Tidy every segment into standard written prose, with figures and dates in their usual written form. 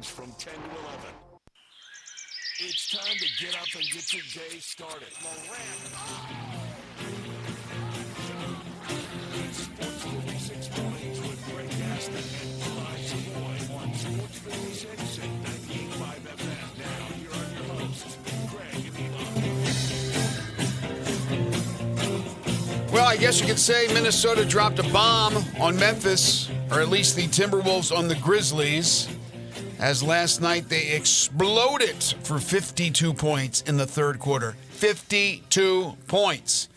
mornings from 10 to 11. It's time to get up and get your day started. It's Sports 56 mornings with Greg Gaston and Eli Savoy on Sports 56 and 98.5 FM. Now, here are your hosts, Greg and Eli. Well, I guess you could say Minnesota dropped a bomb on Memphis, or at least the Timberwolves on the Grizzlies, as last night they exploded for 52 points in the third quarter. 52 points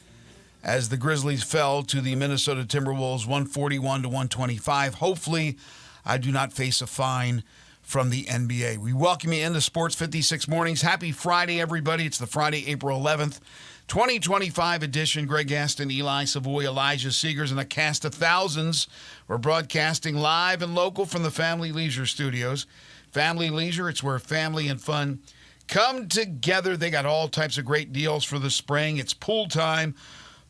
as the Grizzlies fell to the Minnesota Timberwolves 141 to 125. Hopefully, I do not face a fine from the NBA. We welcome you into Sports 56 Mornings. Happy Friday, everybody. It's the Friday, April 11th. 2025 edition. Greg Gaston, Eli Savoy, Elijah Seegers, and a cast of thousands. We're broadcasting live and local from the Family Leisure Studios. Family Leisure, it's where family and fun come together. They got all types of great deals for the spring. It's pool time.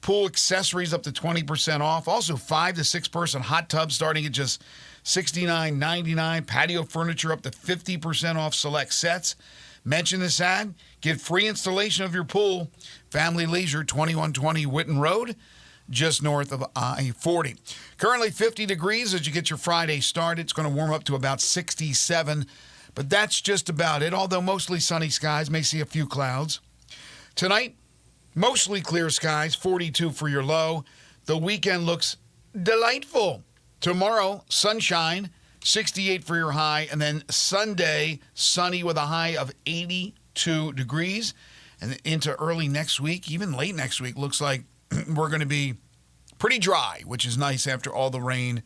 Pool accessories up to 20% off. Also, 5 to 6 person hot tubs starting at just $69.99. Patio furniture up to 50% off select sets. Mention this ad. Get free installation of your pool. Family Leisure, 2120 Whitten Road, just north of I-40. Currently 50 degrees as you get your Friday started. It's going to warm up to about 67, but that's just about it, although mostly sunny skies. May see a few clouds. Tonight, mostly clear skies, 42 for your low. The weekend looks delightful. Tomorrow, sunshine, 68 for your high, and then Sunday, sunny with a high of 82 degrees. And into early next week, even late next week, looks like we're going to be pretty dry, which is nice after all the rain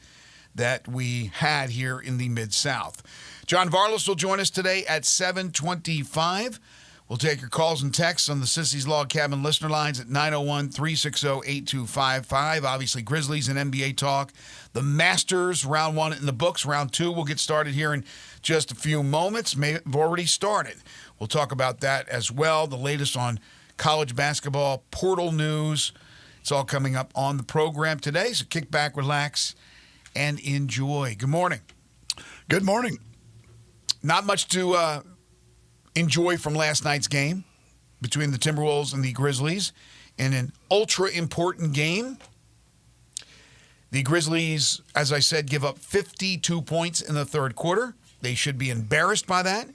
that we had here in the Mid-South. John Varlos will join us today at 7:25. We'll take your calls and texts on the Sissy's Log Cabin listener lines at 901-360-8255. Obviously, Grizzlies and NBA talk. The Masters, round one in the books. Round two will get started here in just a few moments. May have already started. We'll talk about that as well. The latest on college basketball, portal news. It's all coming up on the program today. So kick back, relax, and enjoy. Good morning. Good morning. Not much to enjoy from last night's game between the Timberwolves and the Grizzlies in an ultra-important game. The Grizzlies, as I said, give up 52 points in the third quarter. They should be embarrassed by that.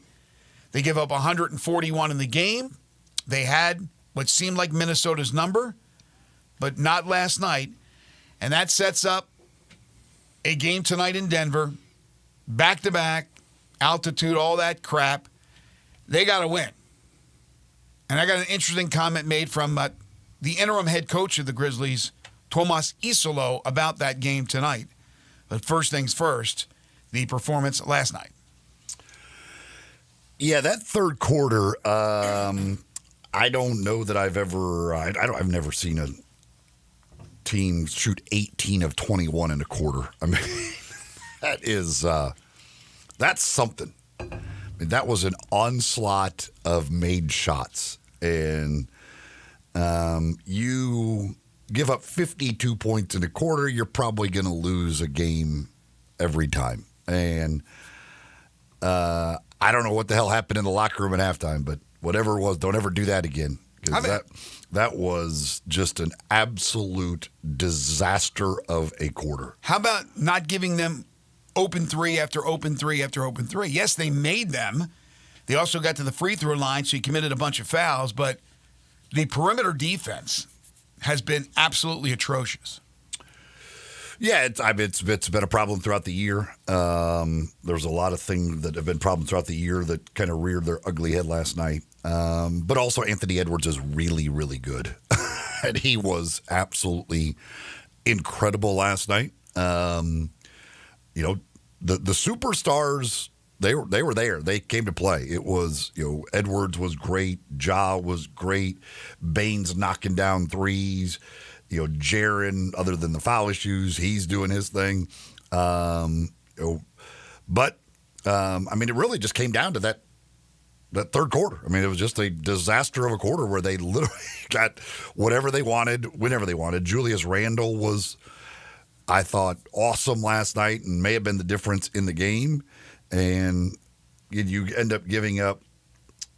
They give up 141 in the game. They had what seemed like Minnesota's number, but not last night. And that sets up a game tonight in Denver, back-to-back, altitude, all that crap. They got to win. And I got an interesting comment made from the interim head coach of the Grizzlies, Tomas Isolo, about that game tonight. But first things first, the performance last night. Yeah, that third quarter, I don't know that I've ever, I've never seen a team shoot 18 of 21 in a quarter. I mean, that's something. I mean, that was an onslaught of made shots. And you give up 52 points in a quarter, you're probably going to lose a game every time. And I don't know what the hell happened in the locker room at halftime, but whatever it was, don't ever do that again. Because that was just an absolute disaster of a quarter. How about not giving them open three after open three after open three? Yes, they made them. They also got to the free throw line, so he committed a bunch of fouls, but the perimeter defense has been absolutely atrocious. Yeah, it's been a problem throughout the year. There's a lot of things that have been problems throughout the year that kind of reared their ugly head last night. But also Anthony Edwards is really, really good. And he was absolutely incredible last night. The superstars, they were there. They came to play. It was, Edwards was great. Ja was great. Baines knocking down threes. Jaren, other than the foul issues, he's doing his thing. It really just came down to that third quarter. I mean, it was just a disaster of a quarter where they literally got whatever they wanted, whenever they wanted. Julius Randle was, I thought, awesome last night and may have been the difference in the game. And, You end up giving up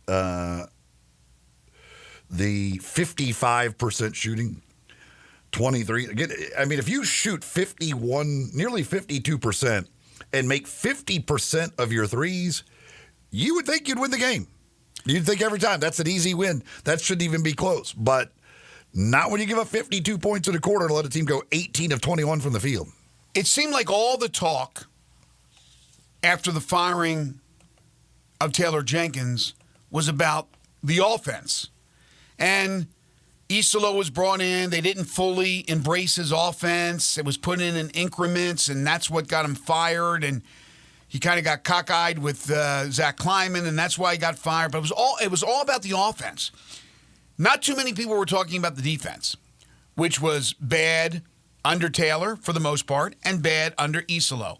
the 55% shooting, 23. Again, I mean, if you shoot 51, nearly 52%, and make 50% of your threes, you would think you'd win the game. You'd think every time that's an easy win. That shouldn't even be close. But not when you give up 52 points in a quarter to let a team go 18 of 21 from the field. It seemed like all the talk after the firing of Taylor Jenkins was about the offense. And Isolo was brought in. They didn't fully embrace his offense. It was put in increments, and that's what got him fired. And he kind of got cockeyed with Zach Kleiman, and that's why he got fired. But it was all about the offense. Not too many people were talking about the defense, which was bad under Taylor for the most part and bad under Isolo.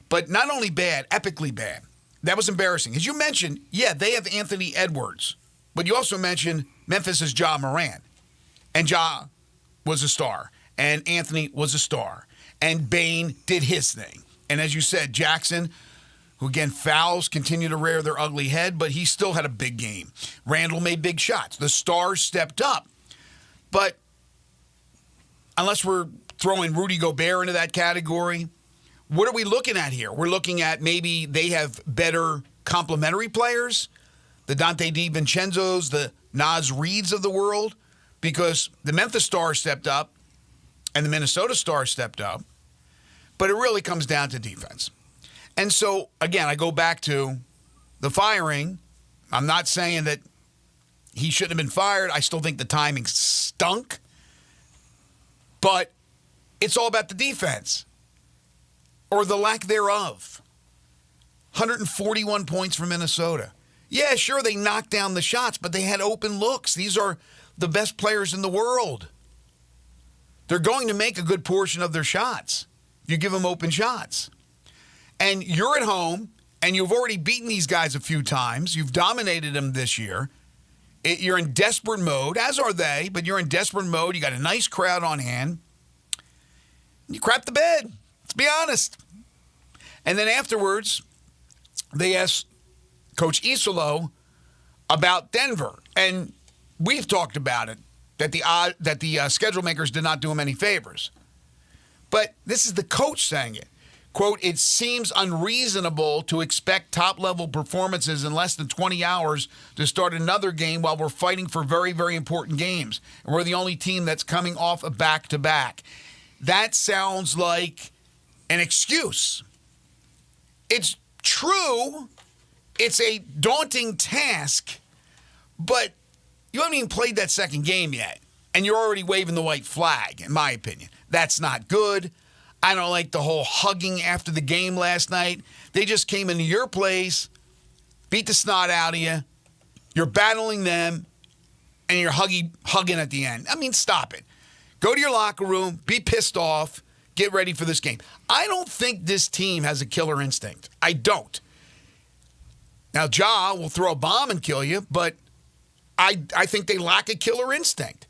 But not only bad, epically bad. That was embarrassing. As you mentioned, yeah, they have Anthony Edwards, but you also mentioned Memphis' Ja Morant. And Ja was a star, and Anthony was a star, and Bane did his thing. And as you said, Jackson, who again, fouls continue to rear their ugly head, but he still had a big game. Randall made big shots. The stars stepped up. But unless we're throwing Rudy Gobert into that category, what are we looking at here? We're looking at maybe they have better complementary players, the Dante DiVincenzo's, the Naz Reeds of the world, because the Memphis Stars stepped up and the Minnesota Stars stepped up. But it really comes down to defense. And so, again, I go back to the firing. I'm not saying that he shouldn't have been fired. I still think the timing stunk. But it's all about the defense, or the lack thereof. 141 points for Minnesota. Yeah, sure, they knocked down the shots, but they had open looks. These are the best players in the world. They're going to make a good portion of their shots. You give them open shots. And you're at home, and you've already beaten these guys a few times. You've dominated them this year. You're in desperate mode, as are they, but you're in desperate mode. You got a nice crowd on hand. You crap the bed. Let's be honest. And then afterwards, they asked Coach Isolo about Denver. And we've talked about it, that the schedule makers did not do him any favors. But this is the coach saying it. Quote, "It seems unreasonable to expect top-level performances in less than 20 hours to start another game while we're fighting for very, very important games. And we're the only team that's coming off a back-to-back." That sounds like an excuse. It's true. It's a daunting task. But you haven't even played that second game yet. And you're already waving the white flag, in my opinion. That's not good. I don't like the whole hugging after the game last night. They just came into your place, beat the snot out of you. You're battling them, and you're hugging at the end. I mean, stop it. Go to your locker room, be pissed off, get ready for this game. I don't think this team has a killer instinct. I don't. Now, Ja will throw a bomb and kill you, but I think they lack a killer instinct.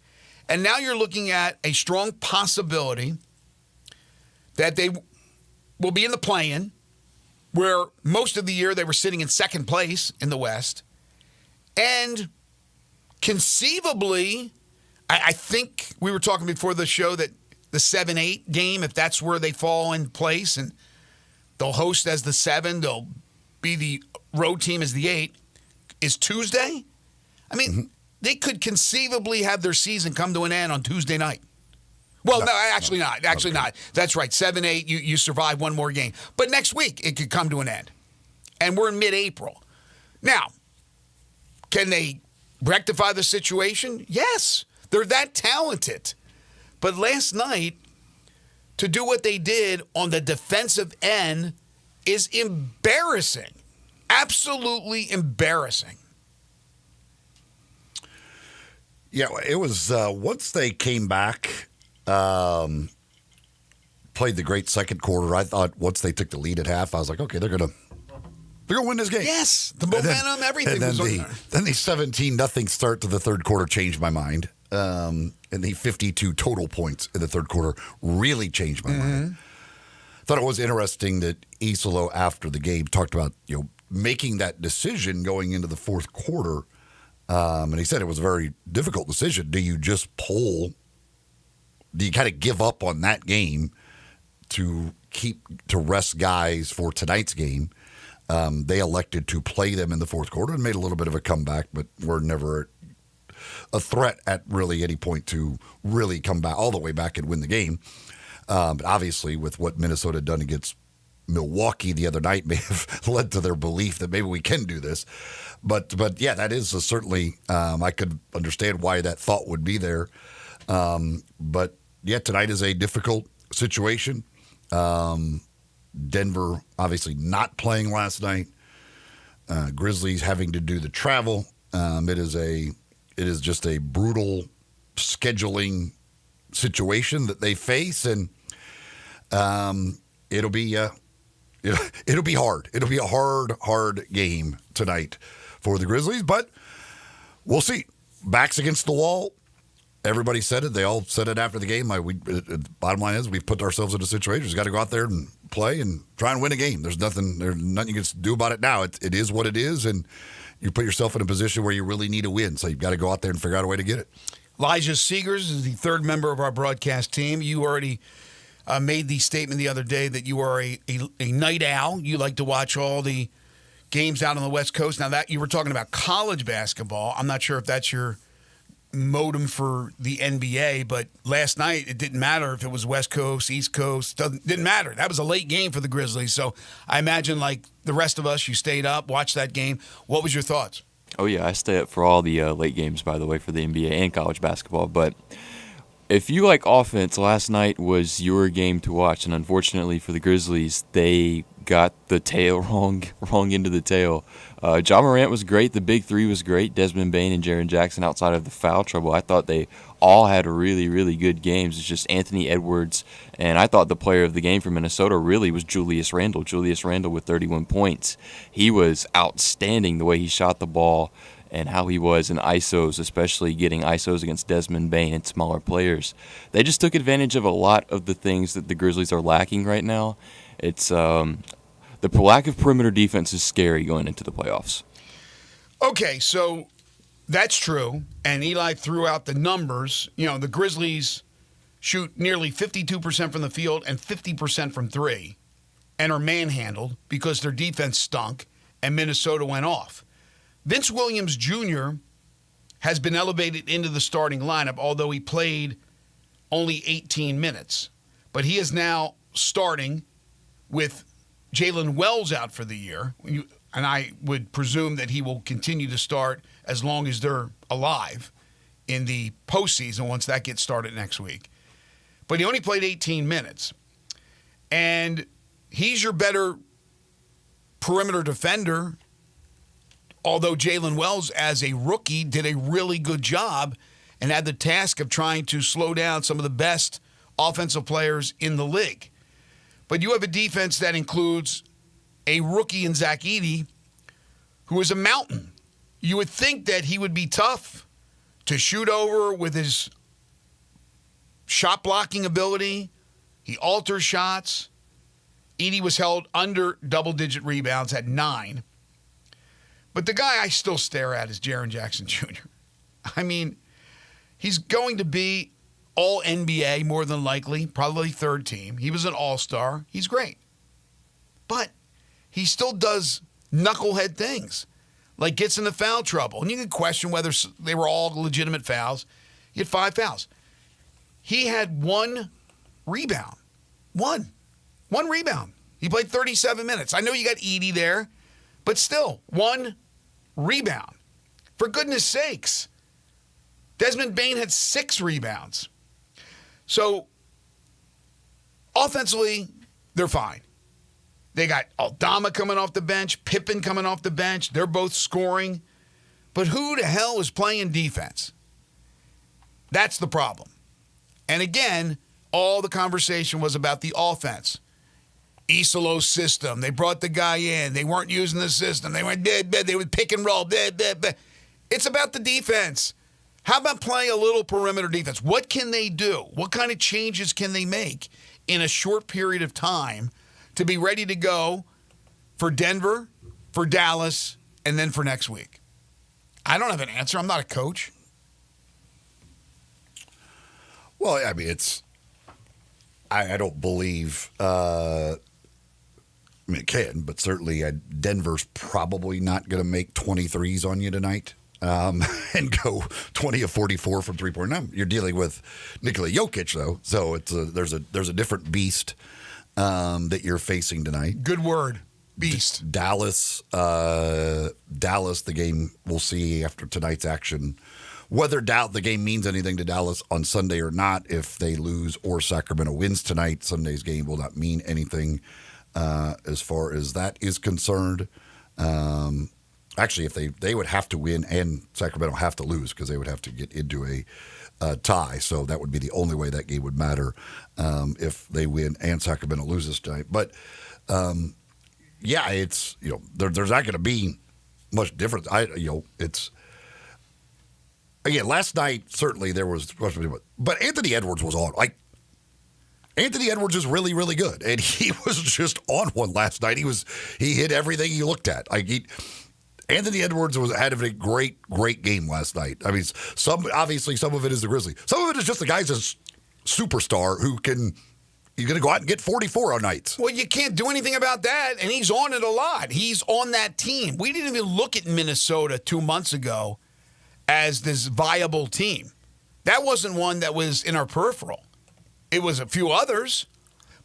And now you're looking at a strong possibility that they will be in the play-in, where most of the year they were sitting in second place in the West. And conceivably, I think we were talking before the show that the 7-8 game, if that's where they fall in place, and they'll host as the 7, they'll be the road team as the 8, is Tuesday. I mean, they could conceivably have their season come to an end on Tuesday night. Well, no, actually not. Actually not. That's right. 7-8, you survive one more game. But next week, it could come to an end. And we're in mid-April. Now, can they rectify the situation? Yes. They're that talented. But last night, to do what they did on the defensive end is embarrassing. Absolutely embarrassing. Yeah, it was once they came back, played the great second quarter. I thought once they took the lead at half, I was like, okay, they're gonna win this game. Yes, the momentum, everything was on there. Then the 17-0 start to the third quarter changed my mind, and the 52 total points in the third quarter really changed my mind. Thought it was interesting that Isolo after the game talked about making that decision going into the fourth quarter, and he said it was a very difficult decision. Do you just pull? Do you kind of give up on that game to rest guys for tonight's game? They elected to play them in the fourth quarter and made a little bit of a comeback, but were never a threat at really any point to really come back all the way back and win the game. But obviously, with what Minnesota had done against Milwaukee the other night, may have led to their belief that maybe we can do this. But yeah, that is certainly I could understand why that thought would be there. But yeah, tonight is a difficult situation. Denver obviously not playing last night. Grizzlies having to do the travel. It is just a brutal scheduling situation that they face, and it'll be hard. It'll be a hard game tonight for the Grizzlies, but we'll see. Backs against the wall. Everybody said it. They all said it after the game. Bottom line is we've put ourselves in a situation. We've got to go out there and play and try and win a game. There's nothing you can do about it now. It is what it is, and you put yourself in a position where you really need a win. So you've got to go out there and figure out a way to get it. Elijah Seegers is the third member of our broadcast team. You already made the statement the other day that you are a night owl. You like to watch all the games out on the West Coast. Now, that you were talking about college basketball. I'm not sure if that's your modem for the NBA, but last night it didn't matter if it was West Coast, East Coast. Didn't matter. That was a late game for the Grizzlies. So I imagine, like the rest of us, you stayed up, watched that game. What was your thoughts? Oh, yeah, I stay up for all the late games, by the way, for the NBA and college basketball. But if you like offense, last night was your game to watch. And unfortunately for the Grizzlies, they got the tail wrong end of the tail. Ja Morant was great. The big three was great. Desmond Bane and Jaren Jackson outside of the foul trouble. I thought they all had really, really good games. It's just Anthony Edwards. And I thought the player of the game for Minnesota really was Julius Randle. Julius Randle with 31 points. He was outstanding the way he shot the ball and how he was in ISOs, especially getting ISOs against Desmond Bane and smaller players. They just took advantage of a lot of the things that the Grizzlies are lacking right now. It's the lack of perimeter defense is scary going into the playoffs. Okay, so that's true. And Eli threw out the numbers. You know, the Grizzlies shoot nearly 52% from the field and 50% from three and are manhandled because their defense stunk and Minnesota went off. Vince Williams Jr. has been elevated into the starting lineup, although he played only 18 minutes. But he is now starting with Jalen Wells out for the year, and I would presume that he will continue to start as long as they're alive in the postseason once that gets started next week. But he only played 18 minutes. And he's your better perimeter defender, although Jalen Wells, as a rookie, did a really good job and had the task of trying to slow down some of the best offensive players in the league. But you have a defense that includes a rookie in Zach Edey, who is a mountain. You would think that he would be tough to shoot over with his shot blocking ability. He alters shots. Edey was held under double-digit rebounds at 9. But the guy I still stare at is Jaren Jackson Jr. I mean, he's going to be all NBA more than likely, probably third team. He was an all-star. He's great. But he still does knucklehead things, like gets into foul trouble. And you can question whether they were all legitimate fouls. He had 5 fouls. He had 1 rebound. One rebound. He played 37 minutes. I know you got Edey there, but still, 1 rebound. For goodness sakes. Desmond Bane had 6 rebounds. So, offensively, they're fine. They got Aldama coming off the bench, Pippen coming off the bench. They're both scoring. But who the hell is playing defense? That's the problem. And again, all the conversation was about the offense. Isolo's system. They brought the guy in. They weren't using the system. They went dead. They would pick and roll. It's about the defense. How about playing a little perimeter defense? What can they do? What kind of changes can they make in a short period of time to be ready to go for Denver for Dallas, and then for next week? I don't have an answer. I'm not a coach. Well, I mean, I don't believe, I mean, it can, but certainly Denver's probably not going to make 23s on you tonight and go 20 of 44 from three-point. Now, you're dealing with Nikola Jokic, though, so there's a different beast that you're facing tonight. Good word, beast. Dallas, the game we'll see after tonight's action. Whether the game means anything to Dallas on Sunday or not, if they lose or Sacramento wins tonight, Sunday's game will not mean anything as far as that is concerned. Actually, if they would have to win and Sacramento have to lose because they would have to get into a tie. So that would be the only way that game would matter if they win and Sacramento loses tonight. But yeah, it's there's not going to be much difference. It's. Again, last night, certainly there was, but Anthony Edwards was on. Anthony Edwards is really, really good, and he was just on one last night. He hit everything he looked at. Anthony Edwards was had a great game last night. I mean, some of it is the Grizzlies. Some of it is just the guy's a superstar who he's going to go out and get 44 on nights. Well, you can't do anything about that, and he's on it a lot. He's on that team. We didn't even look at Minnesota 2 months ago as this viable team. That wasn't one that was in our peripheral. It was a few others.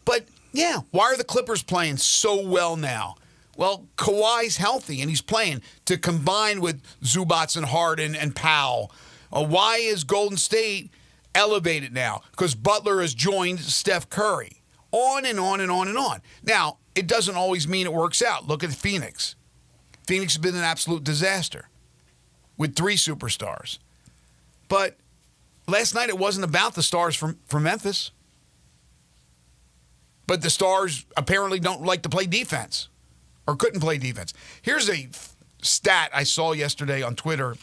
But, yeah, why are the Clippers playing so well now? Well, Kawhi's healthy, and he's playing to combine with Zubats and Harden and Powell. Why is Golden State elevated now? Because Butler has joined Steph Curry. On and on and on and on. Now, it doesn't always mean it works out. Look at Phoenix. Phoenix has been an absolute disaster with 3 superstars. But last night it wasn't about the stars from Memphis. But the stars apparently don't like to play defense or couldn't play defense. Here's a stat I saw yesterday on Twitter,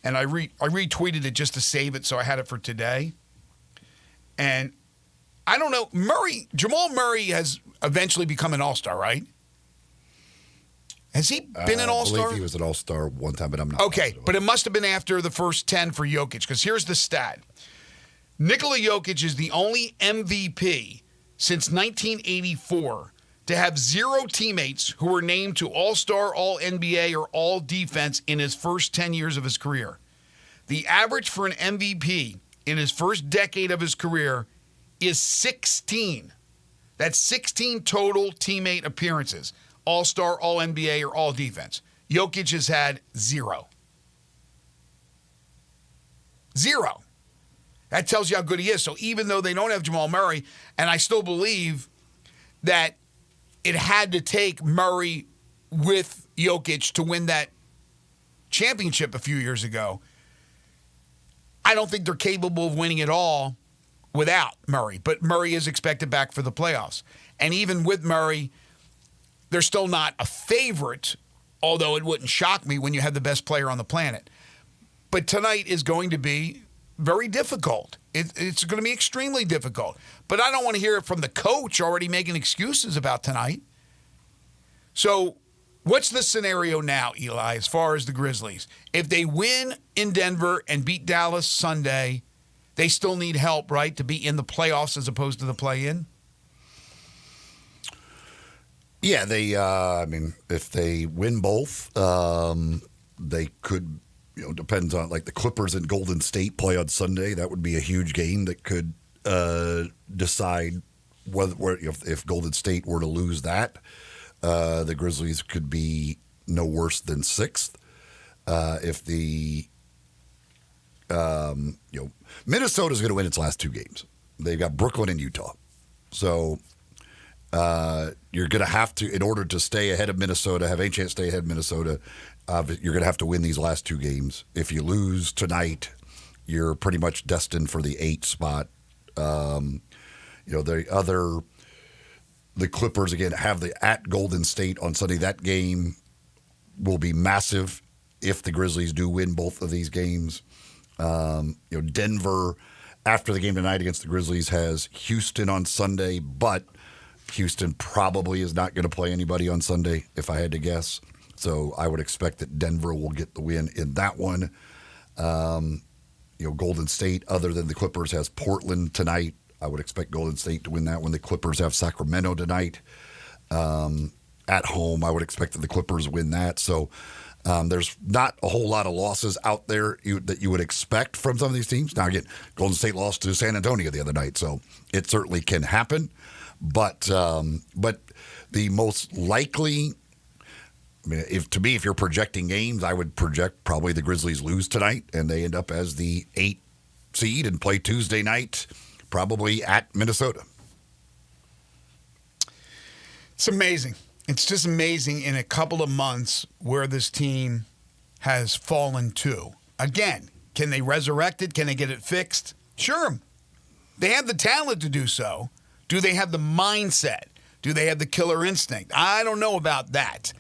and I retweeted it just to save it, so I had it for today. And I don't know, Jamal Murray has eventually become an all-star, right? Has he been an all-star? I believe he was an all-star one time, but I'm not. Okay, but it must have been after the first 10 for Jokic, because here's the stat. Nikola Jokic is the only MVP since 1984 to have 0 teammates who were named to All-Star, All-NBA, or All-Defense in his first 10 years of his career. The average for an MVP in his first decade of his career is 16. That's 16 total teammate appearances. All-Star, All-NBA, or All-Defense. Jokic has had 0. 0. That tells you how good he is. So even though they don't have Jamal Murray, and I still believe that it had to take Murray with Jokic to win that championship a few years ago, I don't think they're capable of winning it all without Murray. But Murray is expected back for the playoffs. And even with Murray, they're still not a favorite, although it wouldn't shock me when you have the best player on the planet. But tonight is going to be very difficult. It's going to be extremely difficult. But I don't want to hear it from the coach already making excuses about tonight. So what's the scenario now, Eli, as far as the Grizzlies? If they win in Denver and beat Dallas Sunday, they still need help, right, to be in the playoffs as opposed to the play-in? Yeah, if they win both, they could, depends on, like the Clippers and Golden State play on Sunday. That would be a huge game that could decide if Golden State were to lose that, the Grizzlies could be no worse than 6th. If Minnesota's going to win its last 2 games. They've got Brooklyn and Utah. So you're going to have to, in order to stay ahead of Minnesota, have a chance to stay ahead of Minnesota, you're going to have to win these last 2 games. If you lose tonight, you're pretty much destined for the 8th spot. The Clippers, again, have at Golden State on Sunday. That game will be massive if the Grizzlies do win both of these games. Denver, after the game tonight against the Grizzlies, has Houston on Sunday, but Houston probably is not going to play anybody on Sunday, if I had to guess. So I would expect that Denver will get the win in that one. Golden State, other than the Clippers, has Portland tonight. I would expect Golden State to win that one. The Clippers have Sacramento tonight. At home, I would expect that the Clippers win that. So there's not a whole lot of losses out there that you would expect from some of these teams. Now, again, Golden State lost to San Antonio the other night, so it certainly can happen. But the most likely, if you're projecting games, I would project probably the Grizzlies lose tonight and they end up as the 8th seed and play Tuesday night, probably at Minnesota. It's amazing. It's just amazing in a couple of months where this team has fallen to. Again, can they resurrect it? Can they get it fixed? Sure. They have the talent to do so. Do they have the mindset? Do they have the killer instinct? I don't know about that.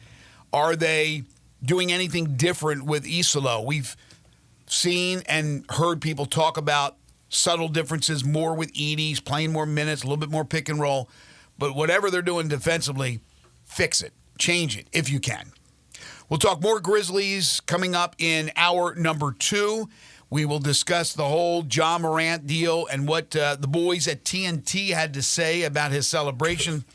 Are they doing anything different with Isolo? We've seen and heard people talk about subtle differences, more with Edie's, playing more minutes, a little bit more pick and roll. But whatever they're doing defensively, fix it. Change it if you can. We'll talk more Grizzlies coming up in hour number 2. We will discuss the whole Ja Morant deal and what the boys at TNT had to say about his celebration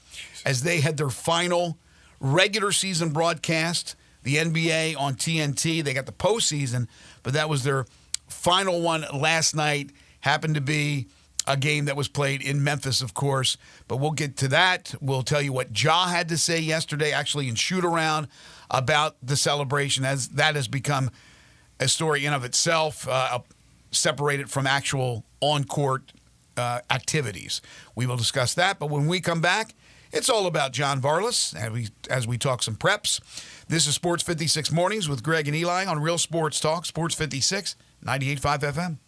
as they had their final regular season broadcast, the NBA on TNT. They got the postseason, but that was their final one last night. Happened to be a game that was played in Memphis, of course. But we'll get to that. We'll tell you what Ja had to say yesterday, actually in shoot-around, about the celebration, as that has become a story in of itself, separated from actual on-court activities. We will discuss that. But when we come back, it's all about John Varlas as we talk some preps. This is Sports 56 Mornings with Greg and Eli on Real Sports Talk, Sports 56, 98.5 FM.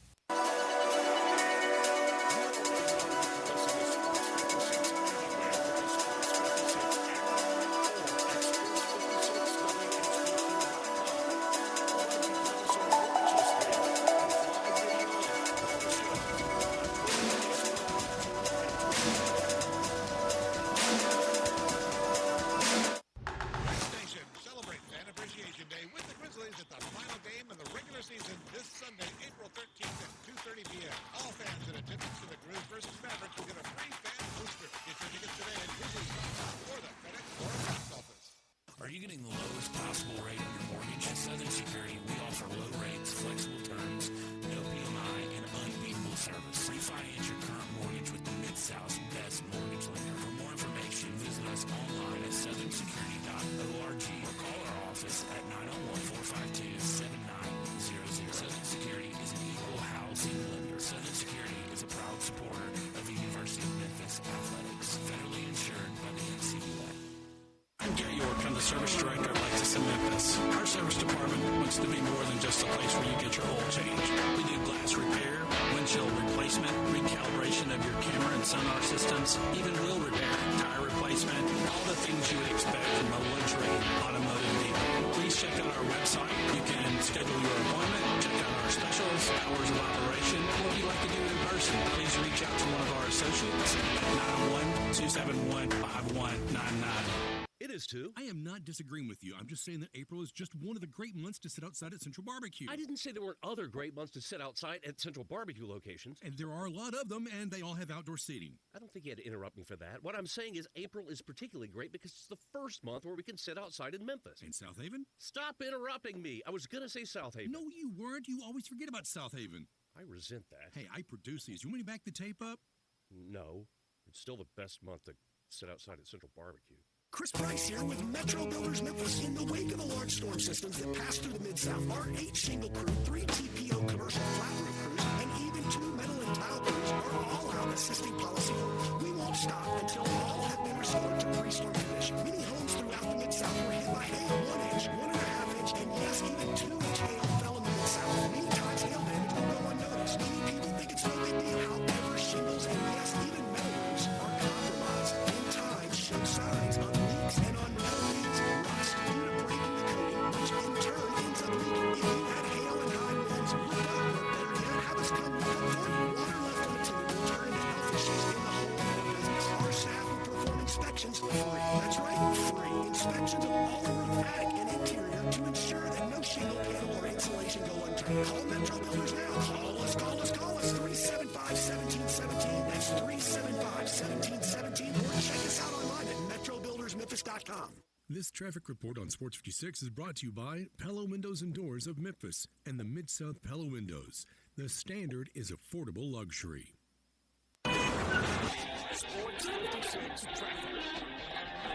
Are you getting the lowest possible rate on your mortgage? At Southern Security, we offer low rates, flexible terms, no PMI, and unbeatable service. Refinance your current mortgage with the Mid-South's best mortgage lender. For more information, visit us online at southernsecurity.org or call our office at 901-452-7900. Southern Security is an equal housing lender. Southern Security is a proud supporter of the University of Memphis Athletics, federally insured by the NCUA. I'm Gary York. I'm the service director of Lexus in Memphis. Our service department wants to be more than just a place where you get your oil changed. We do glass repair, windshield replacement, recalibration of your camera and sonar systems, even wheel repair, tire replacement, all the things you would expect from a luxury automotive dealer. Please check out our website. You can schedule your appointment, check out our specials, hours of operation, or if you'd like to do it in person, please reach out to one of our associates at 901-271-5199. It is too. I am not disagreeing with you. I'm just saying that April is just one of the great months to sit outside at Central Barbecue. I didn't say there weren't other great months to sit outside at Central Barbecue locations. And there are a lot of them, and they all have outdoor seating. I don't think you had to interrupt me for that. What I'm saying is April is particularly great because it's the first month where we can sit outside in Memphis. In South Haven? Stop interrupting me. I was going to say South Haven. No, you weren't. You always forget about South Haven. I resent that. Hey, I produce these. You want me to back the tape up? No. It's still the best month to sit outside at Central Barbecue. Chris Price here with Metro Builders Memphis. In the wake of the large storm systems that passed through the Mid-South, our 8 shingle crew, 3 TPO commercial flat roof crews, and even 2 metal and tile crews are all out assisting policyholders. We won't stop until all have been restored to pre-storm condition. Many homes throughout the Mid-South were hit by hail, 1 inch, 1.5 inch, and yes, even 2-inch hail fell in the Mid-South. Many times hail damage will go unnoticed. Many people think it's no big deal. However, shingles and yes, even metal roofs are compromised. In time, show signs of leaks and on metal leaks, rust due to breaking the coating, which in turn ends up leaking. If you had hail and high winds, look up, or better yet, have us come look for you. Water left unattended will turn into health issues in the home or business. Our staff will perform inspections for free. That's right, free. Inspections of all the roof, attic, and interior want to ensure that no shingle panel or insulation go unturned. Call Metro Builders now. Call us. 375-1717. That's 375-1717. Or check us out online at metrobuildersmemphis.com. This traffic report on Sports 56 is brought to you by Palo Windows and Doors of Memphis and the Mid-South Palo Windows. The standard is affordable luxury. Sports 56 traffic.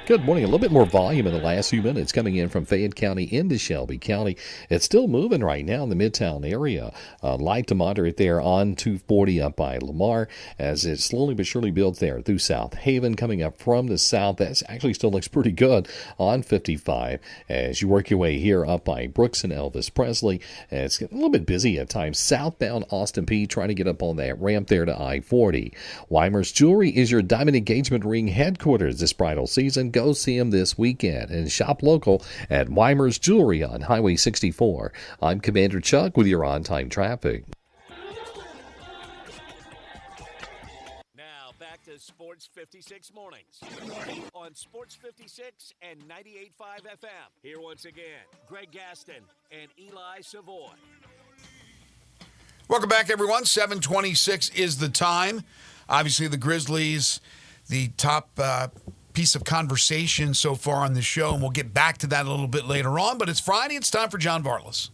Good morning. A little bit more volume in the last few minutes coming in from Fayette County into Shelby County. It's still moving right now in the Midtown area. Light to moderate there on 240 up by Lamar as it slowly but surely builds there through South Haven. Coming up from the south, that actually still looks pretty good on 55 as you work your way here up by Brooks and Elvis Presley. It's getting a little bit busy at times. Southbound Austin P trying to get up on that ramp there to I-40. Weimer's Jewelry is your diamond engagement ring headquarters this bridal season. Go see them this weekend and shop local at Weimer's Jewelry on Highway 64. I'm Commander Chuck with your on-time traffic. Now back to Sports 56 mornings on Sports 56 and 98.5 FM. Here once again, Greg Gaston and Eli Savoy. Welcome back, everyone. 7:26 is the time. Obviously, the Grizzlies, the top piece of conversation so far on the show, and we'll get back to that a little bit later on. But it's Friday. It's time for John Varlas.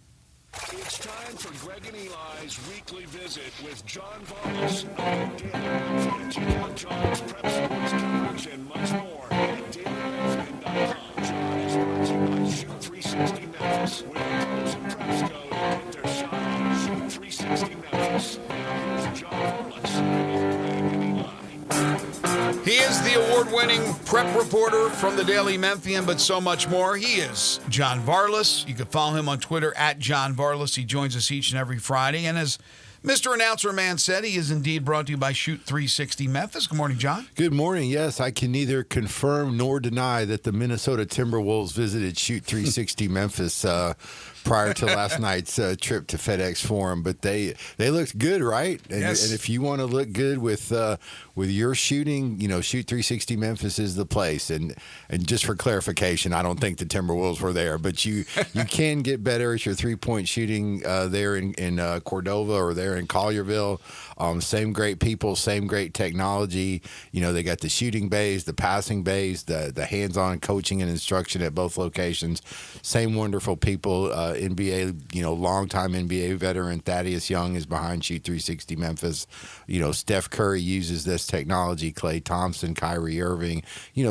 It's time for Greg and Eli's weekly visit with John Varlas on Daily Memphian. Check out John's prep sports coverage and much more at dailymemphian.com. John is brought to you by Shoot 360 Memphis, where pros and preps go to get their shot. Shoot 360 Memphis. Now here's John Varlas with Greg and Eli. He is the award-winning prep reporter from the Daily Memphian, but so much more. He is John Varlas. You can follow him on Twitter at John Varlas. He joins us each and every Friday. And as Mr. Announcer Man said, he is indeed brought to you by Shoot 360 Memphis. Good morning, John. Good morning. Yes, I can neither confirm nor deny that the Minnesota Timberwolves visited Shoot 360 Memphis prior to last night's trip to FedEx Forum, but they looked good, right? And, yes. And if you want to look good with your shooting, Shoot 360 Memphis is the place. And just for clarification, I don't think the Timberwolves were there, but you can get better at your 3-point shooting there in Cordova or there in Collierville. Same great people, same great technology. They got the shooting bays, the passing bays, the hands-on coaching and instruction at both locations. Same wonderful people. NBA, longtime NBA veteran Thaddeus Young is behind Shoot 360 Memphis. Steph Curry uses this technology. Klay Thompson, Kyrie Irving.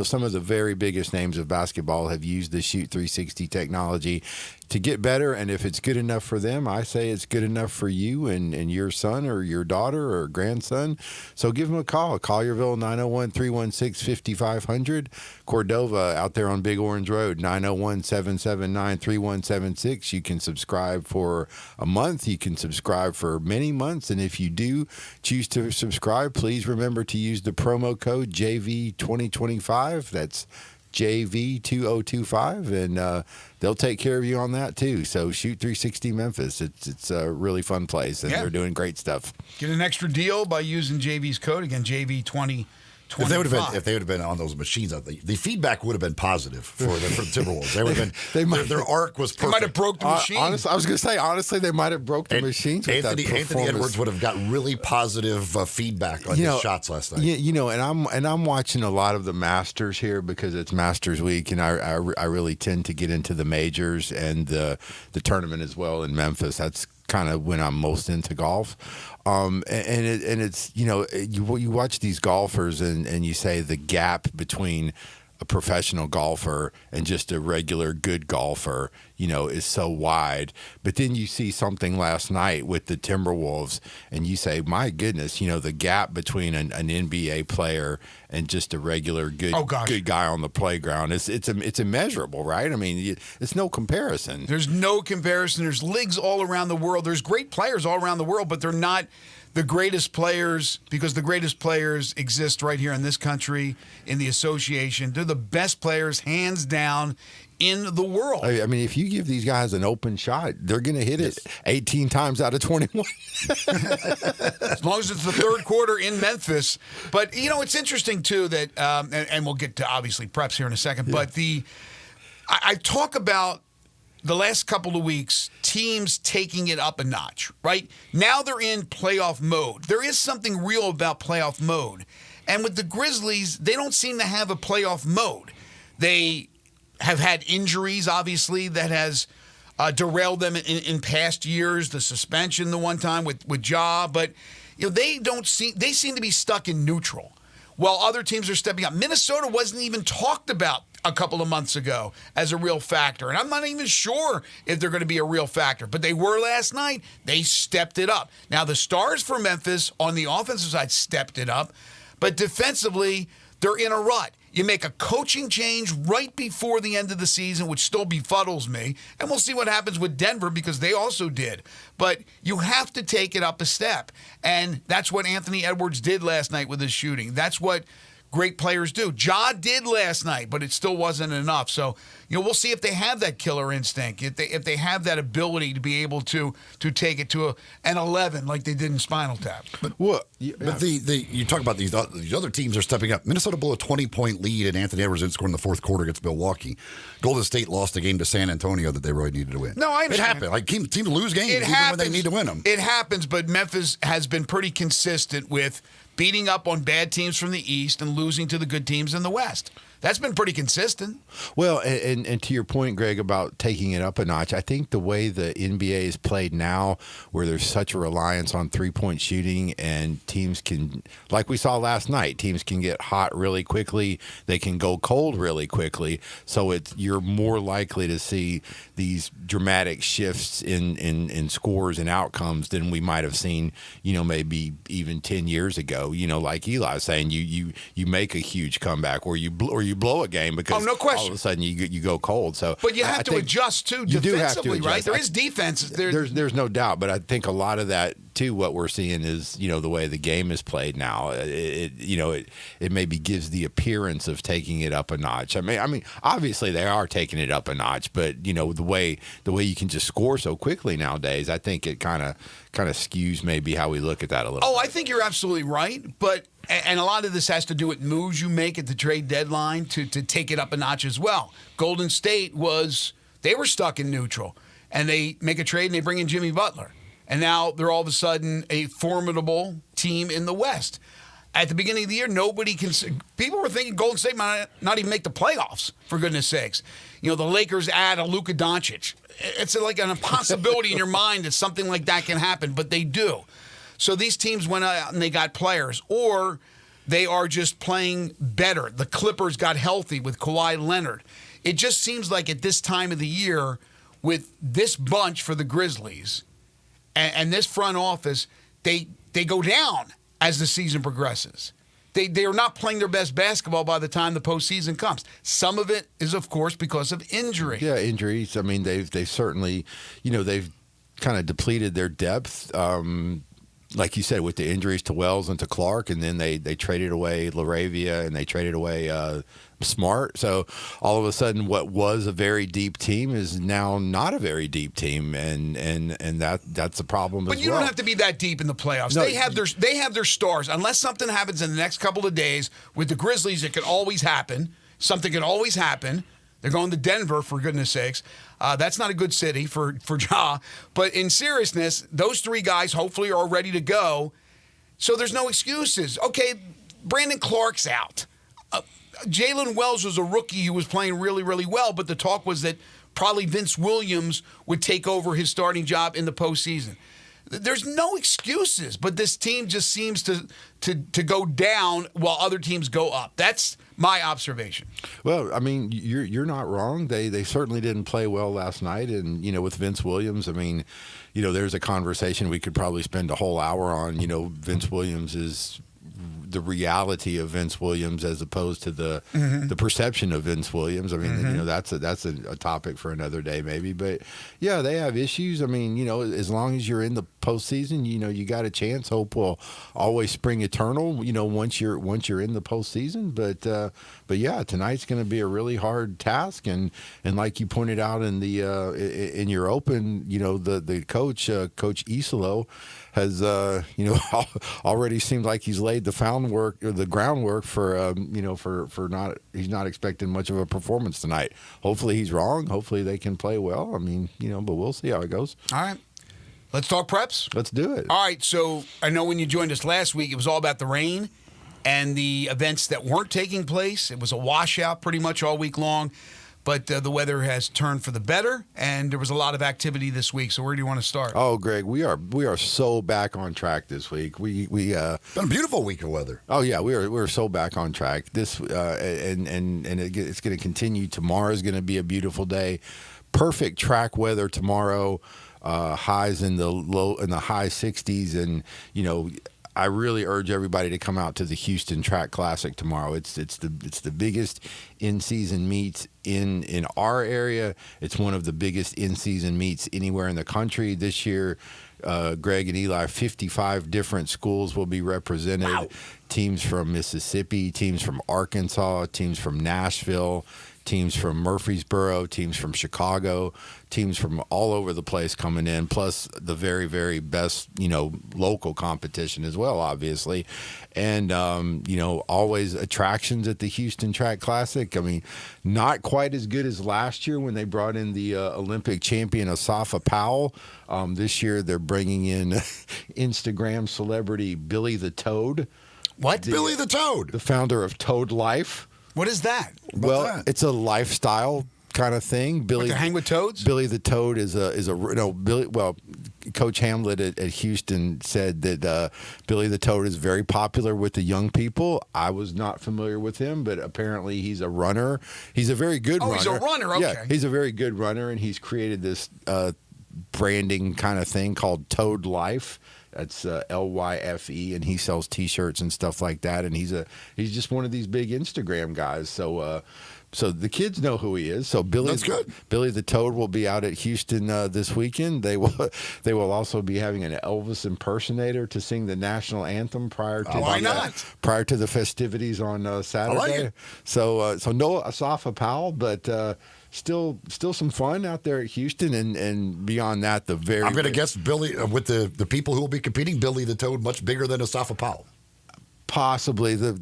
Some of the very biggest names of basketball have used the Shoot 360 technology to get better, and if it's good enough for them, I say it's good enough for you and your son or your daughter or grandson. So give them a call. Collierville, 901-316-5500. Cordova, out there on Big Orange Road, 901-779-3176. You can subscribe for a month. You can subscribe for many months, and if you do choose to subscribe, please remember to use the promo code JV2025. That's JV2025, and they'll take care of you on that too. So Shoot 360 Memphis, it's a really fun place, and they're doing great stuff. Get an extra deal by using JV's code, again, JV2025. If they would have been on those machines, the feedback would have been positive for the Timberwolves. They would have been. Their arc was perfect. They might have broke the machine. Honestly, I was going to say, honestly, they might have broke the machines. With Anthony Edwards would have got really positive feedback on his shots last night. And I'm watching a lot of the Masters here because it's Masters Week, and I really tend to get into the majors and the tournament as well in Memphis. That's kind of when I'm most into golf. And it's, you watch these golfers and you say the gap between a professional golfer and just a regular good golfer, is so wide. But then you see something last night with the Timberwolves and you say, my goodness, the gap between an NBA player and just a regular good guy on the playground, it's immeasurable, right? I mean, it's no comparison. There's no comparison. There's leagues all around the world. There's great players all around the world, but they're not the greatest players because the greatest players exist right here in this country in the association. They're the best players, hands down, in the world. I mean, if you give these guys an open shot, they're going to hit it 18 times out of 21. As long as it's the third quarter in Memphis. But, it's interesting, too, that, and we'll get to, obviously, preps here in a second, but I talk about the last couple of weeks, teams taking it up a notch, right? Now they're in playoff mode. There is something real about playoff mode. And with the Grizzlies, they don't seem to have a playoff mode. They have had injuries, obviously, that has derailed them in past years. The suspension the one time with Ja, but they seem to be stuck in neutral, while other teams are stepping up. Minnesota wasn't even talked about a couple of months ago as a real factor, and I'm not even sure if they're going to be a real factor, but they were last night. They stepped it up. Now, the Stars for Memphis on the offensive side stepped it up, but defensively, they're in a rut. You make a coaching change right before the end of the season, which still befuddles me, and we'll see what happens with Denver because they also did. But you have to take it up a step, and that's what Anthony Edwards did last night with his shooting. That's what great players do. Ja did last night, but it still wasn't enough. So, we'll see if they have that killer instinct, if they have that ability to be able to take it to an 11 like they did in Spinal Tap. But you talk about these other teams are stepping up. Minnesota blew a 20-point lead, and Anthony Edwards didn't score in the fourth quarter against Milwaukee. Golden State lost a game to San Antonio that they really needed to win. No, I understand. It happened. Like teams lose games even when they need to win them. It happens, but Memphis has been pretty consistent with beating up on bad teams from the East and losing to the good teams in the West. That's been pretty consistent. Well, and to your point, Greg, about taking it up a notch, I think the way the NBA is played now, where there's such a reliance on three-point shooting and teams can, like we saw last night, teams can get hot really quickly. They can go cold really quickly. So you're more likely to see these dramatic shifts in scores and outcomes than we might have seen, maybe even 10 years ago. Like Eli was saying, you make a huge comeback or you blow a game because no question. all of a sudden you go cold. So, but you have to adjust too defensively, you do have to adjust. Right? There is defense. There's no doubt, but I think a lot of that too. What we're seeing is the way the game is played now. It maybe gives the appearance of taking it up a notch. I mean, obviously they are taking it up a notch, but the way you can just score so quickly nowadays, I think it kind of skews maybe how we look at that a little. Oh, I think you're absolutely right, but. And a lot of this has to do with moves you make at the trade deadline to take it up a notch as well. Golden State they were stuck in neutral, and they make a trade and they bring in Jimmy Butler. And now they're all of a sudden a formidable team in the West. At the beginning of the year, people were thinking Golden State might not even make the playoffs, for goodness sakes. The Lakers add a Luka Doncic. It's like an impossibility in your mind that something like that can happen, but they do. So these teams went out and they got players, or they are just playing better. The Clippers got healthy with Kawhi Leonard. It just seems like at this time of the year, with this bunch for the Grizzlies and this front office, they go down as the season progresses. They are not playing their best basketball by the time the postseason comes. Some of it is, of course, because of injury. Yeah, injuries. I mean, they've certainly, they've kind of depleted their depth. Like you said, with the injuries to Wells and to Clark, and then they traded away LaRavia and they traded away Smart. So all of a sudden, what was a very deep team is now not a very deep team, and that's a problem. But you don't have to be that deep in the playoffs. No, they have their stars. Unless something happens in the next couple of days with the Grizzlies, it could always happen. Something could always happen. They're going to Denver, for goodness sakes. That's not a good city for Ja. But in seriousness, those three guys hopefully are ready to go. So there's no excuses. Okay, Brandon Clark's out. Jalen Wells was a rookie who was playing really, really well, but the talk was that probably Vince Williams would take over his starting job in the postseason. There's no excuses, but this team just seems to go down while other teams go up. That's my observation. Well, I mean, you're not wrong. They certainly didn't play well last night, and with Vince Williams, I mean, there's a conversation we could probably spend a whole hour on. Vince Williams is the reality of Vince Williams as opposed to the perception of Vince Williams. I mean, that's a topic for another day maybe. But yeah, they have issues. I mean, as long as you're in the postseason, you got a chance. Hope will always spring eternal. Once you're in the postseason. But yeah, tonight's going to be a really hard task. And like you pointed out in the in your open, the coach, Coach Isolo, has already seemed like he's laid the groundwork for for not he's not expecting much of a performance tonight. Hopefully he's wrong. Hopefully they can play well. I mean, but we'll see how it goes. All right. Let's talk preps. Let's do it. All right. So I know when you joined us last week, it was all about the rain and the events that weren't taking place. It was a washout pretty much all week long. But the weather has turned for the better, and there was a lot of activity this week. So where do you want to start? Oh, Greg, we are so back on track this week. We been a beautiful week of weather. Oh yeah, we're so back on track. This and it's going to continue. Tomorrow is going to be a beautiful day. Perfect track weather tomorrow. Highs in the high 60s, and I really urge everybody to come out to the Houston Track Classic tomorrow. It's the biggest in-season meet in our area. It's one of the biggest in-season meets anywhere in the country. This year, Greg and Eli, 55 different schools will be represented. Wow. Teams from Mississippi, teams from Arkansas, teams from Nashville, teams from Murfreesboro, teams from Chicago, teams from all over the place coming in, plus the very, very best, local competition as well, obviously. And, always attractions at the Houston Track Classic. I mean, not quite as good as last year when they brought in the Olympic champion Asafa Powell. This year they're bringing in Instagram celebrity Billy the Toad. What? Billy the Toad. The founder of Toad Life. What is that? It's a lifestyle kind of thing. Billy, to hang with toads? Billy the Toad is Billy. Well, Coach Hamlet at Houston said that Billy the Toad is very popular with the young people. I was not familiar with him, but apparently he's a runner. He's a very good runner. Oh, he's a runner. Okay. Yeah, he's a very good runner, and he's created this branding kind of thing called Toad Life. That's LYFE, and he sells T-shirts and stuff like that. And he's just one of these big Instagram guys. So the kids know who he is. So Billy the Toad will be out at Houston this weekend. They will also be having an Elvis impersonator to sing the national anthem prior to the festivities on Saturday. I like it. So no Asafa Powell, but. Still some fun out there at Houston, and beyond that, I'm going to guess Billy with the people who will be competing. Billy the Toad much bigger than Asafa Powell. Possibly the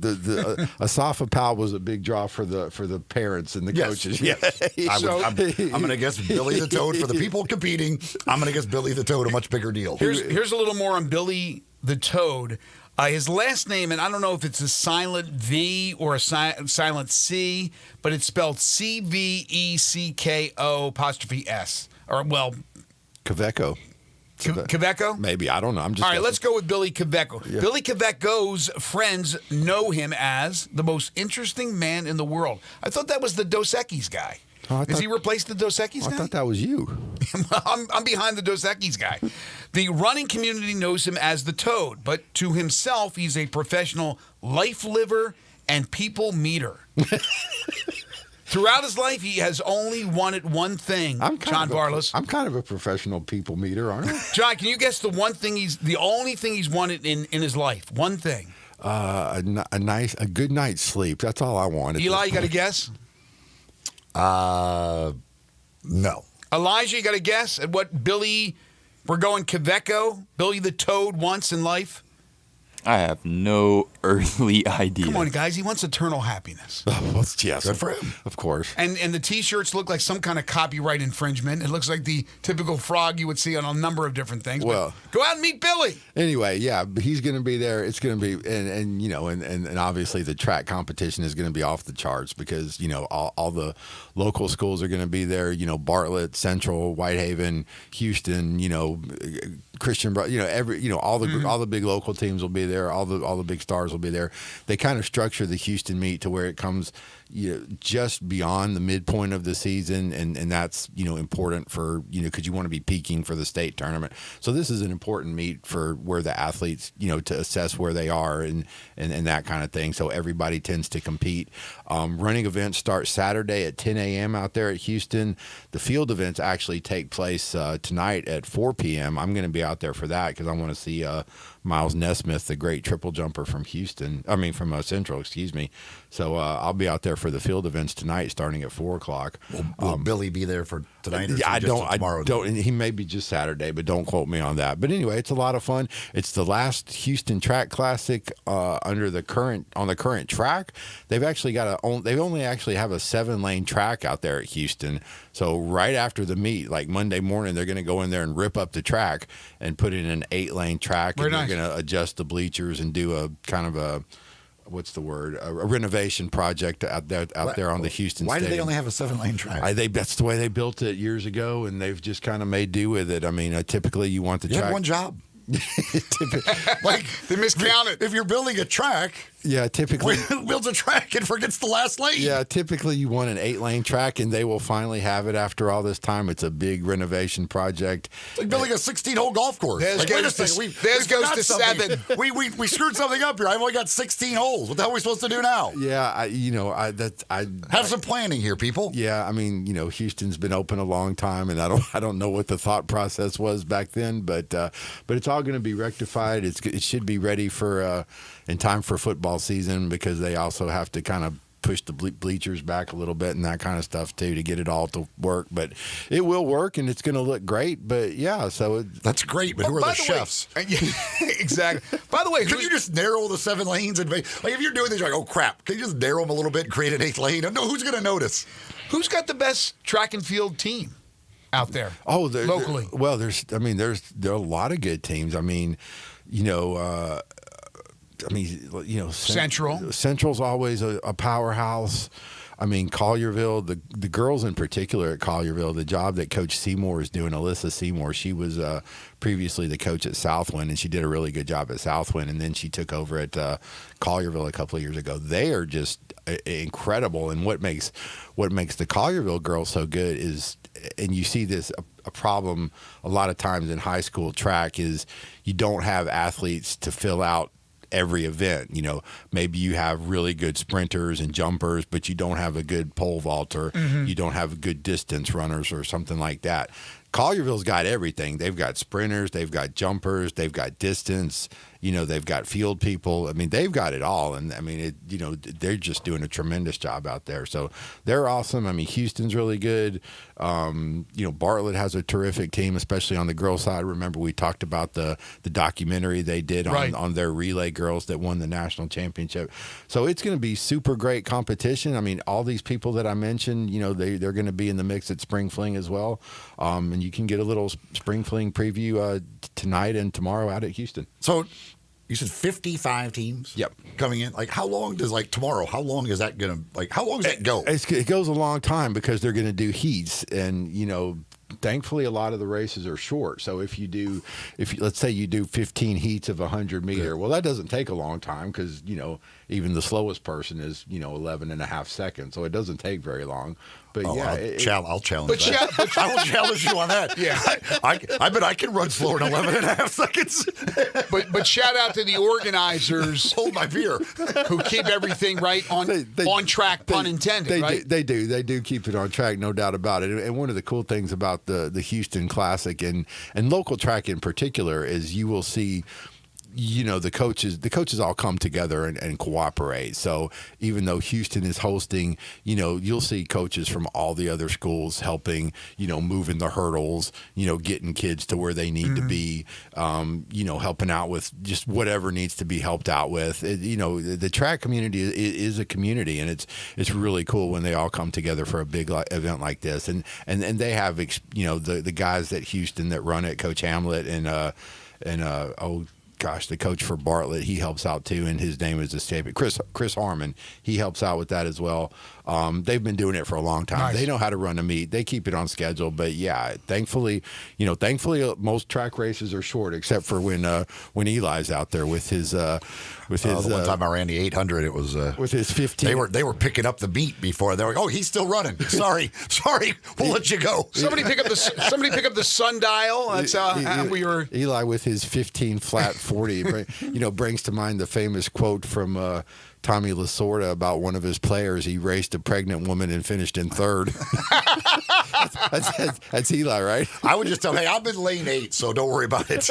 Asafa Powell was a big draw for the parents and the coaches. Yes. I'm going to guess Billy the Toad for the people competing. I'm going to guess Billy the Toad a much bigger deal. Here's a little more on Billy the Toad. His last name, and I don't know if it's a silent V or a silent C, but it's spelled CVECKO''S. Or, well... Queveco. Queveco? Maybe. I don't know. I'm just All right, guessing. let's go with Billy Queveco. Yeah. Billy Queveco's friends know him as the most interesting man in the world. I thought that was the Dos Equis guy. Has he replaced the Dos Equis guy? I thought that was you. I'm behind the Dos Equis guy. The running community knows him as the Toad, but to himself, he's a professional life liver and people meter. Throughout his life, he has only wanted one thing, John Varlas. I'm kind of a professional people meter, aren't I? John, can you guess the only thing he's wanted in his life? One thing. A good night's sleep. That's all I wanted. Eli, you got a guess? No. Elijah, you got a guess at what we're going Queveco, Billy the Toad wants in life? I have no earthly idea. Come on, guys. He wants eternal happiness. Yes. Good for him. Of course. And the T-shirts look like some kind of copyright infringement. It looks like the typical frog you would see on a number of different things. Well, go out and meet Billy. Anyway, yeah, he's going to be there. It's going to be, and obviously the track competition is going to be off the charts because, all the local schools are going to be there. Bartlett, Central, Whitehaven, Houston, Christian, all the big local teams will be there. All the big stars will be there. They kind of structure the Houston meet to where it comes just beyond the midpoint of the season, and that's important for because you want to be peaking for the state tournament. So this is an important meet for where the athletes to assess where they are and that kind of thing. So everybody tends to compete. Running events start Saturday at 10 a.m. out there at Houston. The field events actually take place tonight at 4 p.m. I'm going to be out there for that because I want to see Miles Nesmith, the great triple jumper from Central, excuse me. So I'll be out there for for the field events tonight, starting at 4:00. Will Billy be there for tonight? Or Yeah, I tomorrow? don't. And he may be just Saturday, but don't quote me on that. But anyway, it's a lot of fun. It's the last Houston Track Classic on the current track. They've actually they only actually have a 7-lane track out there at Houston. So right after the meet, like Monday morning, they're going to go in there and rip up the track and put in an 8-lane track. Very and nice. They're going to adjust the bleachers and do a kind of a renovation project out there on the Houston Why do Stadium. they only have a 7-lane track? That's the way they built it years ago, and they've just kind of made do with it. I mean, typically you want the You track. have one job. Like they miscounted. If you're building a track, Yeah, typically. builds a track and forgets the last lane. Yeah, typically you want an 8-lane track, and they will finally have it after all this time. It's a big renovation project. It's like building a 16-hole golf course. Theirs Like, wait a goes to- second, theirs goes forgot to something. 7. We screwed something up here. I've only got 16 holes. What the hell are we supposed to do now? Yeah, Have some planning here, people. Yeah, I mean, Houston's been open a long time, and I don't know what the thought process was back then, but it's all going to be rectified. It should be ready for in time for football season, because they also have to kind of push the bleachers back a little bit and that kind of stuff too to get it all to work. But it will work, and it's going to look great. But yeah, so That's great, but who are the chefs? Exactly. By the way, Could you just narrow the 7 lanes? And like, if you're doing this, you're like, oh, crap. Can you just narrow them a little bit and create an 8th lane? No, who's going to notice? who's got the best track and field team out there? Oh, locally. Well, there are a lot of good teams. I mean, Central's always a powerhouse. I mean, Collierville, the girls in particular at Collierville, the job that Coach Seymour is doing, Alyssa Seymour, she was previously the coach at Southwind, and she did a really good job at Southwind, and then she took over at Collierville a couple of years ago. They are just incredible, and what makes the Collierville girls so good is, and you see this a problem a lot of times in high school track, is you don't have athletes to fill out every event. Maybe you have really good sprinters and jumpers, but you don't have a good pole vaulter. Mm-hmm. You don't have good distance runners or something like that. Collierville's got everything. They've got sprinters, they've got jumpers, they've got distance, they've got field people. I mean, they've got it all. And I mean, they're just doing a tremendous job out there. So they're awesome. I mean, Houston's really good. Bartlett has a terrific team, especially on the girls' side. Remember, we talked about the documentary they did on their relay girls that won the national championship. So it's going to be super great competition. I mean, all these people that I mentioned, they're going to be in the mix at Spring Fling as well. And you can get a little Spring Fling preview tonight and tomorrow out at Houston. So you said 55 teams coming in. Like, how long does, tomorrow, how long is that going to, how long does that go? It goes a long time, because they're going to do heats, and, thankfully a lot of the races are short. So if let's say you do 15 heats of 100 meter, well, that doesn't take a long time, because, even the slowest person is, 11 and a half seconds. So it doesn't take very long. But I'll challenge that. I will challenge you on that. Yeah. I bet I can run slower than 11 and a half seconds. But shout out to the organizers. Hold my beer. Who keep everything right on track, pun intended, right? They do keep it on track, no doubt about it. And one of the cool things about the Houston Classic and local track in particular is you will see, the coaches all come together and cooperate. So even though Houston is hosting, you'll see coaches from all the other schools helping, moving the hurdles, getting kids to where they need to be, helping out with just whatever needs to be helped out with. The track community is a community, and it's really cool when they all come together for a big event like this. And they have, the guys at Houston that run it, Coach Hamlet the coach for Bartlett, he helps out too, and his name is escaping. Chris Harmon, he helps out with that as well. They've been doing it for a long time. Nice. They know how to run a meet. They keep it on schedule. But yeah, thankfully most track races are short, except for when Eli's out there with his the one time I ran the 800, it was with his 15. They were picking up the beat before. They were like, oh, he's still running. Sorry, we'll let you go. Somebody pick up the sundial. That's how we were. Eli with his 15 flat 40, brings to mind the famous quote from Tommy Lasorda about one of his players. He raced a pregnant woman and finished in third. That's Eli, right? I would just tell him, hey, I'm in lane 8, so don't worry about it.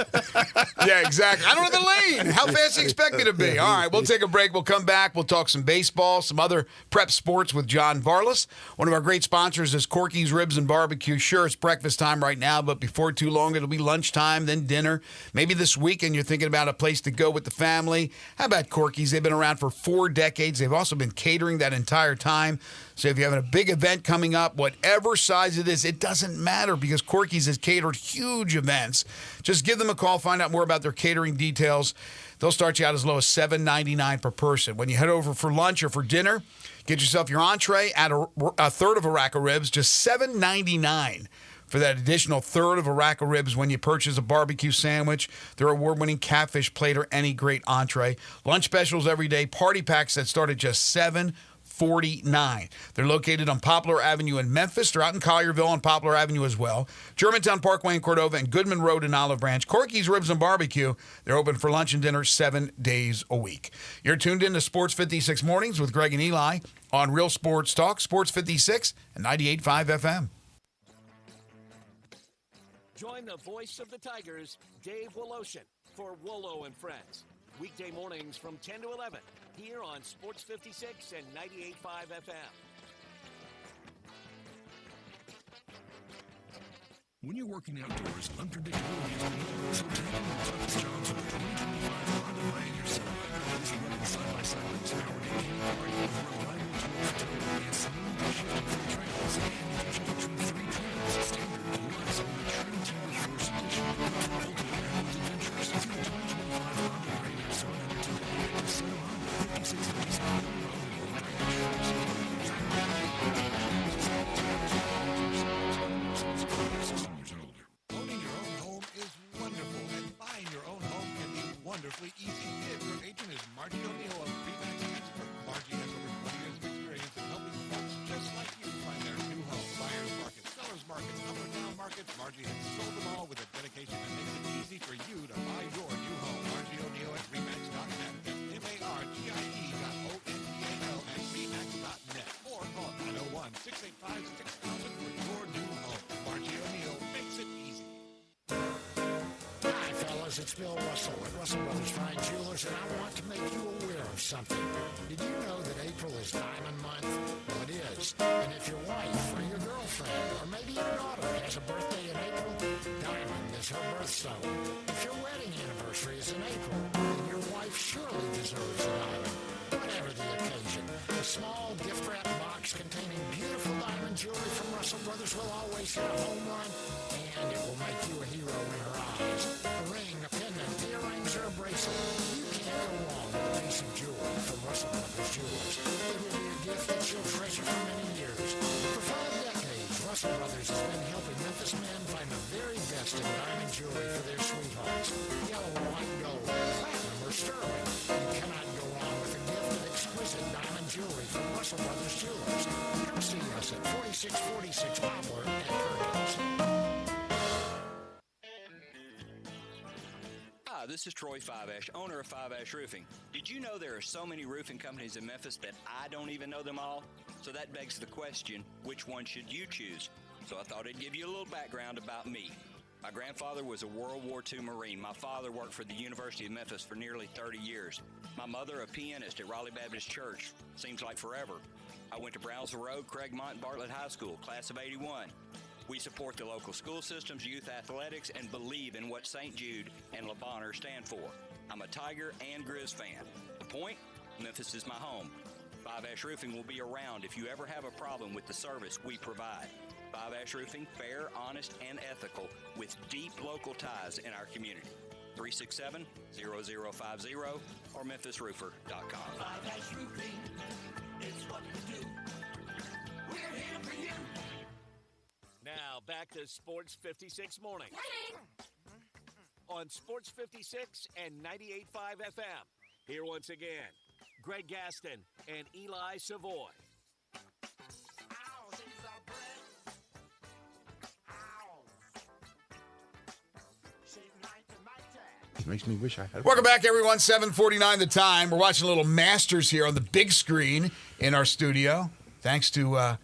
Yeah, exactly. I don't have the lane. How fast do you expect me to be? All right, we'll take a break. We'll come back. We'll talk some baseball, some other prep sports with John Varlas. One of our great sponsors is Corky's Ribs and Barbecue. Sure, it's breakfast time right now, but before too long, it'll be lunchtime, then dinner. Maybe this weekend you're thinking about a place to go with the family. How about Corky's? They've been around for 4 decades. They've also been catering that entire time. So if you're having a big event coming up, whatever size it is, it doesn't matter because Corky's has catered huge events. Just give them a call, find out more about their catering details. They'll start you out as low as $7.99 per person. When you head over for lunch or for dinner, get yourself your entree, add a third of a rack of ribs, just $7.99 for that additional third of a rack of ribs when you purchase a barbecue sandwich, their award-winning catfish plate, or any great entree. Lunch specials every day, party packs that start at just $7.49. They're located on Poplar Avenue in Memphis. They're out in Collierville on Poplar Avenue as well. Germantown Parkway in Cordova and Goodman Road in Olive Branch. Corky's Ribs and Barbecue. They're open for lunch and dinner 7 days a week. You're tuned in to Sports 56 Mornings with Greg and Eli on Real Sports Talk, Sports 56 and 98.5 FM. Join the voice of the Tigers, Dave Woloshin, for Wolo and Friends. Weekday mornings from 10 to 11 here on Sports 56 and 98.5 FM. When you're working outdoors, unpredictability is the norm. So take on the toughest jobs with the 2025 Honda Pioneer 7. Easy running side-by-side with powered in with a reliable tool for towing and smooth shifting through trails. And you can choose between 3 trails: standard, plus, and the Trinity Force Edition. Ultimate Mountains Adventures. See the 2025 Honda Pioneer 7 today at the Santa Honda 56 East Road Owning your own home is wonderful, and buying your own home can be wonderfully easy. If your agent is Margie O'Neill of Remax Expert, Margie has over 20 years of experience in helping folks just like you find their new home. Buyers markets, sellers markets, up and down markets, Margie has sold them all with a dedication that makes it easy for you to buy your new home. Margie O'Neill at Remax.net. That's MARGIE.ONEAL at Remax.net. Or call 901-685-6000 for your new home. Margie O'Neill makes it easy. Hi, fellas. It's Bill Russell at Russell Brothers Fine Jewelers, and I want to make you aware of something. Did you know that April is Diamond Month? Well, it is. And if your wife or your girlfriend or maybe your daughter has a birthday in April, Diamond is her birthstone. If your wedding anniversary is in April, then your wife surely deserves a diamond. Whatever the occasion, a small gift wrap box containing beautiful diamond jewelry from Russell Brothers will always hit a home run, and it will make you a hero in her eyes. A ring, a pendant, earrings, or a bracelet. You can't go wrong with a piece of jewelry from Russell Brothers Jewelers. It will be a gift that you'll treasure for many years. For 5 decades, Russell Brothers has been helping Memphis men find the very best in diamond jewelry for their sweethearts. Yellow, white, gold, platinum, or sterling. You cannot go wrong with a gift of exquisite diamond jewelry from Russell Brothers Jewelers. Come see us at 4646 Poplar at Perkins. Hi, this is Troy Fiveash, owner of Fiveash Roofing. Did you know there are so many roofing companies in Memphis that I don't even know them all? So that begs the question, which one should you choose? So I thought I'd give you a little background about me. My grandfather was a World War II Marine. My father worked for the University of Memphis for nearly 30 years. My mother, a pianist at Raleigh Baptist Church. Seems like forever. I went to Brownsville Road, Craigmont, and Bartlett High School, class of 81. We support the local school systems, youth athletics, and believe in what St. Jude and Le Bonheur stand for. I'm a Tiger and Grizz fan. The point? Memphis is my home. Five Ash Roofing will be around if you ever have a problem with the service we provide. Five Ash Roofing, fair, honest, and ethical, with deep local ties in our community. 367-0050 or memphisroofer.com. Five Ash Roofing is what we do. We're here for you. Now back to Sports 56 Morning on Sports 56 and 98.5 FM. Here once again, Greg Gaston and Eli Savoy. Makes me wish I had. Welcome back, everyone. 7:49 the time. We're watching a little Masters here on the big screen in our studio. Thanks to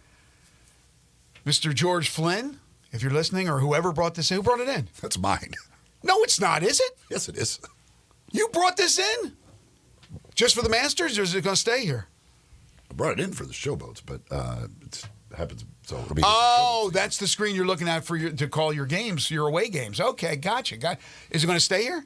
Mr. Mr. George Flynn, if you're listening, or whoever brought this in. Who brought it in? That's mine. No, it's not, is it? Yes, it is. You brought this in? Just for the Masters, or is it going to stay here? I brought it in for the showboats, but it happens. So it'll be. Oh, that's the screen you're looking at to call your games, your away games. Okay, gotcha. Is it going to stay here?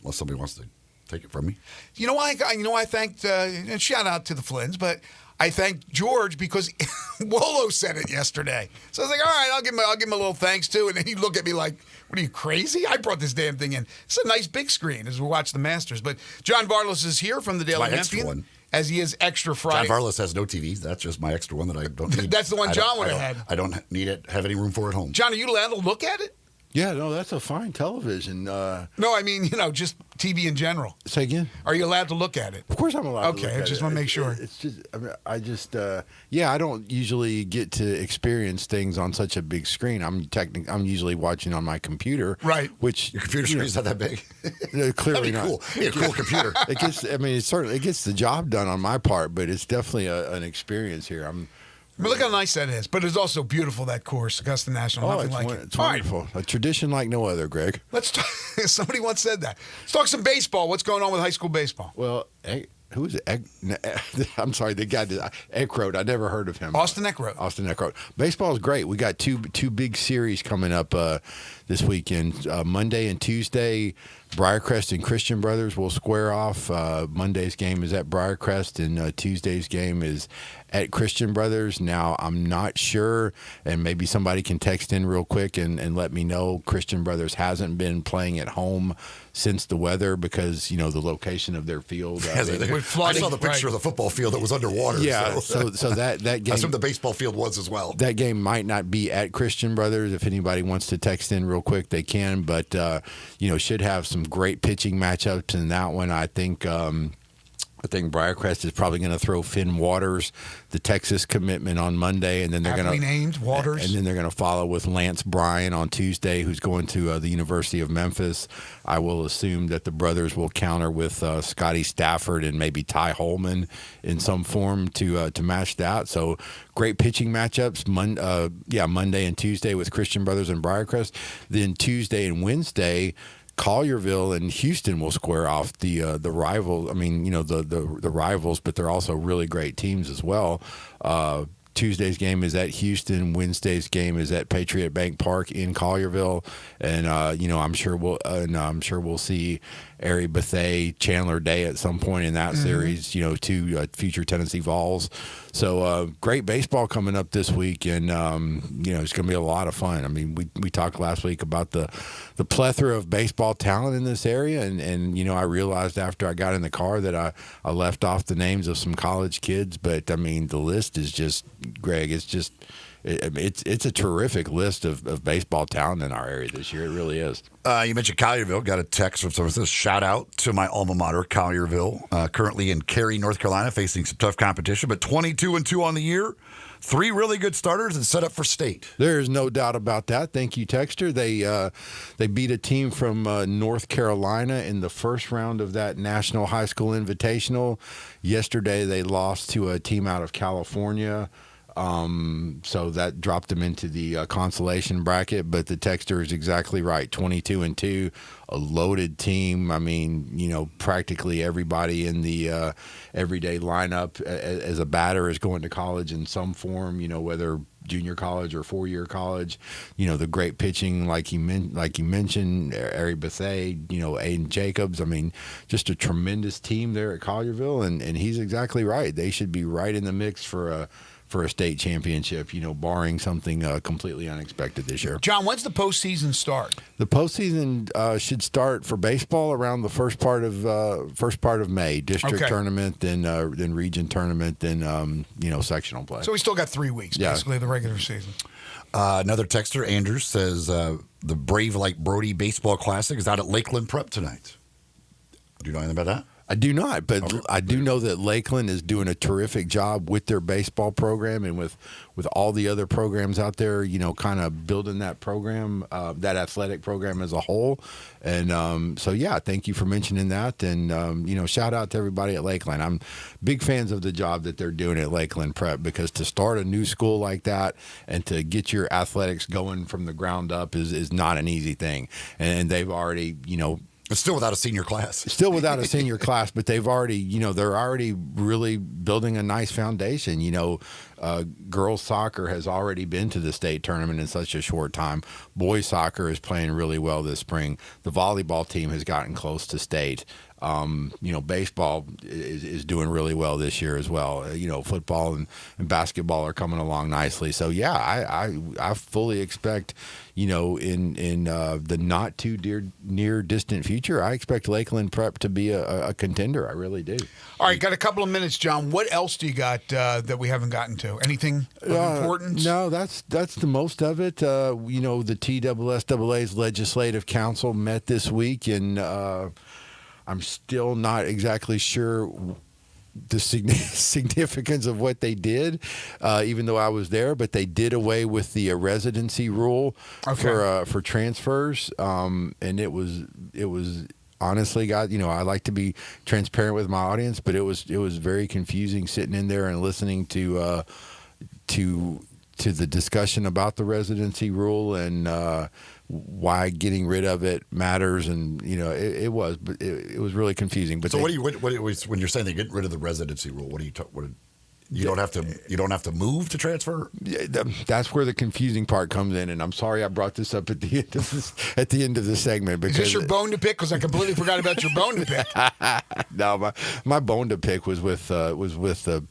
Unless somebody wants to take it from me. You know why? I thanked and shout out to the Flynns, but I thanked George because Wolo said it yesterday. So I was like, all right, I'll give him a little thanks too. And then he'd look at me like, what are you, crazy? I brought this damn thing in. It's a nice big screen as we watch the Masters. But John Varlos is here from the Daily Memphian, as he is extra Friday. John Varlos has no TV. That's just my extra one that I don't need. That's the one John would have had. I don't need it. Have any room for it at home. John, are you allowed to look at it? Yeah, no, that's a fine television. No, I mean, just TV in general. Say again? Are you allowed to look at it? Of course I'm allowed to look at it. Okay, I just want to make sure. It's just, I don't usually get to experience things on such a big screen. I'm usually watching on my computer. Right. Which your computer screen is not that big. Clearly That'd be not. Cool. Yeah, cool computer. It gets the job done on my part, but it's definitely an experience here. But look how nice that is. But it's also beautiful, that course, Augusta National. Nothing like it. It's wonderful. A tradition like no other, Greg. Let's talk. Somebody once said that. Let's talk some baseball. What's going on with high school baseball? Well, who is it? I'm sorry, the guy Eckroat. I never heard of him. Austin Eckroat. Baseball is great. We got two big series coming up this weekend. Monday and Tuesday, Briarcrest and Christian Brothers will square off. Monday's game is at Briarcrest, and Tuesday's game is at Christian Brothers. Now, I'm not sure, and maybe somebody can text in real quick and let me know. Christian Brothers hasn't been playing at home since the weather because, the location of their field. I saw the picture of the football field that was underwater. Yeah, so that game. That's what the baseball field was as well. That game might not be at Christian Brothers. If anybody wants to text in real quick, they can. But, should have some great pitching matchups in that one. I think Briarcrest is probably going to throw Finn Waters, the Texas commitment, on Monday, and then they're going to named Waters, and then they're going to follow with Lance Bryan on Tuesday, who's going to the University of Memphis. I will assume that the brothers will counter with Scotty Stafford and maybe Ty Holman in some form to match that. So great pitching matchups. Monday and Tuesday with Christian Brothers and Briarcrest. Then Tuesday and Wednesday, Collierville and Houston will square off the rival. I mean, the rivals, but they're also really great teams as well. Tuesday's game is at Houston. Wednesday's game is at Patriot Bank Park in Collierville, and I'm sure we'll see Ari Bethea, Chandler Day at some point in that series. Two future Tennessee Vols. So great baseball coming up this week, and it's going to be a lot of fun. I mean, we talked last week about the plethora of baseball talent in this area, and I realized after I got in the car that I left off the names of some college kids, but I mean the list is just, Greg, it's a terrific list of baseball talent in our area this year. It really is. You mentioned Collierville. Got a text from someone that says, shout out to my alma mater, Collierville, currently in Cary, North Carolina, facing some tough competition, but 22-2 on the year. 3 really good starters and set up for state. There is no doubt about that. Thank you, Texter. They beat a team from North Carolina in the first round of that National High School Invitational. Yesterday, they lost to a team out of California. So that dropped them into the consolation bracket, but the texter is exactly right. 22-2, a loaded team. I mean, practically everybody in the everyday lineup as a batter is going to college in some form, whether junior college or 4-year college. The great pitching, like you mentioned, Ari Bethea, Aiden Jacobs. I mean, just a tremendous team there at Collierville, and he's exactly right. They should be right in the mix for a state championship, barring something completely unexpected this year. John, when's the postseason start? The postseason should start for baseball around the first part of May. District tournament, then region tournament, then sectional play. So we still got 3 weeks, basically, the regular season. Another texter, Andrew, says the Brave Like Brody Baseball Classic is out at Lakeland Prep tonight. Do you know anything about that? I do not, but I do know that Lakeland is doing a terrific job with their baseball program and with all the other programs out there, you know, kind of building that program, that athletic program as a whole. And so, yeah, thank you for mentioning that. And, you know, shout out to everybody at Lakeland. I'm big fans of the job that they're doing at Lakeland Prep, because to start a new school like that and to get your athletics going from the ground up is not an easy thing. And they've already, you know, It's still without a senior class. Still without a senior class, but they've already, you know, they're already really building a nice foundation. You know, girls soccer has already been to the state tournament in such a short time. Boys soccer is playing really well this spring. The volleyball team has gotten close to state. You know, baseball is doing really well this year as well. You know, football and basketball are coming along nicely. So yeah, I fully expect, you know, in the not too near distant future, I expect Lakeland Prep to be a contender. I really do. All right, got a couple of minutes, John. What else do you got that we haven't gotten to? Anything of importance? No, that's the most of it. You know, the TSSAA's Legislative Council met this week, and I'm still not exactly sure the significance of what they did, even though I was there. But they did away with the residency rule for transfers, and it was honestly, God, you know, I like to be transparent with my audience, but it was very confusing sitting in there and listening to the discussion about the residency rule and why getting rid of it matters. And you know, it was really confusing. But so when you're saying they get rid of the residency rule, what are you you don't have to move to transfer? That's where the confusing part comes in, and I'm sorry I brought this up at the end of the segment. Because is this your bone to pick? Because I completely forgot about your bone to pick. No, my bone to pick was with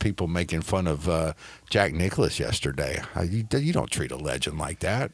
people making fun of Jack Nicklaus yesterday. You don't treat a legend like that.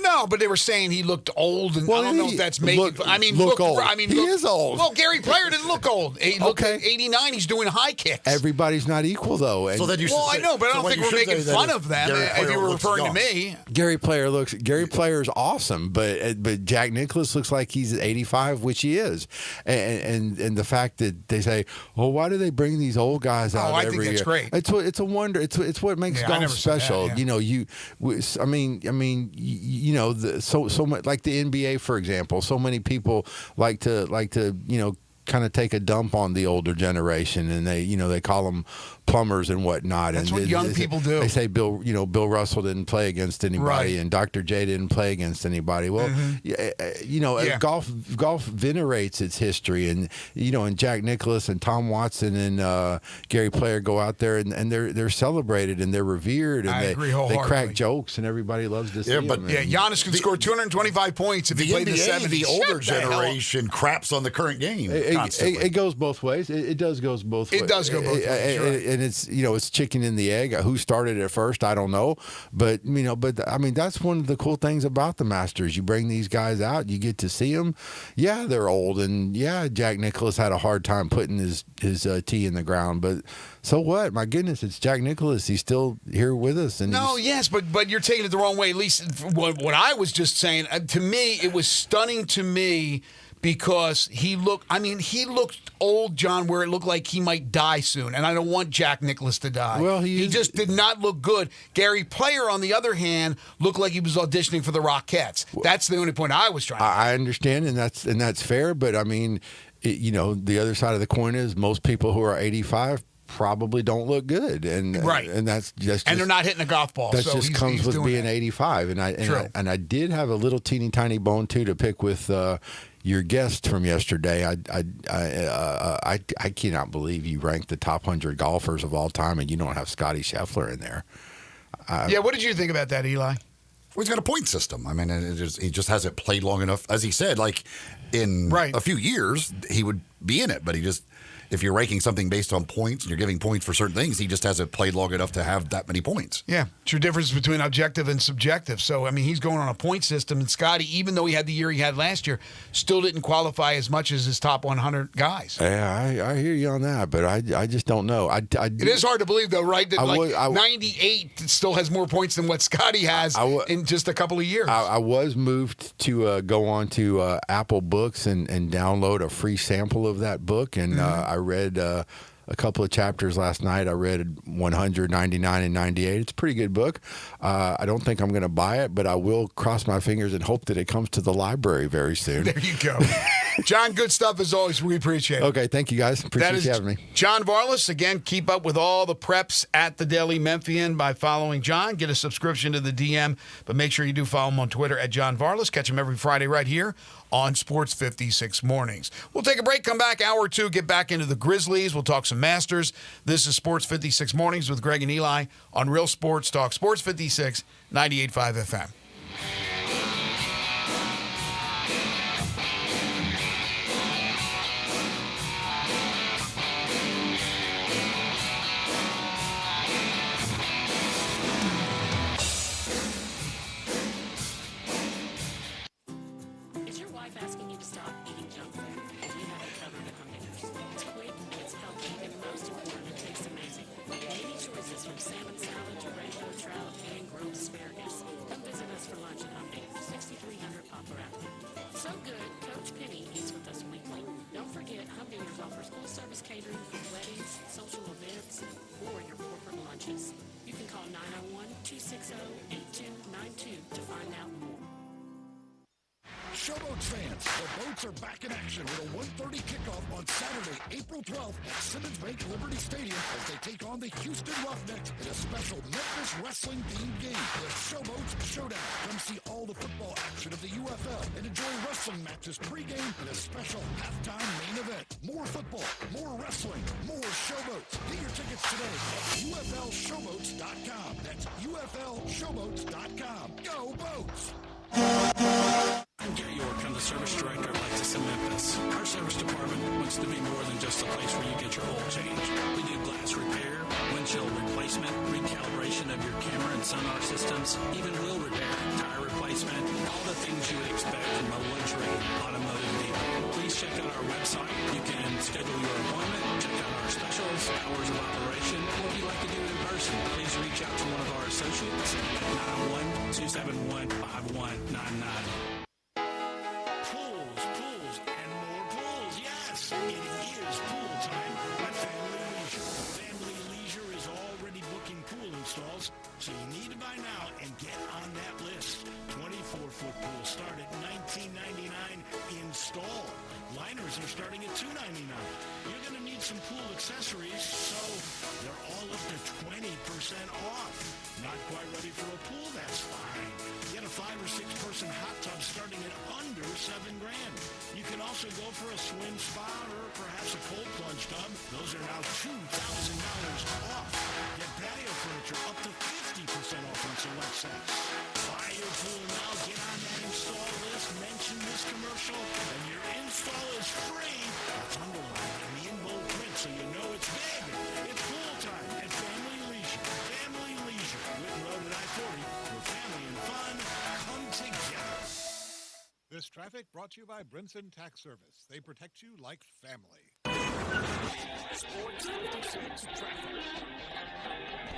No, but they were saying he looked old, and I don't know if that's making. Look old. He is old. Well, Gary Player didn't look old. He looked like 89. He's doing high kicks. Everybody's not equal, though. And so then you should I know, but I don't think we're making fun of them. If you were referring to me, Gary Player's awesome, but Jack Nicklaus looks like he's 85, which he is, and the fact that they say, oh, why do they bring these old guys out every year? I think that's great. It's a wonder. It's what makes golf special. That, yeah. You know, you know, so much like the NBA, for example. So many people like to you know, kind of take a dump on the older generation, and they call them plumbers and whatnot. That's and what young people do. They say Bill Russell didn't play against anybody, right, and Dr. J didn't play against anybody. Well, you know, golf venerates its history, and you know, and Jack Nicklaus and Tom Watson and Gary Player go out there and they're celebrated and they're revered, and I agree wholeheartedly. They crack jokes and everybody loves to see them. Giannis can score 225 points if he played in the 70s. The older generation craps on the current game. It goes both ways. It does go both ways. It does go both ways. And it's, you know, it's chicken and the egg. Who started it first? I don't know. But, you know, I mean, that's one of the cool things about the Masters. You bring these guys out, you get to see them. Yeah, they're old. And yeah, Jack Nicklaus had a hard time putting his tee in the ground. But so what? My goodness, it's Jack Nicklaus. He's still here with us. And yes, but you're taking it the wrong way. At least what I was just saying, to me, it was stunning to me, because he looked old, John, where it looked like he might die soon. And I don't want Jack Nicklaus to die. Well, he just did not look good. Gary Player, on the other hand, looked like he was auditioning for the Rockettes. That's the only point I was trying to make. I understand, and that's fair. But, I mean, you know, the other side of the coin is most people who are 85 probably don't look good, and right, and that's just and they're not hitting a golf ball. That so just comes with being 85, and I did have a little teeny tiny bone too to pick with your guest from yesterday. I cannot believe you ranked the top 100 golfers of all time, and you don't have Scotty Scheffler in there. What did you think about that, Eli? Well, he's got a point system. I mean, he just hasn't played long enough. As he said, like in a few years, he would be in it, but if you're ranking something based on points and you're giving points for certain things, he just hasn't played long enough to have that many points. Yeah, true difference between objective and subjective. So, I mean, he's going on a point system, and Scotty, even though he had the year he had last year, still didn't qualify as much as his top 100 guys. Yeah, I hear you on that, but I just don't know. It is hard to believe, though, right, that 98 still has more points than what Scotty has in just a couple of years. I was moved to go on to Apple Books and download a free sample of that book, and I read a couple of chapters last night. I read 100, 99, and 98. It's a pretty good book. I don't think I'm going to buy it, but I will cross my fingers and hope that it comes to the library very soon. There you go. John, good stuff as always. We appreciate it. Okay, thank you guys. Appreciate you having me. John Varlas. Again, keep up with all the preps at the Daily Memphian by following John. Get a subscription to the DM, but make sure you do follow him on Twitter at John Varlas. Catch him every Friday right here on Sports 56 Mornings. We'll take a break, come back, hour two, get back into the Grizzlies. We'll talk some Masters. This is Sports 56 Mornings with Greg and Eli on Real Sports Talk. Sports 56, 98.5 FM. Showboats fans, the boats are back in action with a 1:30 kickoff on Saturday, April 12th at Simmons Bank Liberty Stadium as they take on the Houston Roughnecks in a special Memphis wrestling-themed game, the Showboats Showdown. Come see all the football action of the UFL and enjoy wrestling matches pregame and a special halftime main event. More football, more wrestling, more Showboats. Get your tickets today at UFLShowboats.com. That's UFLShowboats.com. Go Boats! I'm Gary York. I'm the service director of Lexus in Memphis. Our service department wants to be more than just a place where you get your oil changed. We do glass repair, windshield replacement, recalibration of your camera and sonar systems, even wheel repair, tire replacement, all the things you would expect from a luxury automotive dealer. Please check out our website. You can schedule your appointment, check out our specials, hours of operation, or if you'd like to do it in person, please reach out to one of our associates at 901-271-5199. Pools, and more pools. Yes, it is pool time at Family Leisure. Family Leisure is already booking pool installs, so you need to buy now and get on that list. 24-foot pools start at $19.99 install. Liners are starting at $2.99. You're going to need some pool accessories, so they're all up to 20% off. Not quite ready for a pool? That's fine. Get a 5 or 6 person hot tub starting at under $7,000. You can also go for a swim spa or perhaps a cold plunge tub. Those are now $2,000 off. Get patio furniture up to 50% off on select sets. Buy your pool now. Get on that install list. Mention this commercial, and your install is free. It's underlined in the in-bold print, so you know it's big. It's pool time at Family Leisure. Family Leisure. Whitten Road at I-40. Where family and fun come together. This traffic brought to you by Brinson Tax Service. They protect you like family. Sports 56 traffic.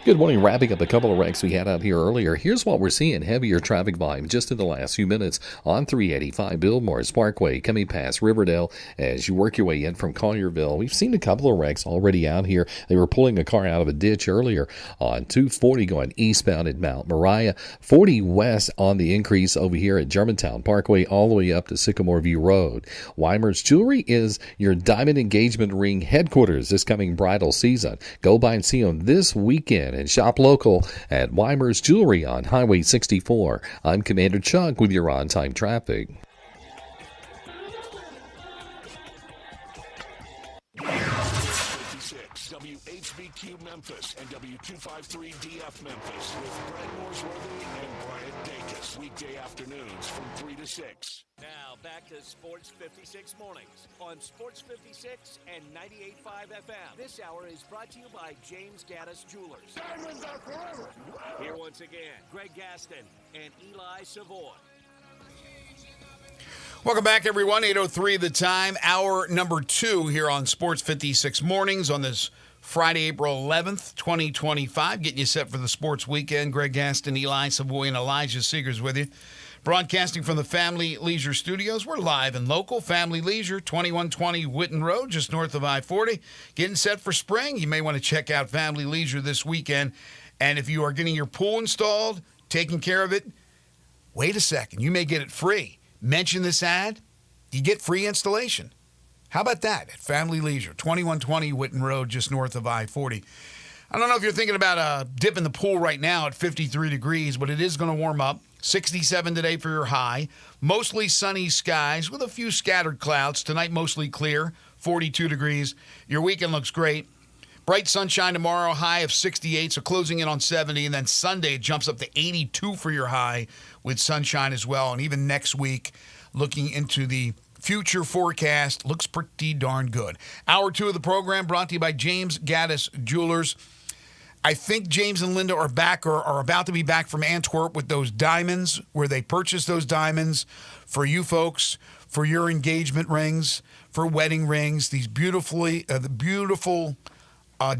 Good morning. Wrapping up a couple of wrecks we had out here earlier. Here's what we're seeing. Heavier traffic volume just in the last few minutes on 385 Billmores Parkway coming past Riverdale as you work your way in from Collierville. We've seen a couple of wrecks already out here. They were pulling a car out of a ditch earlier on 240 going eastbound at Mount Moriah. 40 west on the increase over here at Germantown Parkway all the way up to Sycamore View Road. Weimer's Jewelry is your diamond engagement ring headquarters this coming bridal season. Go by and see them this weekend and shop local at Weimer's Jewelry on Highway 64. I'm Commander Chuck with your on-time traffic. WHBQ Memphis and W253DF Memphis with Brad Moorsworthy and Bryant Dacus. Weekday afternoons from 3 to 6. Now back to Sports 56 mornings on Sports 56 and 98.5 FM. This hour is brought to you by James Gaddis Jewelers. Diamonds are forever. Here once again, Greg Gaston and Eli Savoy. Welcome back, everyone. 8:03 the time. Hour number 2 here on Sports 56 mornings on this Friday, April 11th, 2025. Getting you set for the sports weekend. Greg Gaston, Eli Savoy, and Elijah Seegers with you. Broadcasting from the Family Leisure Studios. We're live and local. Family Leisure, 2120 Whitten Road, just north of I-40. Getting set for spring. You may want to check out Family Leisure this weekend. And if you are getting your pool installed, taking care of it, wait a second. You may get it free. Mention this ad, you get free installation. How about that at Family Leisure, 2120 Whitten Road, just north of I-40. I don't know if you're thinking about a dip in the pool right now at 53 degrees, but it is going to warm up. 67 today for your high. Mostly sunny skies with a few scattered clouds. Tonight, mostly clear, 42 degrees. Your weekend looks great. Bright sunshine tomorrow, high of 68, so closing in on 70. And then Sunday, it jumps up to 82 for your high with sunshine as well. And even next week, looking into the future forecast, looks pretty darn good. Hour 2 of the program brought to you by James Gaddis Jewelers. I think James and Linda are back or are about to be back from Antwerp with those diamonds, where they purchased those diamonds for you folks, for your engagement rings, for wedding rings, these beautiful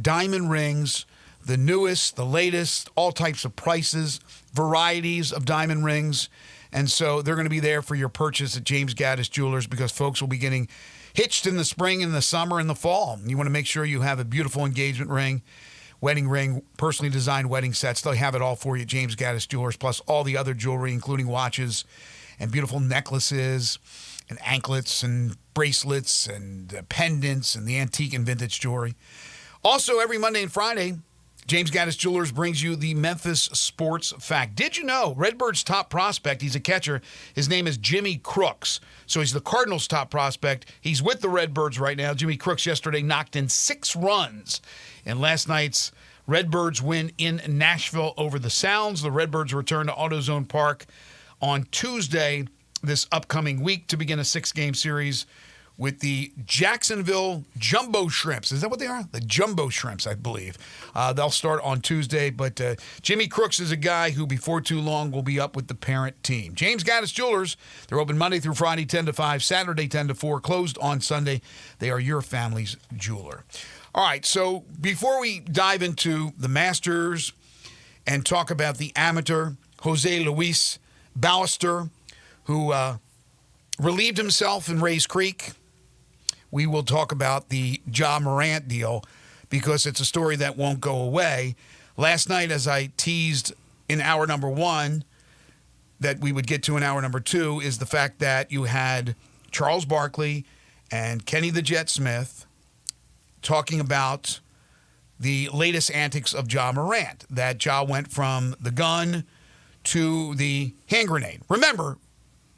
diamond rings, the newest, the latest, all types of prices, varieties of diamond rings. And so they're going to be there for your purchase at James Gaddis Jewelers, because folks will be getting hitched in the spring, in the summer, and the fall. You want to make sure you have a beautiful engagement ring, wedding ring, personally designed wedding sets. They'll have it all for you at James Gaddis Jewelers, plus all the other jewelry, including watches and beautiful necklaces and anklets and bracelets and pendants and the antique and vintage jewelry. Also, every Monday and Friday, James Gaddis Jewelers brings you the Memphis Sports Fact. Did you know Redbird's top prospect, he's a catcher, his name is Jimmy Crooks. So he's the Cardinals' top prospect. He's with the Redbirds right now. Jimmy Crooks yesterday knocked in 6 runs in last night's Redbirds win in Nashville over the Sounds. The Redbirds return to AutoZone Park on Tuesday this upcoming week to begin a 6-game series with the Jacksonville Jumbo Shrimps. Is that what they are? The Jumbo Shrimps, I believe. They'll start on Tuesday, but Jimmy Crooks is a guy who before too long will be up with the parent team. James Gaddis Jewelers, they're open Monday through Friday 10 to 5, Saturday 10 to 4, closed on Sunday. They are your family's jeweler. All right, so before we dive into the Masters and talk about the amateur, Jose Luis Ballester, who relieved himself in Rays Creek, we will talk about the Ja Morant deal, because it's a story that won't go away. Last night, as I teased in hour number 1, that we would get to in hour number 2, is the fact that you had Charles Barkley and Kenny the Jet Smith talking about the latest antics of Ja Morant, that Ja went from the gun to the hand grenade. Remember,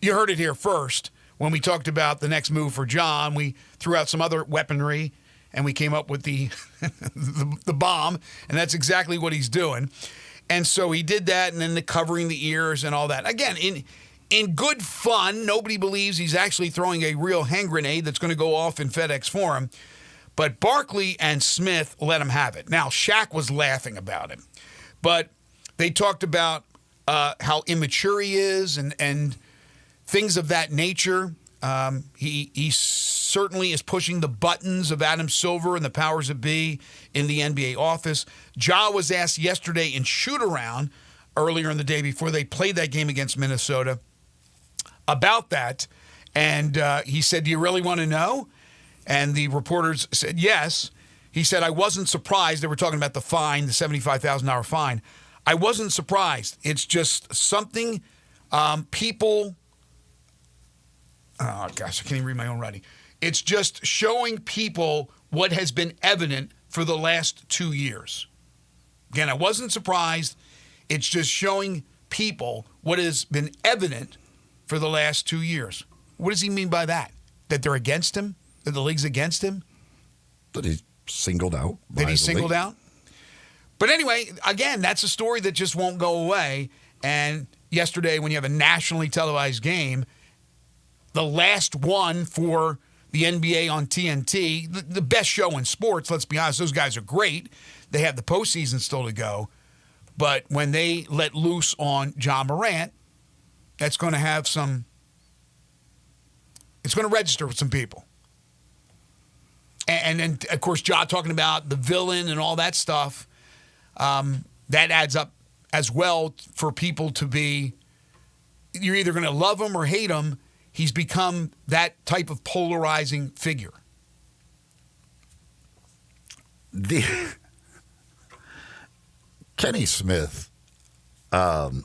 you heard it here first. When we talked about the next move for John, we threw out some other weaponry, and we came up with the the bomb, and that's exactly what he's doing. And so he did that, and then the covering the ears and all that. Again, in good fun, nobody believes he's actually throwing a real hand grenade that's going to go off in FedEx Forum. But Barkley and Smith let him have it. Now, Shaq was laughing about it. But they talked about how immature he is and things of that nature. He certainly is pushing the buttons of Adam Silver and the powers that be in the NBA office. Ja was asked yesterday in shoot-around earlier in the day before they played that game against Minnesota about that. And he said, "Do you really want to know?" And the reporters said, yes. He said, "I wasn't surprised." They were talking about the fine, the $75,000 fine. "I wasn't surprised. It's just something people..." Oh, gosh, I can't even read my own writing. It's just showing people what has been evident for the last 2 years. Again, I wasn't surprised. It's just showing people what has been evident for the last 2 years. What does he mean by that? That they're against him? That the league's against him? That he's singled out. That he's singled out? But anyway, again, that's a story that just won't go away. And yesterday, when you have a nationally televised game, the last one for the NBA on TNT, the best show in sports, let's be honest, those guys are great. They have the postseason still to go. But when they let loose on Ja Morant, that's going to have some, it's going to register with some people. And then, of course, Ja talking about the villain and all that stuff, that adds up as well for people to be, you're either going to love him or hate him. He's become that type of polarizing figure. Kenny Smith, like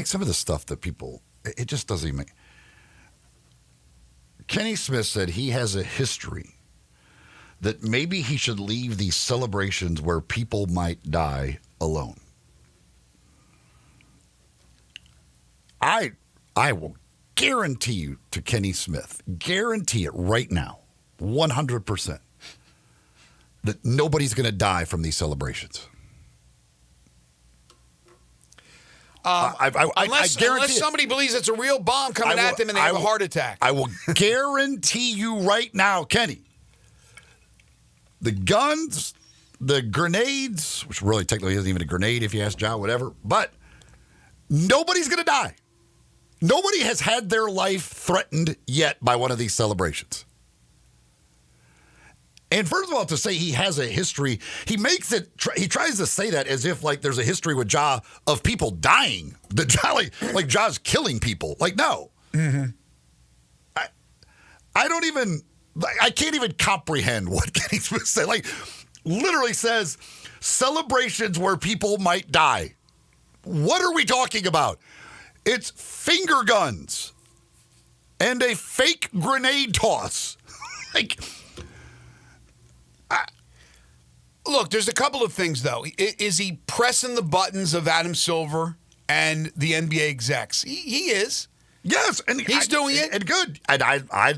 some of the stuff that people, it just doesn't even make. Kenny Smith said he has a history that maybe he should leave these celebrations where people might die alone. I will guarantee you to Kenny Smith, guarantee it right now, 100%, that nobody's going to die from these celebrations. I guarantee unless somebody believes it's a real bomb coming at them and they have a heart attack. I will guarantee you right now, Kenny, the guns, the grenades, which really technically isn't even a grenade if you ask John, whatever, but nobody's going to die. Nobody has had their life threatened yet by one of these celebrations. And first of all, to say he has a history, he makes it, he tries to say that as if like there's a history with Ja of people dying. That Ja, like Ja's killing people. Like, no. Mm-hmm. I don't even, I can't even comprehend what Kenny Smith said. Like, literally says, celebrations where people might die. What are we talking about? It's finger guns and a fake grenade toss. Like, look, there's a couple of things, though. Is he pressing the buttons of Adam Silver and the NBA execs? He is. Yes. And he's doing it. And good. And I,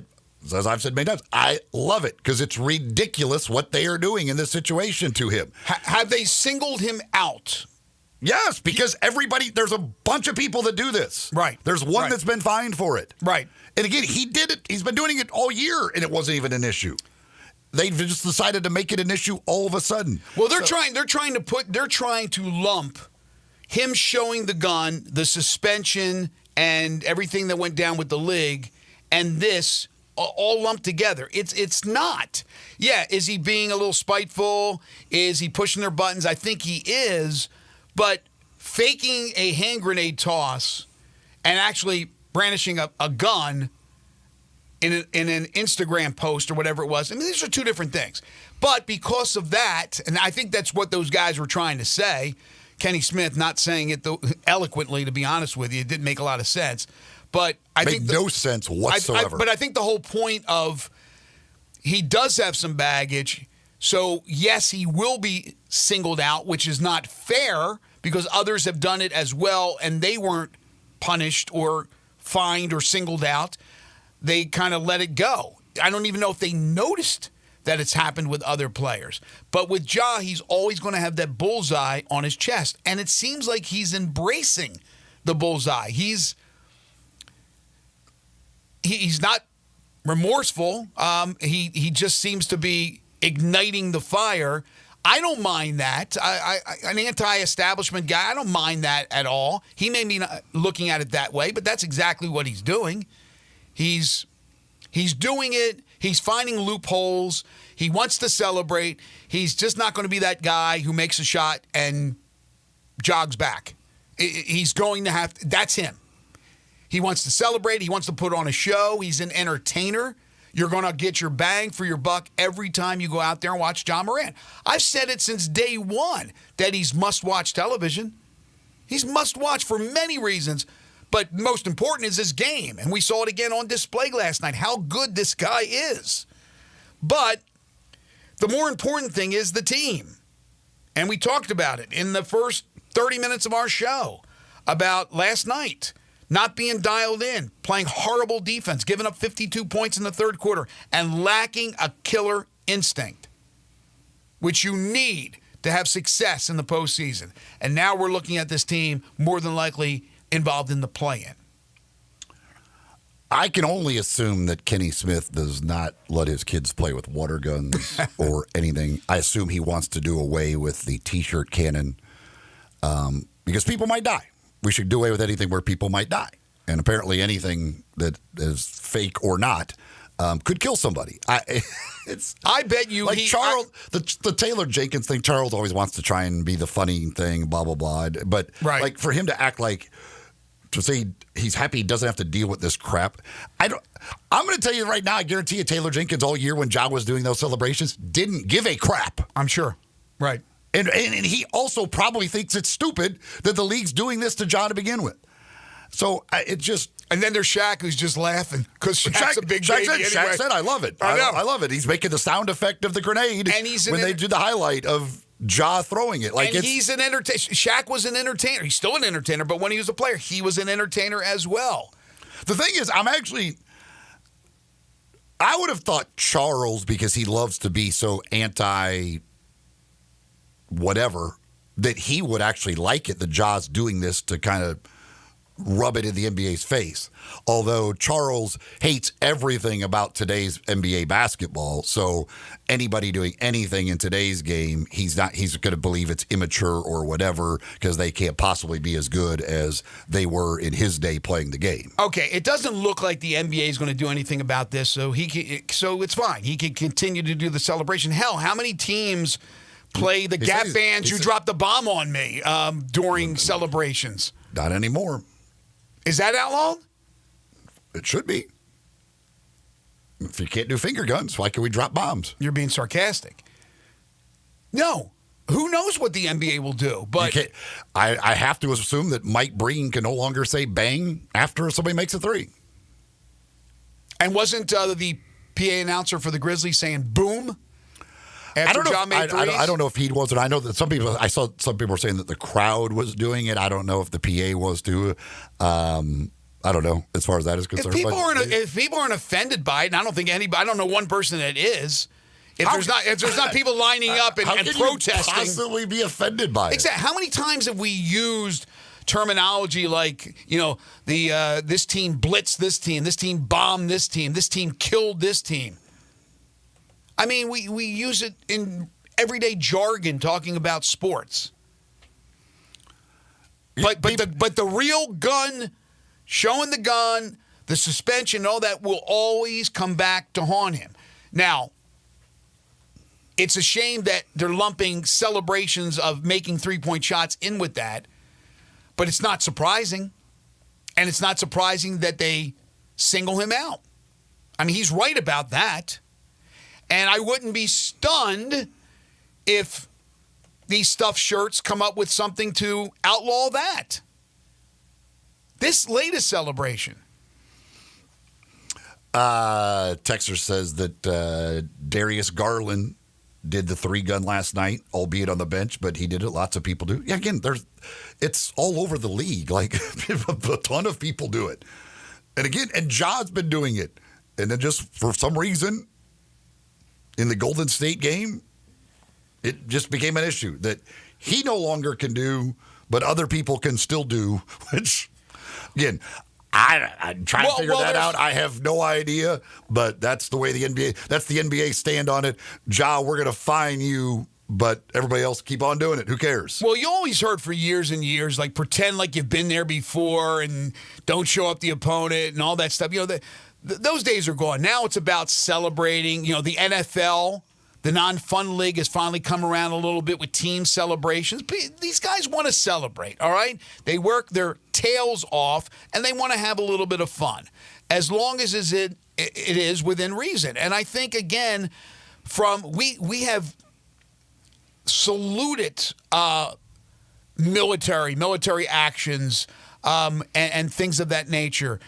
as I've said many times, I love it because it's ridiculous what they are doing in this situation to him. Have they singled him out? Yes, because there's a bunch of people that do this. Right. There's one that's been fined for it. Right. And again, he did it. He's been doing it all year, and it wasn't even an issue. They just decided to make it an issue all of a sudden. Well, they're trying to lump him showing the gun, the suspension, and everything that went down with the league, and this all lumped together. It's not. Yeah, is he being a little spiteful? Is he pushing their buttons? I think he is. But faking a hand grenade toss and actually brandishing a gun in an Instagram post or whatever it was, I mean, these are two different things. But because of that, and I think that's what those guys were trying to say, Kenny Smith not saying it eloquently, to be honest with you, it didn't make a lot of sense. But I think no sense whatsoever. But I think the whole point of he does have some baggage. So, yes, he will be singled out, which is not fair because others have done it as well and they weren't punished or fined or singled out. They kind of let it go. I don't even know if they noticed that it's happened with other players. But with Ja, he's always going to have that bullseye on his chest. And it seems like he's embracing the bullseye. He's not remorseful. He just seems to be igniting the fire. I don't mind that. An anti-establishment guy, I don't mind that at all. He may be not looking at it that way, but that's exactly what he's doing. He's doing it. He's finding loopholes. He wants to celebrate. He's just not going to be that guy who makes a shot and jogs back. He's going to have – that's him. He wants to celebrate. He wants to put on a show. He's an entertainer. You're going to get your bang for your buck every time you go out there and watch Ja Morant. I've said it since day one that he's must-watch television. He's must-watch for many reasons, but most important is his game. And we saw it again on display last night, how good this guy is. But the more important thing is the team. And we talked about it in the first 30 minutes of our show about last night. Not being dialed in, playing horrible defense, giving up 52 points in the third quarter, and lacking a killer instinct, which you need to have success in the postseason. And now we're looking at this team more than likely involved in the play-in. I can only assume that Kenny Smith does not let his kids play with water guns or anything. I assume he wants to do away with the T-shirt cannon because people might die. We should do away with anything where people might die. And apparently anything that is fake or not could kill somebody. I bet you like Charles, the Taylor Jenkins thing. Charles always wants to try and be the funny thing, blah blah blah. But like for him to act like to say he's happy he doesn't have to deal with this crap. I'm going to tell you right now. I guarantee you, Taylor Jenkins all year when Ja was doing those celebrations didn't give a crap. I'm sure. Right. And he also probably thinks it's stupid that the league's doing this to Ja to begin with. So it just. And then there's Shaq who's just laughing because Shaq's a big baby anyway. Shaq said, I love it. I love it. He's making the sound effect of the grenade and when they do the highlight of Ja throwing it. Like and he's an entertainer. Shaq was an entertainer. He's still an entertainer, but when he was a player, he was an entertainer as well. The thing is, I would have thought Charles, because he loves to be so anti-whatever, that he would actually like it that Ja's doing this to kind of rub it in the NBA's face. Although Charles hates everything about today's NBA basketball, so anybody doing anything in today's game, he's going to believe it's immature or whatever because they can't possibly be as good as they were in his day playing the game. Okay, it doesn't look like the NBA is going to do anything about this, so it's fine. He can continue to do the celebration. Hell, how many teams play the Gap Bands You Dropped the Bomb on Me during celebrations? Not anymore. Is that outlawed? It should be. If you can't do finger guns, why can we drop bombs? You're being sarcastic. No. Who knows what the NBA will do? But I have to assume that Mike Breen can no longer say bang after somebody makes a three. And wasn't the PA announcer for the Grizzlies saying boom? After Ja made threes? I don't know if he was, and I know that I saw some people were saying that the crowd was doing it. I don't know if the PA was too. I don't know as far as that is concerned. If people aren't offended by it, and I don't know one person that is. If there's not people lining up and protesting, you possibly be offended by it? Exactly. How many times have we used terminology like, this team blitzed this team bombed this team killed this team? I mean, we use it in everyday jargon talking about sports. But the real gun, showing the gun, the suspension, all that will always come back to haunt him. Now, it's a shame that they're lumping celebrations of making three-point shots in with that, but it's not surprising. And it's not surprising that they single him out. I mean, he's right about that. And I wouldn't be stunned if these stuffed shirts come up with something to outlaw that. This latest celebration. Texter says that Darius Garland did the three-gun last night, albeit on the bench, but he did it. Lots of people do. Yeah, again, it's all over the league. Like, a ton of people do it. And again, Ja's been doing it. And then just for some reason, in the Golden State game, it just became an issue that he no longer can do, but other people can still do, which, again, I'm trying to figure that out. I have no idea, but that's the way the NBA stand on it. Ja, we're going to fine you, but everybody else keep on doing it. Who cares? Well, you always heard for years and years, like, pretend like you've been there before and don't show up the opponent and all that stuff. Those days are gone. Now it's about celebrating. The NFL, the non-fun league, has finally come around a little bit with team celebrations. These guys want to celebrate, all right? They work their tails off, and they want to have a little bit of fun, as long as it is within reason. And I think, again, we have saluted military actions and things of that nature.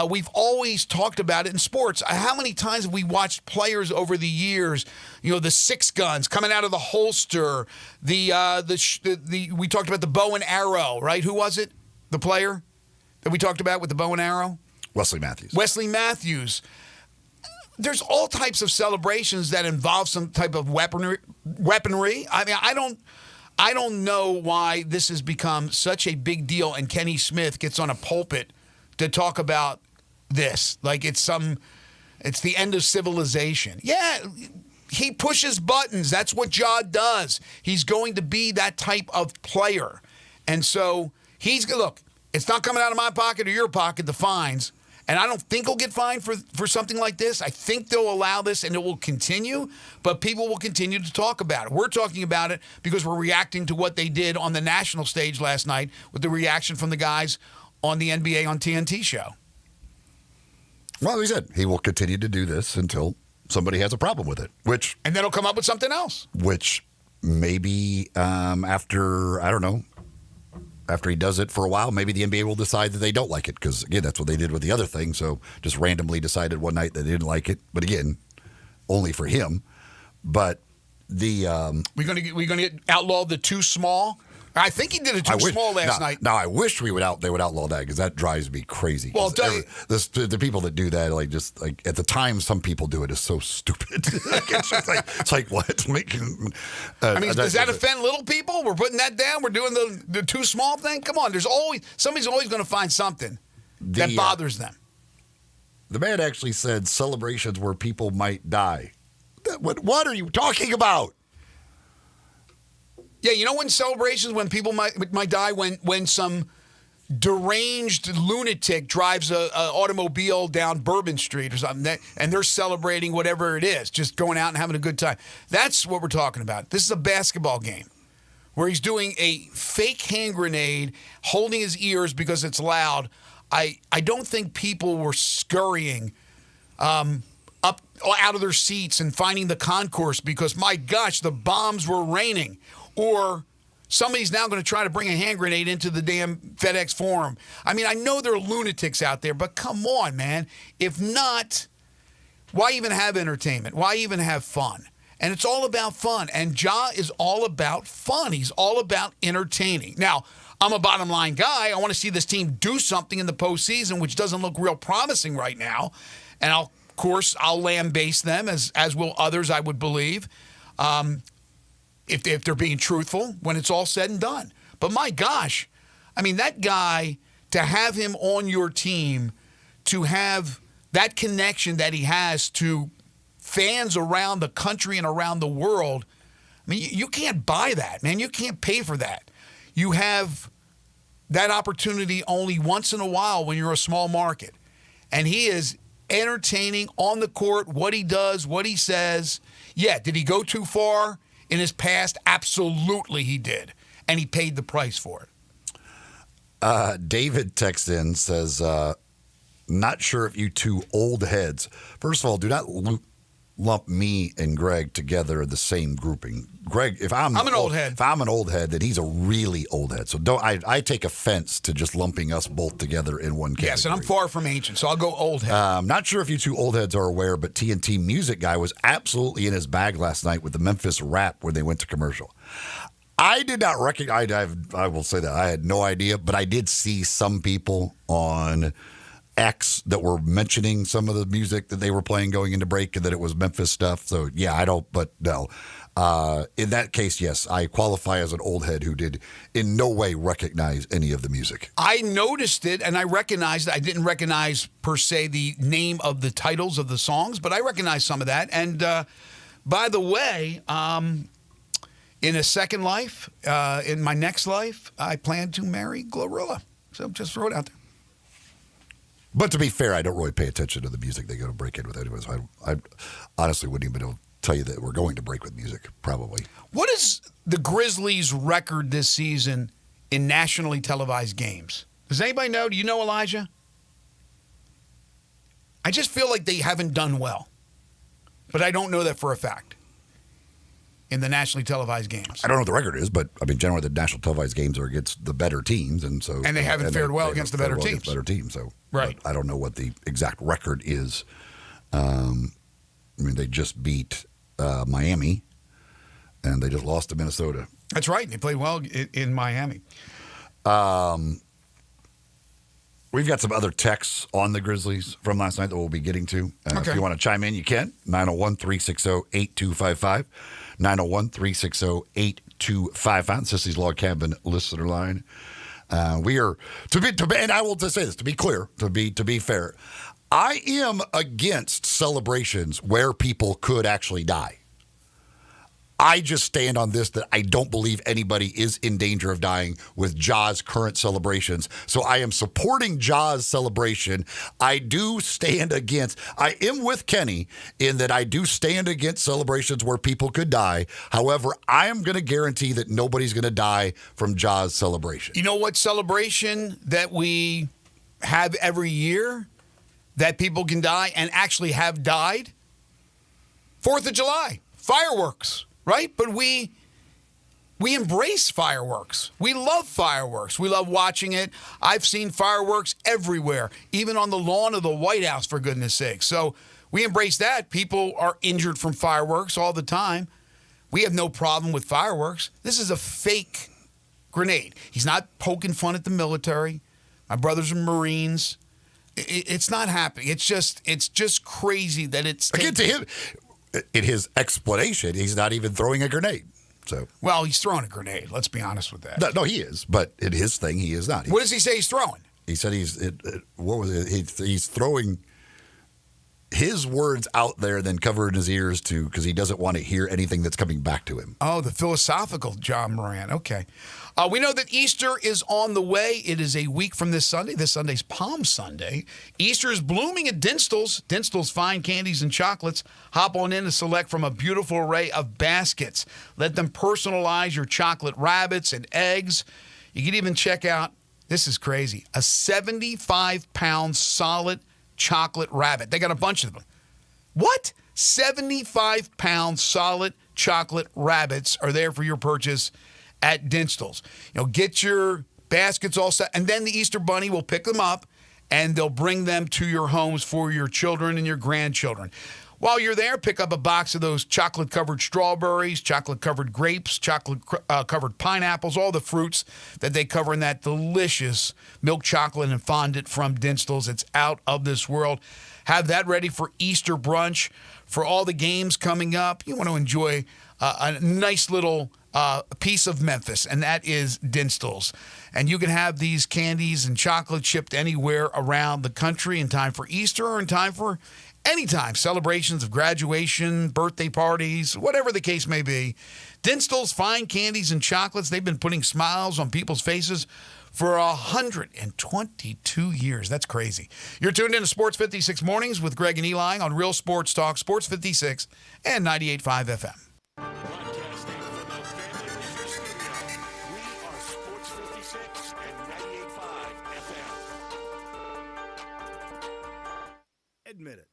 We've always talked about it in sports. How many times have we watched players over the years, the six guns coming out of the holster, we talked about the bow and arrow, right? Who was it? The player that we talked about with the bow and arrow? Wesley Matthews. There's all types of celebrations that involve some type of weaponry. I mean, I don't know why this has become such a big deal and Kenny Smith gets on a pulpit to talk about this. Like it's the end of civilization. Yeah, he pushes buttons. That's what Ja does. He's going to be that type of player. And so look, it's not coming out of my pocket or your pocket, the fines. And I don't think he'll get fined for something like this. I think they'll allow this and it will continue, but people will continue to talk about it. We're talking about it because we're reacting to what they did on the national stage last night with the reaction from the guys on the NBA on TNT show. Well, he said he will continue to do this until somebody has a problem with it, and then he'll come up with something else. Which maybe after, I don't know, after he does it for a while, maybe the NBA will decide that they don't like it because, again, that's what they did with the other thing. So just randomly decided one night that they didn't like it. But again, only for him. But the we're gonna get outlawed the too small. I think he did it too small last night. No, I wish they would outlaw that because that drives me crazy. Well, the people that do that, like at the time, some people do it is so stupid. it's like what? I mean, does that offend little people? We're putting that down. We're doing the too small thing. Come on, somebody's always going to find something that bothers them. The man actually said celebrations where people might die. What are you talking about? Yeah, you know when celebrations, when people might die, when some deranged lunatic drives a automobile down Bourbon Street or something, and they're celebrating whatever it is, just going out and having a good time. That's what we're talking about. This is a basketball game where he's doing a fake hand grenade, holding his ears because it's loud. I don't think people were scurrying up out of their seats and finding the concourse because, my gosh, the bombs were raining. Or somebody's now going to try to bring a hand grenade into the damn FedEx Forum. I mean, I know there are lunatics out there, but come on, man. If not, why even have entertainment? Why even have fun? And it's all about fun. And Ja is all about fun. He's all about entertaining. Now, I'm a bottom line guy. I want to see this team do something in the postseason, which doesn't look real promising right now. And I'll lambaste them, as will others, I would believe. If they're being truthful when it's all said and done. But my gosh, I mean, that guy, to have him on your team, to have that connection that he has to fans around the country and around the world, I mean, you can't buy that, man. You can't pay for that. You have that opportunity only once in a while when you're a small market. And he is entertaining on the court, what he does, what he says. Yeah, did he go too far in his past? Absolutely he did. And he paid the price for it. David texts in, says, not sure if you two old heads. First of all, do not lump me and Greg together in the same grouping. Greg, if I'm an old head. If I'm an old head, then he's a really old head. So I take offense to just lumping us both together in one category. Yes, and I'm far from ancient, so I'll go old head. Not sure if you two old heads are aware, but TNT Music Guy was absolutely in his bag last night with the Memphis Rap when they went to commercial. I did not recognize, I will say that, I had no idea, but I did see some people on X that were mentioning some of the music that they were playing going into break and that it was Memphis stuff. So, yeah, I don't, but no. In that case, yes, I qualify as an old head who did in no way recognize any of the music. I noticed it and I recognized it. I didn't recognize per se the name of the titles of the songs, but I recognized some of that. And by the way, in a second life, in my next life, I plan to marry Glorilla. So just throw it out there. But to be fair, I don't really pay attention to the music they go to break in with anyways. I honestly wouldn't even tell you that we're going to break with music, probably. What is the Grizzlies' record this season in nationally televised games? Does anybody know? Do you know, Elijah? I just feel like they haven't done well. But I don't know that for a fact in the nationally televised games. I don't know what the record is, but I mean, generally the national televised games are against the better teams, and they haven't fared well against the better teams. So right. I don't know what the exact record is. I mean, they just beat Miami, and they just lost to Minnesota. That's right. They played well in Miami. We've got some other texts on the Grizzlies from last night that we'll be getting to. Okay. If you want to chime in, you can. 901-360-8255. 901-360-8255. 822-55. Sissy's Log Cabin listener line. We are and I will just say this to be clear, to be fair. I am against celebrations where people could actually die. I just stand on this that I don't believe anybody is in danger of dying with Ja's current celebrations. So I am supporting Ja's celebration. I am with Kenny in that I do stand against celebrations where people could die. However, I am going to guarantee that nobody's going to die from Ja's celebration. You know what celebration that we have every year that people can die and actually have died? 4th of July, fireworks. Right? But we embrace fireworks. We love fireworks. We love watching it. I've seen fireworks everywhere, even on the lawn of the White House, for goodness sake. So we embrace that. People are injured from fireworks all the time. We have no problem with fireworks. This is a fake grenade. He's not poking fun at the military. My brothers are Marines. It's not happening. It's just crazy that it's... Again, to him... In his explanation, he's not even throwing a grenade. So, well, he's throwing a grenade. Let's be honest with that. No, he is. But in his thing, he is not. What does he say he's throwing? He said what was it? He's throwing his words out there, then covering his ears because he doesn't want to hear anything that's coming back to him. Oh, the philosophical John Moran. Okay. We know that Easter is on the way. It is a week from this Sunday. This Sunday's Palm Sunday. Easter is blooming at Dinstall's. Dinstall's fine candies and chocolates. Hop on in to select from a beautiful array of baskets. Let them personalize your chocolate rabbits and eggs. You can even check out, this is crazy, a 75-pound solid chocolate rabbit. They got a bunch of them. What? 75-pound solid chocolate rabbits are there for your purchase at Dinstall's. Get your baskets all set, and then the Easter Bunny will pick them up, and they'll bring them to your homes for your children and your grandchildren. While you're there, pick up a box of those chocolate-covered strawberries, chocolate-covered grapes, chocolate-covered pineapples, all the fruits that they cover in that delicious milk chocolate and fondant from Dinstall's. It's out of this world. Have that ready for Easter brunch. For all the games coming up, you want to enjoy a nice little piece of Memphis, and that is Dinstall's. And you can have these candies and chocolate shipped anywhere around the country in time for Easter or in time for any time. Celebrations of graduation, birthday parties, whatever the case may be. Dinstall's fine candies and chocolates, they've been putting smiles on people's faces for 122 years. That's crazy. You're tuned in to Sports 56 Mornings with Greg and Eli on Real Sports Talk, Sports 56 and 98.5 FM. Broadcasting from the Family Leisure Studio, we are Sports 56 and 98.5 FM. Admit it.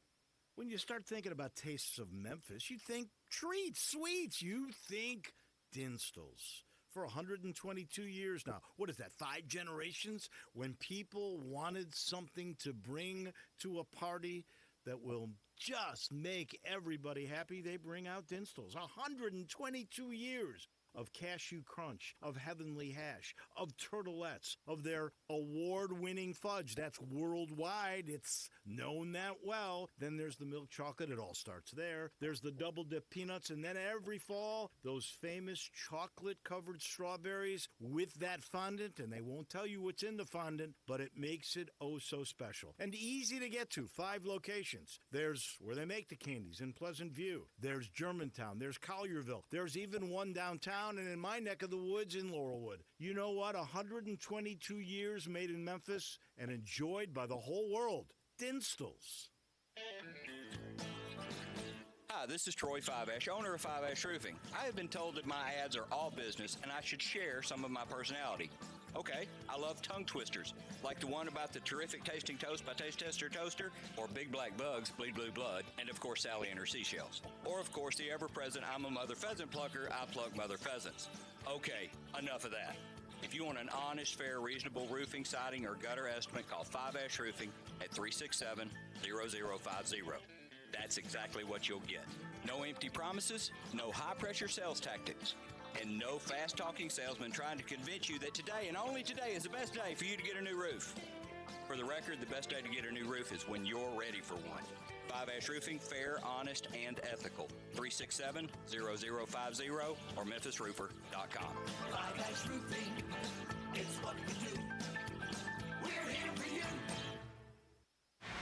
When you start thinking about tastes of Memphis, you think treats, sweets. You think Dinstall's. For 122 years now. What is that, 5 generations? When people wanted something to bring to a party that will just make everybody happy, they bring out Dinstall's. 122 years of cashew crunch, of heavenly hash, of turtlettes, of their award-winning fudge. That's worldwide. It's known that well. Then there's the milk chocolate. It all starts there. There's the double-dip peanuts. And then every fall, those famous chocolate-covered strawberries with that fondant. And they won't tell you what's in the fondant, but it makes it oh so special. And easy to get to. 5 locations. There's where they make the candies in Pleasant View. There's Germantown. There's Collierville. There's even one downtown. And in my neck of the woods in Laurelwood. You know what? 122 years made in Memphis and enjoyed by the whole world. Dinstall's. Hi, this is Troy Fiveash, owner of Fiveash Roofing. I have been told that my ads are all business and I should share some of my personality. Okay, I love tongue twisters, like the one about the terrific tasting toast by Taste Tester Toaster, or Big Black Bugs, Bleed Blue Blood, and of course Sally and her seashells. Or of course the ever-present I'm a mother pheasant plucker, I pluck mother pheasants. Okay, enough of that. If you want an honest, fair, reasonable roofing, siding, or gutter estimate, call Five Ash Roofing at 367-0050. That's exactly what you'll get. No empty promises, no high-pressure sales tactics, and no fast-talking salesman trying to convince you that today and only today is the best day for you to get a new roof. For the record, the best day to get a new roof is when you're ready for one. 5 Roofing, fair, honest, and ethical. 367-0050 or memphisroofer.com. 5 Roofing, it's what we do. We're here for you.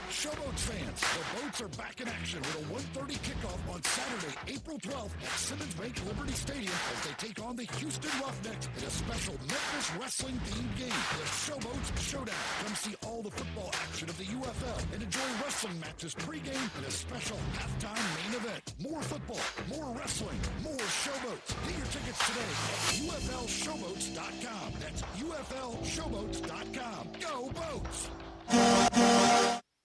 Showboats fans, the boats are back in action with a 1:30 kickoff on Saturday, April 12th at Simmons Bank Liberty Stadium as they take on the Houston Roughnecks in a special Memphis wrestling-themed game, the Showboats Showdown. Come see all the football action of the UFL and enjoy wrestling matches pregame and a special halftime main event. More football, more wrestling, more Showboats. Get your tickets today at UFLShowboats.com. That's UFLShowboats.com. Go Boats!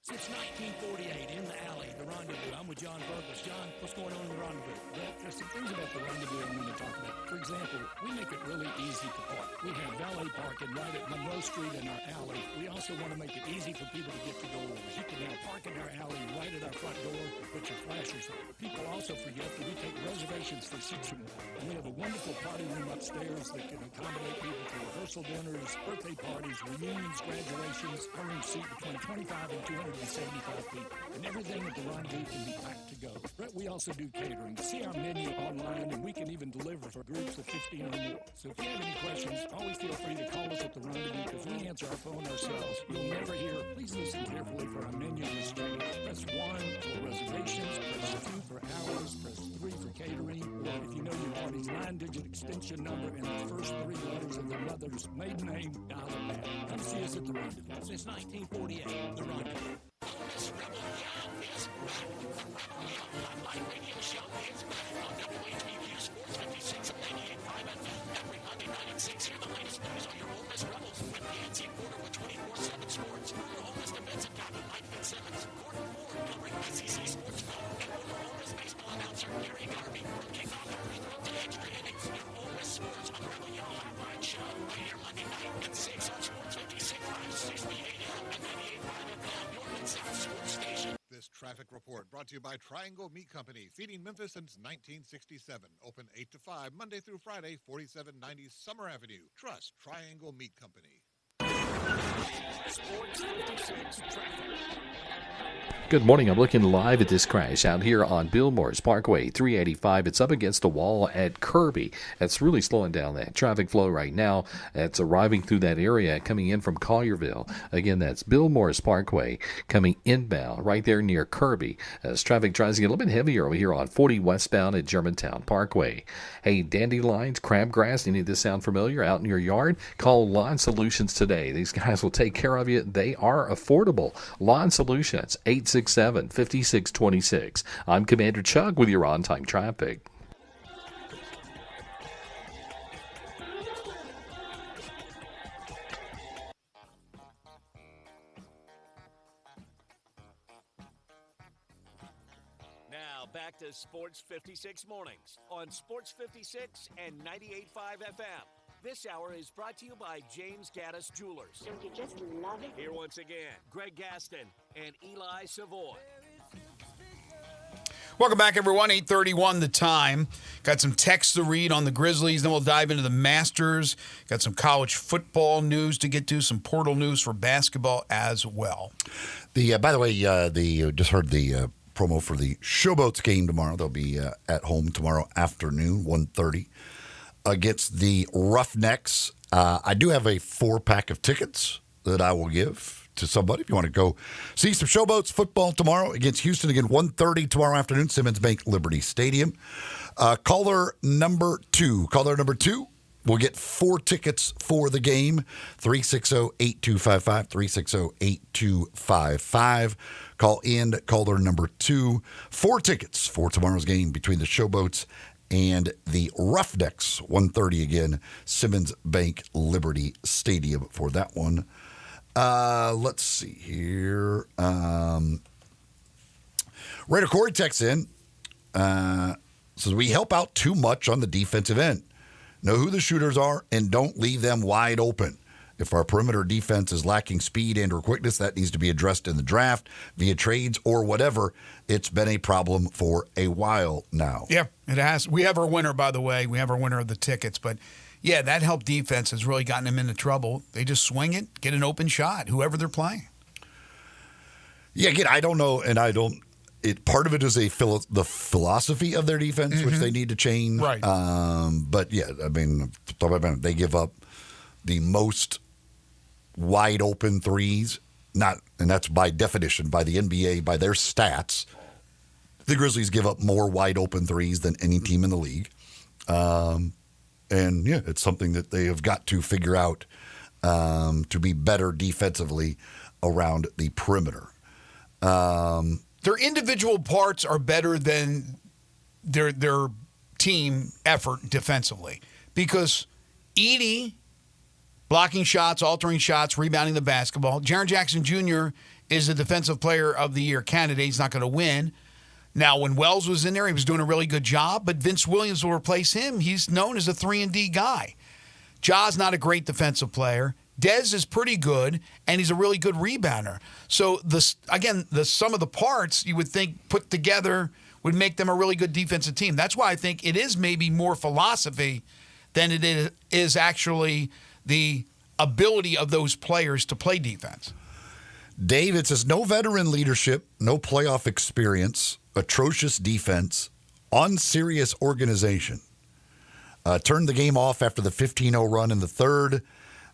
Since 1948, in the alley, the Rendezvous. I'm with John Burgess. John, what's going on in the Rendezvous? Well, there's some things about the Rendezvous I'm going to talk about. For example, we make it really easy to park. We have valet parking right at Monroe Street in our alley. We also want to make it easy for people to get to doors. You can now park in our alley right at our front door and put your flashers on. People also forget that we take reservations for 6 or more. And we have a wonderful party room upstairs that can accommodate people for rehearsal dinners, birthday parties, reunions, graduations. Our rooms seat between 25 and 275 people. And everything at the Rendezvous can be packed to go. But we also do catering. See our menu online, and we can even deliver for groups of 15 or more. So if you have any questions, always feel free to call us at the Rendezvous because we answer our phone ourselves. You'll never hear. Please listen carefully for our menu listing. Press 1 for reservations, press 2 for hours, press 3 for catering, or if you know your party's 9-digit extension number and the first 3 letters of the mother's maiden name, dial it now. Come see us at the Rendezvous. Since 1948, the Rendezvous. This Rebel Young is back. The Rebel Young online radio show is back on WHBQ Sports 56 and 98.5 FM. Every Monday night at 6, hear the latest news on your Ole Miss Rebels with Nancy Porter with 24/7 Sports. Your Ole Miss defensive tackle Mike Fitzsimmons, Gordon Ford covering SEC sports film, and former Ole Miss baseball announcer Gary Garvey from kickoff to first run to extra innings. Your Ole Miss Sports on the Rebel Young Online Show right here Monday night at 6 on Sports 56 live 6 a.m. and 98.5 FM. Your Mid-South Sports Station. This traffic report brought to you by Triangle Meat Company, feeding Memphis since 1967. Open 8 to 5, Monday through Friday, 4790 Summer Avenue. Trust Triangle Meat Company. Sports 56 traffic. Good morning. I'm looking live at this crash out here on Bill Morris Parkway 385. It's up against the wall at Kirby. That's really slowing down that traffic flow right now. It's arriving through that area coming in from Collierville. Again, that's Bill Morris Parkway coming inbound right there near Kirby as traffic tries to get a little bit heavier over here on 40 westbound at Germantown Parkway. Hey, dandelions, crabgrass, any of this sound familiar out in your yard? Call Lawn Solutions today. These guys will take care of you. They are affordable. Lawn Solutions, 867-5626. I'm Commander Chuck with your on-time traffic. Now back to Sports 56 mornings on Sports 56 and 98.5 FM. This hour is brought to you by James Gaddis Jewelers. Don't you just love it? Here once again, Greg Gaston and Eli Savoy. Welcome back, everyone. 8:31 the time. Got some text to read on the Grizzlies. Then we'll dive into the Masters. Got some college football news to get to, some portal news for basketball as well. By the way, just heard the promo for the Showboats game tomorrow. They'll be at home tomorrow afternoon, 1:30, against the Roughnecks. I do have a 4-pack of tickets that I will give to somebody if you want to go see some Showboats football tomorrow against Houston. Again, 1:30 tomorrow afternoon, Simmons Bank Liberty Stadium. Caller number two will get 4 tickets for the game. 360-8255, 360-8255. Call in, caller number 2. 4 tickets for tomorrow's game between the Showboats and the Roughnecks. 1:30 again, Simmons Bank Liberty Stadium for that one. Let's see here. Raider Corey texts in. Says, we help out too much on the defensive end. Know who the shooters are and don't leave them wide open. If our perimeter defense is lacking speed and or quickness, that needs to be addressed in the draft via trades or whatever. It's been a problem for a while now. Yeah, it has. We have our winner, by the way. We have our winner of the tickets. But, yeah, that help defense has really gotten them into trouble. They just swing it, get an open shot, whoever they're playing. Yeah, again, I don't know, and I don't part of it is the philosophy of their defense, which they need to change. Right. But yeah, I mean, they give up the most wide open threes. And that's by definition, by the NBA, by their stats. The Grizzlies give up more wide open threes than any team in the league. And yeah, it's something that they have got to figure out to be better defensively around the perimeter. Their individual parts are better than their team effort defensively, because Edie, blocking shots, altering shots, rebounding the basketball. Jaren Jackson Jr. is a Defensive Player of the Year candidate. He's not going to win. Now, when Wells was in there, he was doing a really good job, but Vince Williams will replace him. He's known as a 3-and-D guy. Ja's not a great defensive player. Dez is pretty good, and he's a really good rebounder. So, the sum of the parts, you would think, put together would make them a really good defensive team. That's why I think it is maybe more philosophy than it is actually the ability of those players to play defense. Dave, it says no veteran leadership, no playoff experience, atrocious defense, unserious organization. Turned the game off after the 15-0 run in the third.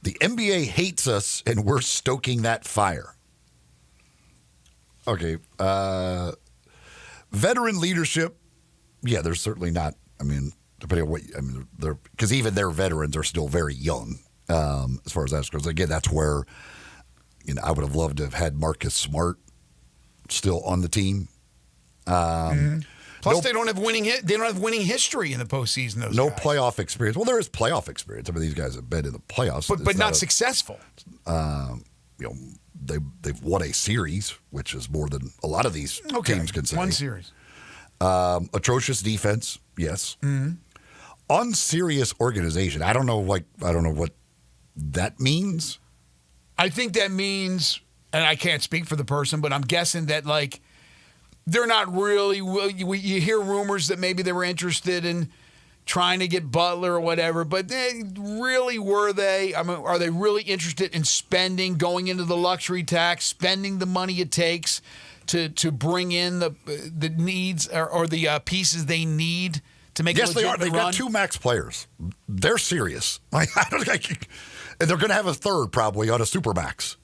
The NBA hates us, and we're stoking that fire. Okay. Veteran leadership, yeah, they're certainly not. I mean, depending on what, I mean, they're, because even their veterans are still very young. As far as that goes, again, that's where, I would have loved to have had Marcus Smart still on the team. Plus, they don't have winning history in the postseason. Those guys. Playoff experience. Well, there is playoff experience. I mean, these guys have been in the playoffs, but not successful. They've won a series, which is more than a lot of these teams can say. One series. Atrocious defense, yes. Unserious organization. I don't know what that means. I think that means, and I can't speak for the person, but I'm guessing that they're not really. You hear rumors that maybe they were interested in trying to get Butler or whatever, but were they? I mean, are they really interested in going into the luxury tax, spending the money it takes to bring in the needs or the pieces they need to make? Yes, they are. They've got 2 max players. They're serious. And they're going to have a third probably on a supermax.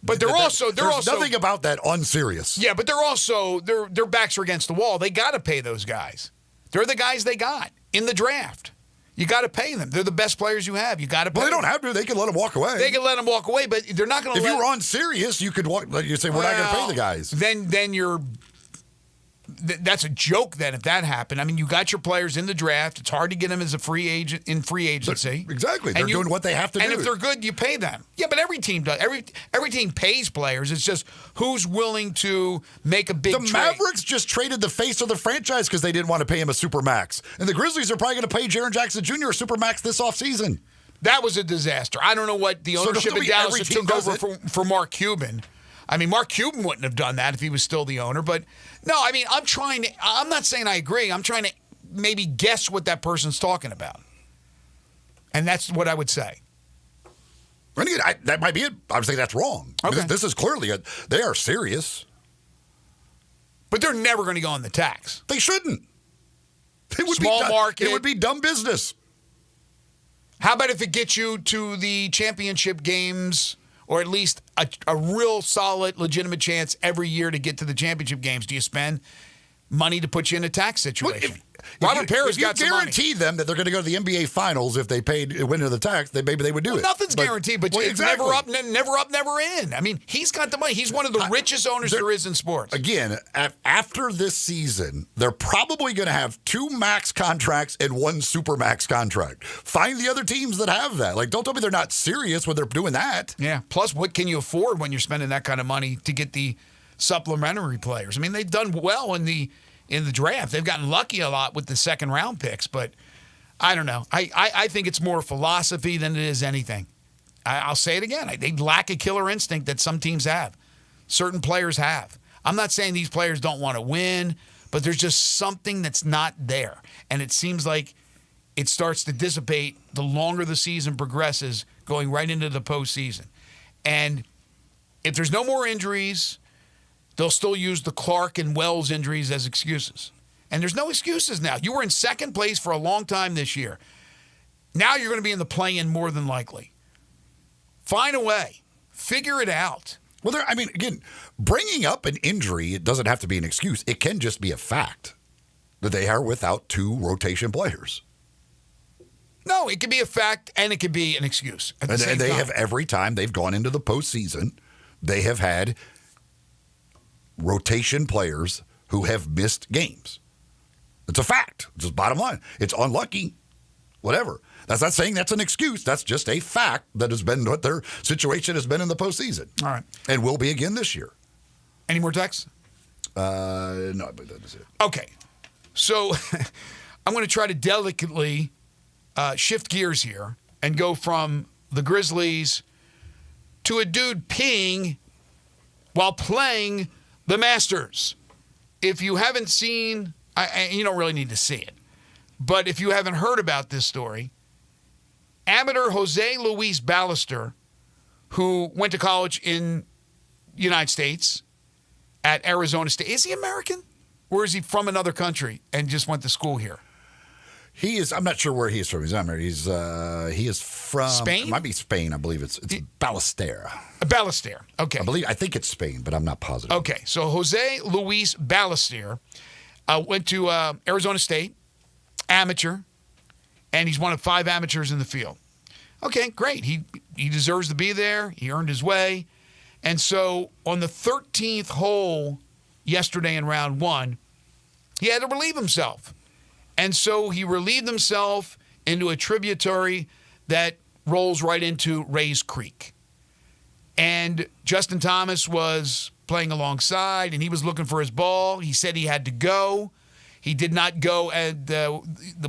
But there's nothing about that unserious. Yeah, but they're also their backs are against the wall. They got to pay those guys. They're the guys they got in the draft. You got to pay them. They're the best players you have. You got to pay. Well, they don't have to. They can let them walk away. They can let them walk away, but they're not going to. If you were unserious, you could walk. You say we're not going to pay the guys. Then you're. That's a joke. Then if that happened, I mean, you got your players in the draft. It's hard to get them as a free agent in free agency. Exactly. They're doing what they have to do. And if they're good, you pay them. Yeah, but every team does. Every team pays players. It's just who's willing to make a big trade. The Mavericks just traded the face of the franchise because they didn't want to pay him a supermax. And the Grizzlies are probably going to pay Jaren Jackson Jr. a supermax this offseason. That was a disaster. I don't know what the ownership in Dallas took over for Mark Cuban. I mean, Mark Cuban wouldn't have done that if he was still the owner. But, no, I mean, I'm not saying I agree. I'm trying to maybe guess what that person's talking about. And that's what I would say. And again, that might be it. I would say that's wrong. Okay. This is clearly they are serious. But they're never going to go on the tax. They shouldn't. It would Small market. It would be dumb business. How about if it gets you to the championship games, or at least a real solid, legitimate chance every year to get to the championship games? Do you spend money to put you in a tax situation? Robert Perry's got some money. If you guarantee them that they're going to go to the NBA Finals if they win into the tax, then maybe they would do it. Nothing's guaranteed, but it's never up, never in. I mean, he's got the money. He's one of the richest owners there is in sports. Again, after this season, they're probably going to have 2 max contracts and 1 super max contract. Find the other teams that have that. Don't tell me they're not serious when they're doing that. Yeah. Plus, what can you afford when you're spending that kind of money to get the supplementary players? I mean, they've done well in the draft. They've gotten lucky a lot with the second round picks, but I don't know. I think it's more philosophy than it is anything. I'll say it again. They lack a killer instinct that some teams have. Certain players have. I'm not saying these players don't want to win, but there's just something that's not there. And it seems like it starts to dissipate the longer the season progresses, going right into the postseason. And if there's no more injuries, they'll still use the Clark and Wells injuries as excuses. And there's no excuses now. You were in second place for a long time this year. Now you're going to be in the play-in more than likely. Find a way. Figure it out. Well, again, bringing up an injury, it doesn't have to be an excuse. It can just be a fact that they are without 2 rotation players. No, it could be a fact and it could be an excuse. At the same they time. have every time they've gone into the postseason, they have had rotation players who have missed games. It's a fact. It's just bottom line. It's unlucky. Whatever. That's not saying that's an excuse. That's just a fact that has been what their situation has been in the postseason. All right. And will be again this year. Any more texts? No, but that is it. Okay. So I'm going to try to delicately shift gears here and go from the Grizzlies to a dude peeing while playing the Masters. If you haven't seen, you don't really need to see it, but if you haven't heard about this story, amateur Jose Luis Ballester, who went to college in the United States at Arizona State. Is he American? Or is he from another country and just went to school here? He is. I'm not sure where he is from. He's not married. He is from Spain. It might be Spain. I believe it's Ballester. Ballester. Okay. I think it's Spain, but I'm not positive. Okay. So Jose Luis Ballester went to Arizona State, amateur, and he's one of 5 amateurs in the field. Okay, great. He deserves to be there. He earned his way. And so on the 13th hole yesterday in round 1, he had to relieve himself. And so he relieved himself into a tributary that rolls right into Rays Creek. And Justin Thomas was playing alongside, and he was looking for his ball. He said he had to go. He did not go at the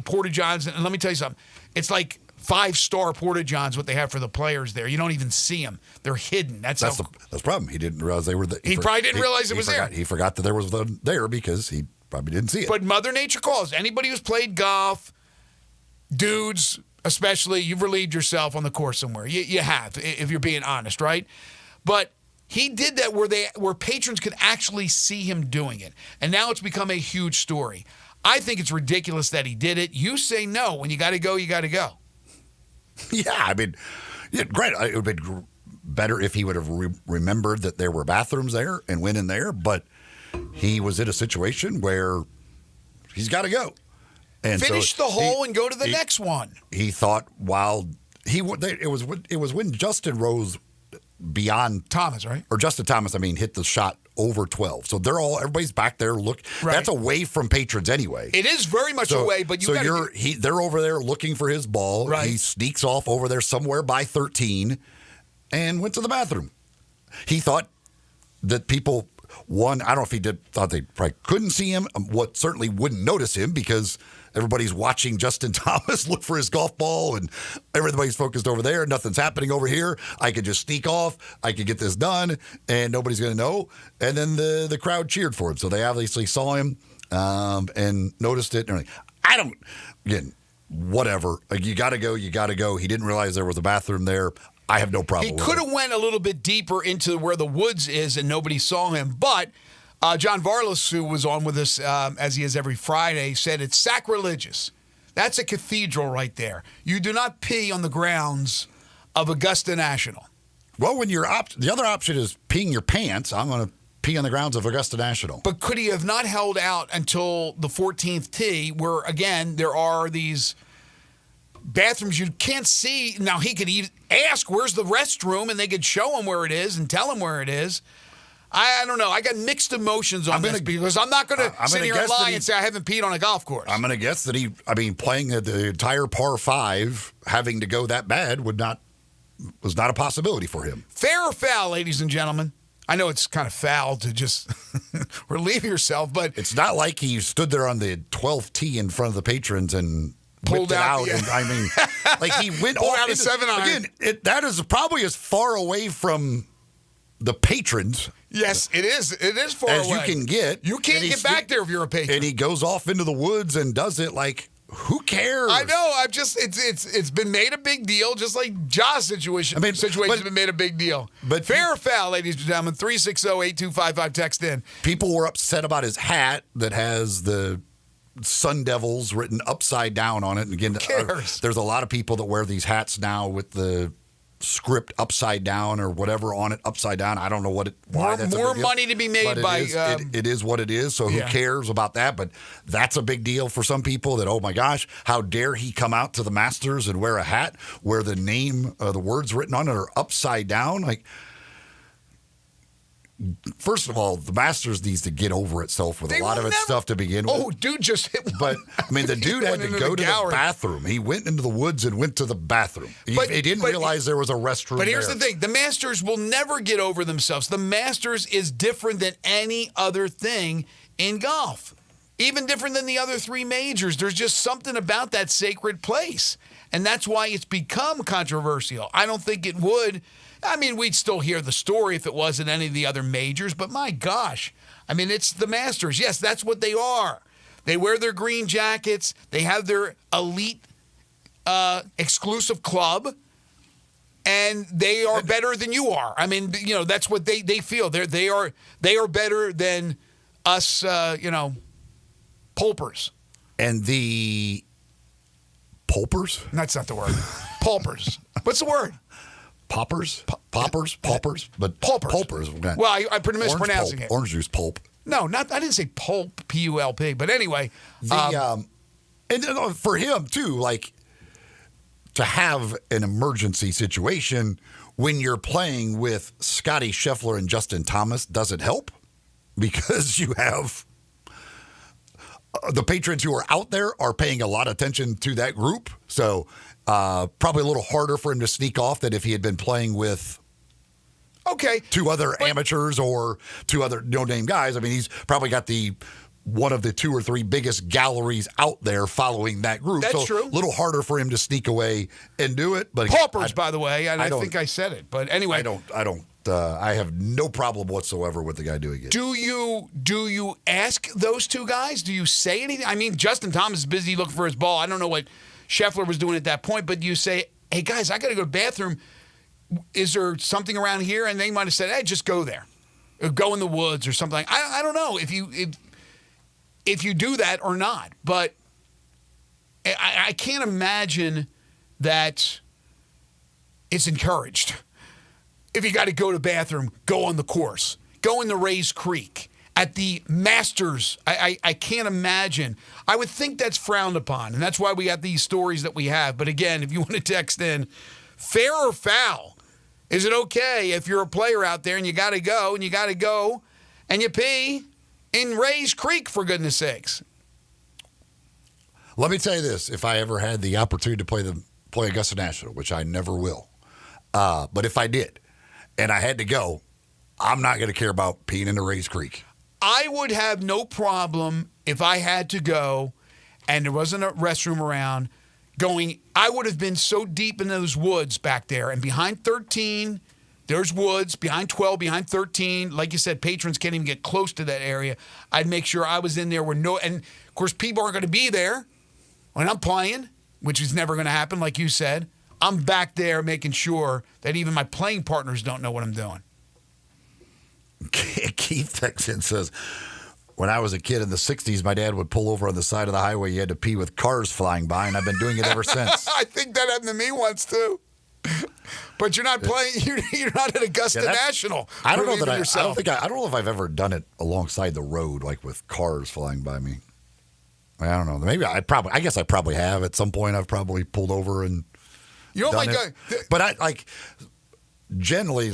Porta-Johns. And let me tell you something. It's like 5-star Porta-Johns, what they have for the players there. You don't even see them. They're hidden. That's the problem. He didn't realize they were there. He probably didn't realize it was there. He forgot that there was there because he probably didn't see it. But Mother Nature calls. Anybody who's played golf, dudes especially, you've relieved yourself on the course somewhere. You have, if you're being honest, right? But he did that where patrons could actually see him doing it. And now it's become a huge story. I think it's ridiculous that he did it. You say no. When you got to go, you got to go. Yeah, great. It would have been better if he would have remembered that there were bathrooms there and went in there, but he was in a situation where he's got to go. And finish the hole and go to the next one. He thought it was when Justin Rose beyond Thomas, right? Or Justin Thomas, hit the shot over 12. So everybody's back there. Look, right. That's away from patrons anyway. It is very much away, but they're over there looking for his ball. Right. He sneaks off over there somewhere by 13 and went to the bathroom. He thought that people, I don't know if thought they probably couldn't see him. What certainly wouldn't notice him because everybody's watching Justin Thomas look for his golf ball and everybody's focused over there. Nothing's happening over here. I could just sneak off. I could get this done and nobody's going to know. And then the crowd cheered for him. So they obviously saw him and noticed it. And whatever. You got to go. You got to go. He didn't realize there was a bathroom there. I have no problem with it. He could have went a little bit deeper into where the woods is and nobody saw him. But John Varlas, who was on with us as he is every Friday, said it's sacrilegious. That's a cathedral right there. You do not pee on the grounds of Augusta National. Well, when the other option is peeing your pants, I'm going to pee on the grounds of Augusta National. But could he have not held out until the 14th tee where, again, there are these bathrooms you can't see? Now, he could ask, where's the restroom? And they could show him where it is and tell him where it is. I don't know. I got mixed emotions on this because I'm not going to sit here and lie and say I haven't peed on a golf course. I'm going to guess that playing the entire par 5, having to go that bad was not a possibility for him. Fair or foul, ladies and gentlemen? I know it's kind of foul to just relieve yourself, but it's not like he stood there on the 12th tee in front of the patrons and pulled it out. And like he went pulled out a 7-iron. Again, that is probably as far away from the patrons. Yes, it is. It is far as away. You can get. You can't get back there if you're a patron. And he goes off into the woods and does it like Who cares? I know. I'm just it's been made a big deal, just like Ja's situation. Situation's been made a big deal. But fair or foul, ladies and gentlemen. 360-8255. Text in. People were upset about his hat that has the Sun Devils written upside down on it. And again, there's a lot of people that wear these hats now with the script upside down or whatever on it upside down. I don't know why that's more a big deal. money to be made But by it is what it is, so who cares about that? But that's a big deal for some people that, oh my gosh, how dare he come out to the Masters and wear a hat where the name, the words written on it are upside down? Like, first of all, the Masters needs to get over itself with a lot of its stuff to begin with. Oh, dude just hit one. But, I mean, the dude had to go to the bathroom. He went into the woods and went to the bathroom. He didn't realize there was a restroom. But here's the thing. The Masters will never get over themselves. The Masters is different than any other thing in golf. Even different than the other three majors. There's just something about that sacred place. And that's why it's become controversial. I don't think it would. I mean, we'd still hear the story if it wasn't any of the other majors, but my gosh. I mean, it's the Masters. Yes, that's what they are. They wear their green jackets. They have their elite exclusive club, and they are better than you are. I mean, you know, that's what they feel. They are better than us, pulpers. And the pulpers? That's not the word. Pulpers. What's the word? Poppers? Paupers? But pulpers. Pulpers. Well, I'm mispronouncing it. Orange juice pulp. No, I didn't say pulp, P-U-L-P. But anyway. And for him, too, like, to have an emergency situation when you're playing with Scotty Scheffler and Justin Thomas doesn't help because you have the patrons who are out there are paying a lot of attention to that group. So probably a little harder for him to sneak off than if he had been playing with two other amateurs or two other no-name guys. I mean, he's probably got one of the two or three biggest galleries out there following that group. That's true. A little harder for him to sneak away and do it. But Paupers, by the way, and I think I said it. But anyway. I have no problem whatsoever with the guy doing it. Do you ask those two guys? Do you say anything? I mean, Justin Thomas is busy looking for his ball. I don't know what Scheffler was doing at that point, but you say, hey, guys, I got to go to the bathroom. Is there something around here? And they might have said, hey, just go there. Or go in the woods or something. I don't know if you do that or not. But I can't imagine that it's encouraged. If you got to go to the bathroom, go on the course. Go in the Rays Creek. At the Masters, I can't imagine. I would think that's frowned upon, and that's why we got these stories that we have. But again, if you want to text in, fair or foul? Is it okay if you're a player out there and you got to go and you pee in Rays Creek, for goodness sakes? Let me tell you this. If I ever had the opportunity to play Augusta National, which I never will, but if I did and I had to go, I'm not going to care about peeing in the Rays Creek. I would have no problem if I had to go and there wasn't a restroom around going. I would have been so deep in those woods back there. And behind 13, there's woods. Behind 12, behind 13, like you said, patrons can't even get close to that area. I'd make sure I was in there where and of course, people aren't going to be there when I'm playing, which is never going to happen, like you said. I'm back there making sure that even my playing partners don't know what I'm doing. Keith Texan says, when I was a kid in the 60s, my dad would pull over on the side of the highway. You had to pee with cars flying by, and I've been doing it ever since. I think that happened to me once, too. But you're not playing. You're not at Augusta National. I don't know that I don't know if I've ever done it alongside the road, like with cars flying by me. I don't know. Maybe I guess I probably have at some point. I've probably pulled over and done it. But I generally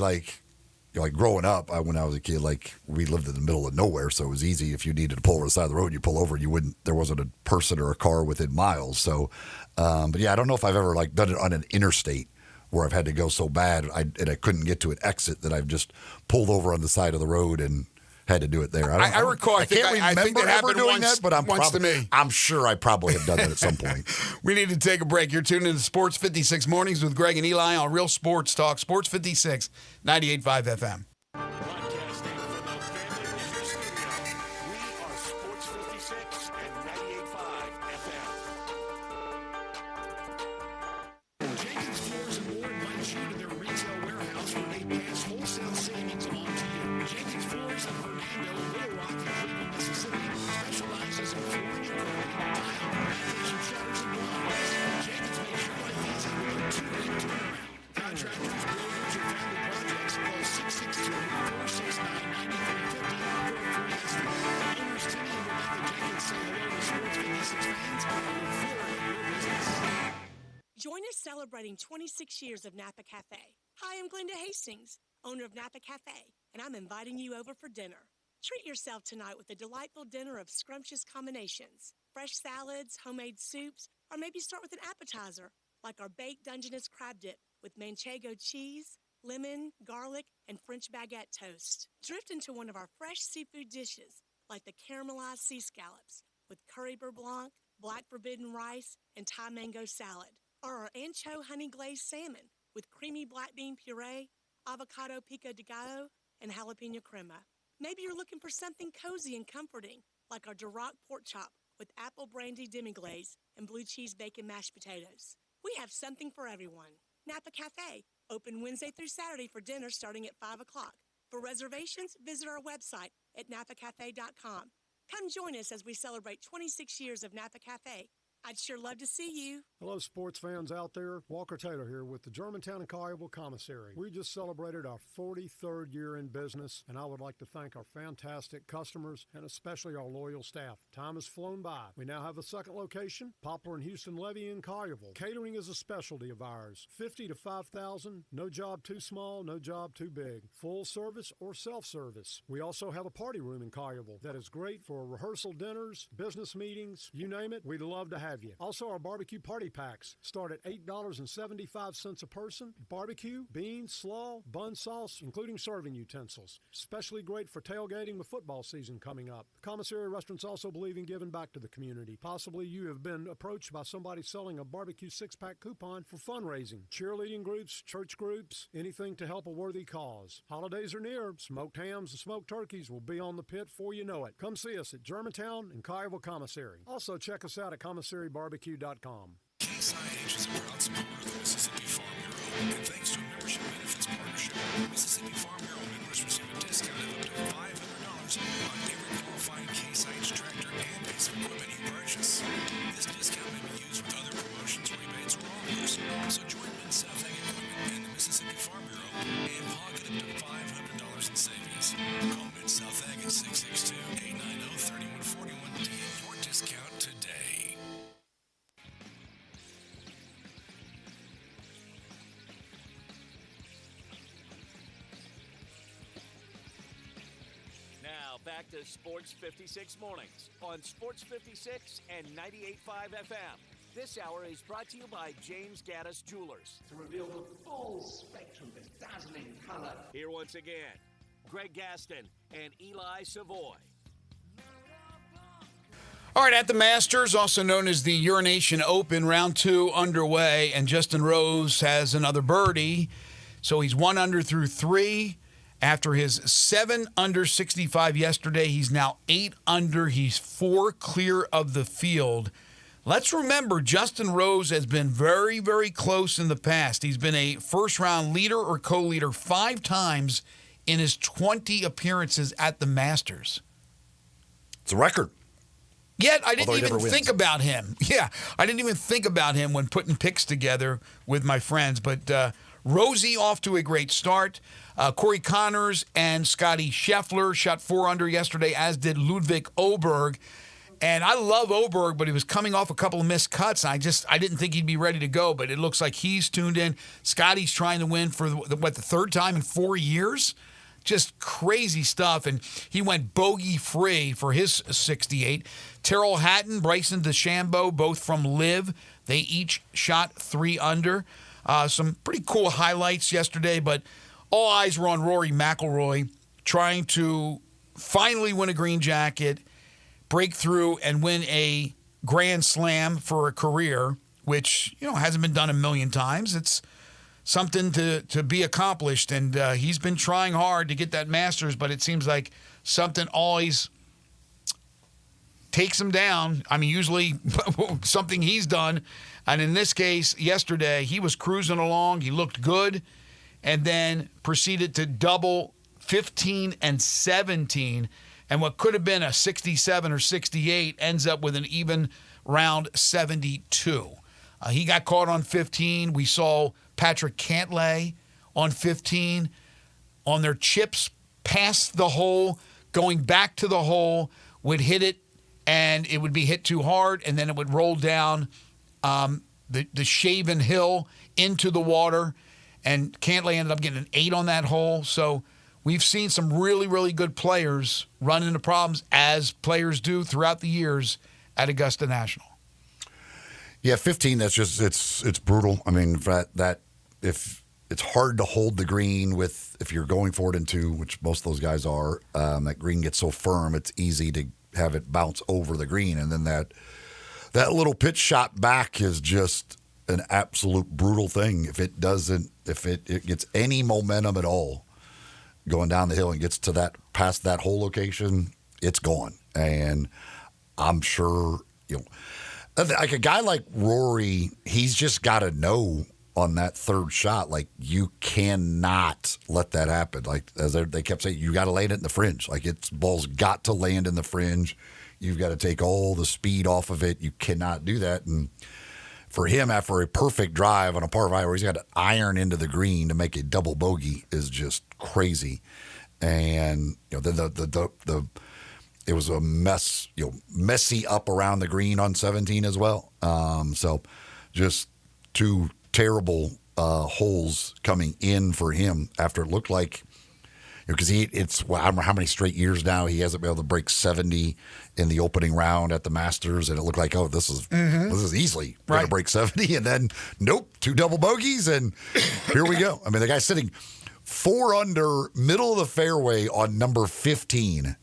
growing up, when I was a kid, like we lived in the middle of nowhere, so it was easy. If you needed to pull over the side of the road, you pull over. There wasn't a person or a car within miles. So, but yeah, I don't know if I've ever done it on an interstate where I've had to go so bad and I couldn't get to an exit that I've just pulled over on the side of the road and had to do it there. I recall. I think that happened doing once, that, but once to me. I'm sure I probably have done that at some point. We need to take a break. You're tuned in to Sports 56 Mornings with Greg and Eli on Real Sports Talk, Sports 56, 98.5 FM. Broadcasting from the Family Business Studio, we are Sports 56 and 98.5 FM. celebrating 26 years of Napa Cafe. Hi, I'm Glenda Hastings, owner of Napa Cafe, and I'm inviting you over for dinner. Treat yourself tonight with a delightful dinner of scrumptious combinations, fresh salads, homemade soups, or maybe start with an appetizer, like our baked Dungeness crab dip with manchego cheese, lemon, garlic, and French baguette toast. Drift into one of our fresh seafood dishes, like the caramelized sea scallops with curry beurre blanc, black forbidden rice, and Thai mango salad, or our ancho honey glazed salmon with creamy black bean puree, avocado pico de gallo, and jalapeno crema. Maybe you're looking for something cozy and comforting, like our Duroc pork chop with apple brandy demi-glaze and blue cheese bacon mashed potatoes. We have something for everyone. Napa Cafe, open Wednesday through Saturday for dinner starting at 5 o'clock. For reservations, visit our website at napacafe.com. Come join us as we celebrate 26 years of Napa Cafe. I'd sure love to see you. Hello, sports fans out there. Walker Taylor here with the Germantown and Collierville Commissary. We just celebrated our 43rd year in business, and I would like to thank our fantastic customers and especially our loyal staff. Time has flown by. We now have a second location, Poplar and Houston Levy in Collierville. Catering is a specialty of ours. 50 to 5,000, no job too small, no job too big. Full service or self-service. We also have a party room in Collierville that is great for rehearsal dinners, business meetings, you name it, we'd love to have you. Also, our barbecue party packs start at $8.75 a person. Barbecue, beans, slaw, bun sauce, including serving utensils. Especially great for tailgating with football season coming up. Commissary restaurants also believe in giving back to the community. Possibly you have been approached by somebody selling a barbecue six-pack coupon for fundraising. Cheerleading groups, church groups, anything to help a worthy cause. Holidays are near. Smoked hams and smoked turkeys will be on the pit before you know it. Come see us at Germantown and Collierville Commissary. Also check us out at commissarybarbecue.com. Case IH is a proud supporter of the Mississippi Farm Bureau, and thanks to a membership benefits partnership, Mississippi Farm Bureau members receive a discount of up to $500 on every qualifying Case IH tractor and piece of equipment you purchase. This discount may be used with other promotions, rebates, or offers. So join Mid-South Ag Equipment and the Mississippi Farm Bureau and pocket up to $500 in savings. Call Mid-South Ag at 662-890-3141 to get your discount today. Now, back to Sports 56 mornings on Sports 56 and 98.5 FM. This hour is brought to you by James Gaddis Jewelers. To reveal the full spectrum of dazzling color. Here once again, Greg Gaston and Eli Savoy. All right, at the Masters, also known as the Urination Open, round 2 underway, and Justin Rose has another birdie. So he's 1 under through 3. After his 7 under 65 yesterday, he's now 8 under. He's 4 clear of the field. Let's remember, Justin Rose has been very, very close in the past. He's been a first-round leader or co-leader 5 times in his 20 appearances at the Masters. It's a record. Yet I didn't Although he even never think wins. about him. Yeah, I didn't even think about him when putting picks together with my friends. But Rosie off to a great start. Corey Connors and Scotty Scheffler shot 4 under yesterday, as did Ludwig Oberg. And I love Oberg, but he was coming off a couple of missed cuts. I didn't think he'd be ready to go, but it looks like he's tuned in. Scotty's trying to win for the 3rd time in 4 years? Just crazy stuff. And he went bogey-free for his 68. Terrell Hatton, Bryson DeChambeau, both from Live. They each shot 3 under. Some pretty cool highlights yesterday, but all eyes were on Rory McIlroy trying to finally win a green jacket, break through, and win a Grand Slam for a career, which, hasn't been done a million times. It's something to be accomplished, and he's been trying hard to get that Masters, but it seems like something always takes him down. I mean, usually something he's done, and in this case, yesterday, he was cruising along, he looked good, and then proceeded to double 15 and 17, and what could have been a 67 or 68 ends up with an even round 72. He got caught on 15. We saw Patrick Cantlay on 15 on their chips past the hole, going back to the hole, would hit it, and it would be hit too hard, and then it would roll down the shaven hill into the water, and Cantlay ended up getting an 8 on that hole. So we've seen some really, really good players run into problems, as players do throughout the years at Augusta National. Yeah, 15. That's just it's brutal. I mean, that if it's hard to hold the green if you're going for it in 2, which most of those guys are. That green gets so firm, it's easy to have it bounce over the green, and then that little pitch shot back is just an absolute brutal thing. If it gets any momentum at all going down the hill and gets to past that hole location, it's gone. And I'm sure, like a guy like Rory, he's just got to know on that third shot, like, you cannot let that happen. Like, as they kept saying, you got to land it in the fringe. Like, ball's got to land in the fringe. You've got to take all the speed off of it. You cannot do that. And for him, after a perfect drive on a par 5 where he's got to iron into the green to make a double bogey, is just crazy. And then it was a mess, messy up around the green on 17 as well. So just 2 terrible holes coming in for him after it looked like, because I don't know how many straight years now he hasn't been able to break 70 in the opening round at the Masters, and it looked like, this is easily going to break 70, and then nope, 2 double bogeys, and here we go. I mean, the guy's sitting 4 under, middle of the fairway on number 15,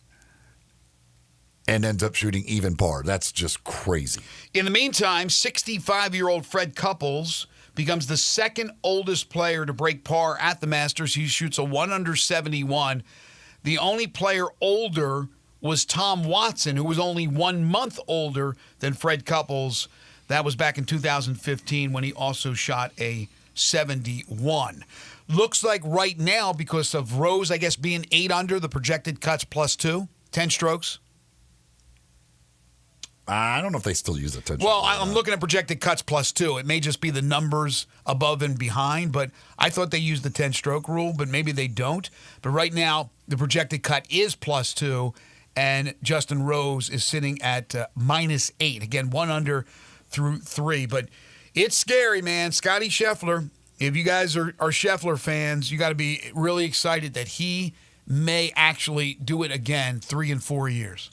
and ends up shooting even par. That's just crazy. In the meantime, 65-year-old Fred Couples becomes the second oldest player to break par at the Masters. He shoots a 1 under 71. The only player older was Tom Watson, who was only 1 month older than Fred Couples. That was back in 2015 when he also shot a 71. Looks like right now, because of Rose, I guess, being 8 under, the projected cuts +2, 10 strokes. I don't know if they still use the 10 Well, I'm looking at projected cuts +2. It may just be the numbers above and behind, but I thought they used the 10-stroke rule, but maybe they don't. But right now, the projected cut is +2, and Justin Rose is sitting at -8. Again, 1 under through 3. But it's scary, man. Scotty Scheffler, if you guys are Scheffler fans, you got to be really excited that he may actually do it again 3 and 4 years.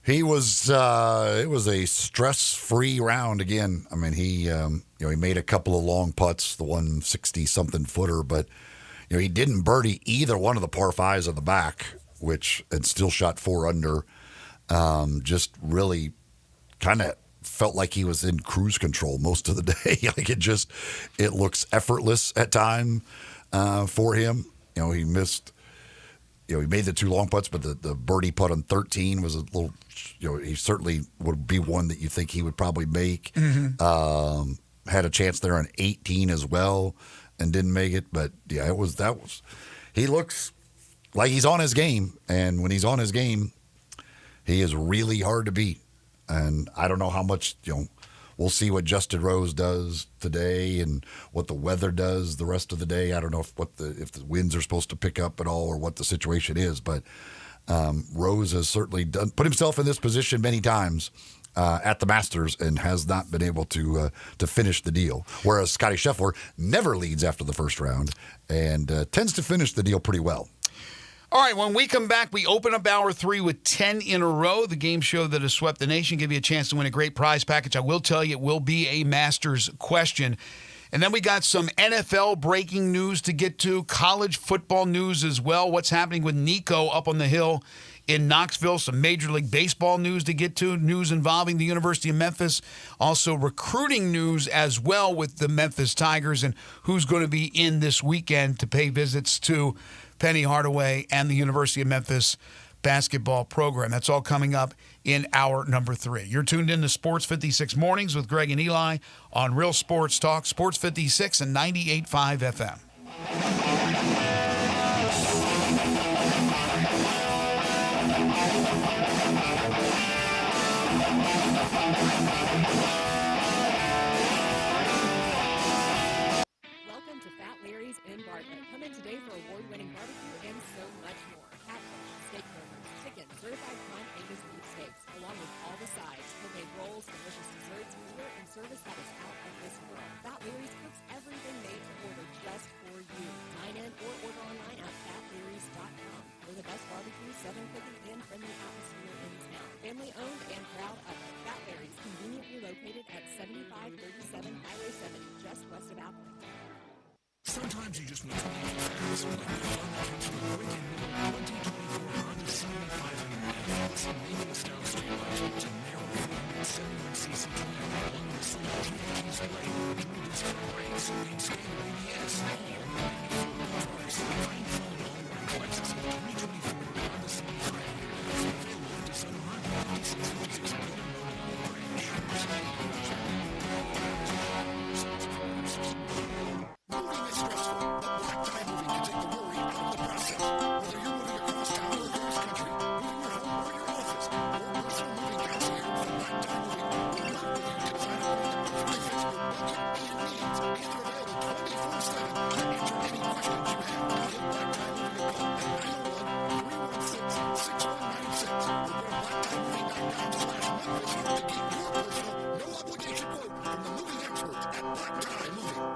It was a stress-free round again. I mean, he made a couple of long putts, the 160-something footer, but he didn't birdie either one of the par 5s on the back, and still shot 4 under. Just really kind of felt like he was in cruise control most of the day. Like it looks effortless at time for him. He missed. He made the 2 long putts, but the birdie putt on 13 was a little. He certainly would be one that you think he would probably make. Mm-hmm. Had a chance there on 18 as well, and didn't make it. But yeah, he looks like he's on his game, and when he's on his game, he is really hard to beat. And I don't know how much we'll see what Justin Rose does today and what the weather does the rest of the day. I don't know if the winds are supposed to pick up at all or what the situation is, but Rose has certainly put himself in this position many times at the Masters and has not been able to finish the deal. Whereas Scotty Scheffler never leads after the first round and tends to finish the deal pretty well. All right, when we come back, we open up Hour 3 with 10 in a row, the game show that has swept the nation, give you a chance to win a great prize package. I will tell you it will be a Masters question. And then we got some NFL breaking news to get to, college football news as well, what's happening with Nico up on the hill in Knoxville, some Major League Baseball news to get to, news involving the University of Memphis, also recruiting news as well with the Memphis Tigers and who's going to be in this weekend to pay visits to Penny Hardaway and the University of Memphis basketball program. That's all coming up in hour number 3. You're tuned in to Sports 56 Mornings with Greg and Eli on Real Sports Talk, Sports 56 and 98.5 FM. Welcome to Fat Larry's in Bartlett. Come in today for award-winning barbecue and so much more. Catfish, steak burgers, chicken, certified prime Angus beef steaks, along with all the sides, homemade rolls, delicious desserts, beer, and service that is out of this world. Fat Larry's cooks everything made to order just for you. Dine in or order online at fatlarrys.com. We're the best barbecue, southern cooking, and friendly atmosphere in town. Family owned and proud of it. Fat Larry's, conveniently located at 7537 Highway 7, just west of Appleton. Sometimes you just need to leave fast, like the fun that comes from a quick and nimble 2024 Honda CB500F. This amazing style streetlights with a narrow 471cc twin, along with a sleek TFT's blade, dual disc front brakes, and standard ABS. All ready for the price. Find fun all-weather Lexus 2024 Honda CB500F. Available at December 5656 Golden Road, Olive Branch. Moving is stressful, but Black Tie Moving can take the worry out of the process. Whether you're moving across town or across country, moving your home or your office, or personal moving concierge from Black Tie Moving will work with you to design a moving that perfectly fits your budget and needs. And they're available 24/7 to answer any questions you have. Give Black Tie Moving a call at 901-316-6196 or go to blacktiemoving.com/Memphis to get your personal, no obligation quote from the moving experts at Black Tie Moving.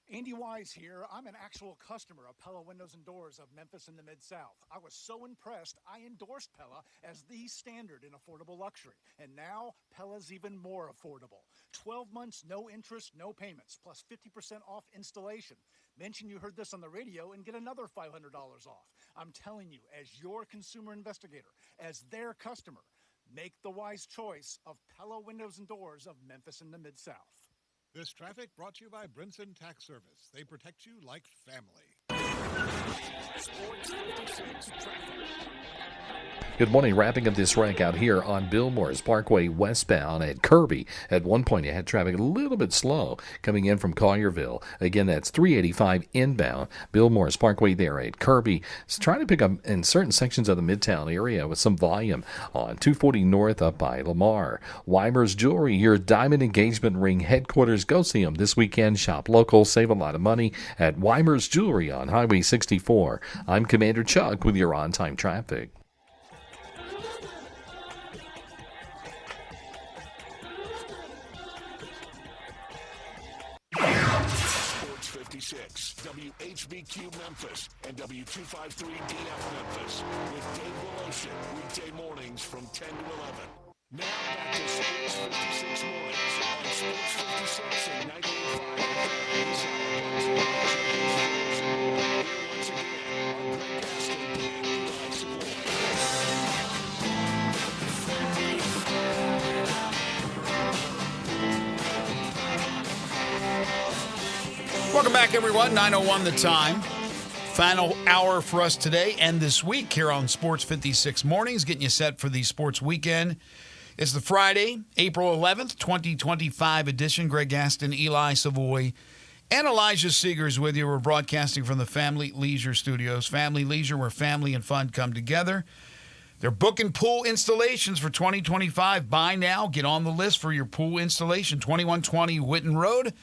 Andy Wise here. I'm an actual customer of Pella Windows and Doors of Memphis in the Mid-South. I was so impressed, I endorsed Pella as the standard in affordable luxury. And now, Pella's even more affordable. 12 months, no interest, no payments, plus 50% off installation. Mention you heard this on the radio and get another $500 off. I'm telling you, as your consumer investigator, as their customer, make the wise choice of Pella Windows and Doors of Memphis in the Mid-South. This traffic brought to you by Brinson Tax Service. They protect you like family. Sports 56 traffic. Good morning. Wrapping up this wreck out here on Billmore's Parkway westbound at Kirby. At one point, you had traffic a little bit slow coming in from Collierville. Again, that's 385 inbound. Billmore's Parkway there at Kirby. It's trying to pick up in certain sections of the Midtown area with some volume on 240 North up by Lamar. Weimer's Jewelry, your diamond engagement ring headquarters. Go see them this weekend. Shop local. Save a lot of money at Weimer's Jewelry on Highway 64. I'm Commander Chuck with your on-time traffic. Sports 56, WHBQ Memphis, and W253DF Memphis, with Dave Wolo, weekday mornings from 10 to 11. Now back to Sports 56 mornings on Sports 56 and 98.5 this hour brought to you by Here once again are Greg Gaston and Eli Savoy. Welcome back, everyone. 9:01 the time. Final hour for us today and this week here on Sports 56 Mornings, getting you set for the sports weekend. It's the Friday, April 11th, 2025 edition. Greg Gaston, Eli Savoy, and Elijah Seegers with you. We're broadcasting from the Family Leisure Studios. Family Leisure, where family and fun come together. They're booking pool installations for 2025. Buy now. Get on the list for your pool installation. 2120 Whitten Road.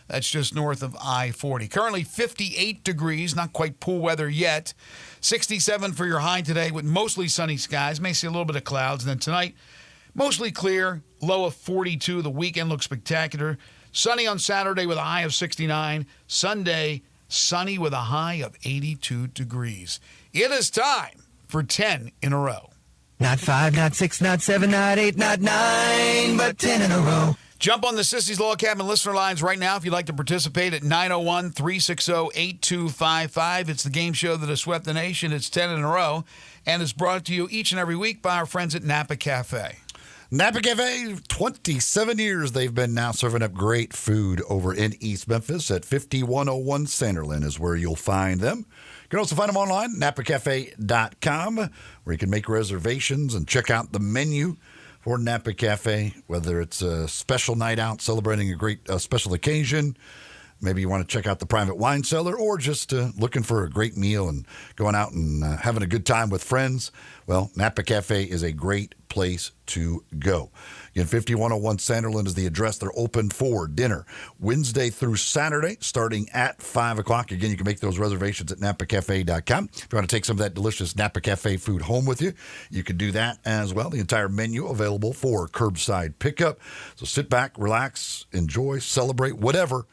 That's just north of I-40. Currently 58 degrees, not quite pool weather yet. 67 for your high today with mostly sunny skies. May see a little bit of clouds. And then tonight, mostly clear, low of 42. The weekend looks spectacular. Sunny on Saturday with a high of 69. Sunday, sunny with a high of 82 degrees. It is time for 10 in a row. Not 5, not 6, not 7, not 8, not 9, but 10 in a row. Jump on the Sissy's Log Cabin listener lines right now if you'd like to participate at 901-360-8255. It's the game show that has swept the nation. It's 10 in a row, and it's brought to you each and every week by our friends at Napa Cafe. Napa Cafe, 27 years they've been now serving up great food over in East Memphis at 5101 Sanderlin is where you'll find them. You can also find them online, napacafe.com, where you can make reservations and check out the menu for Napa Cafe, whether it's a special night out celebrating a great special occasion, Maybe you want to check out the private wine cellar, or just looking for a great meal and going out and having a good time with friends. Well, Napa Cafe is a great place to go. Again, 5101 Sanderland is the address. They're open for dinner Wednesday through Saturday, starting at 5 o'clock. Again, you can make those reservations at napacafe.com. If you want to take some of that delicious Napa Cafe food home with you, you can do that as well. The entire menu available for curbside pickup. So sit back, relax, enjoy, celebrate, whatever,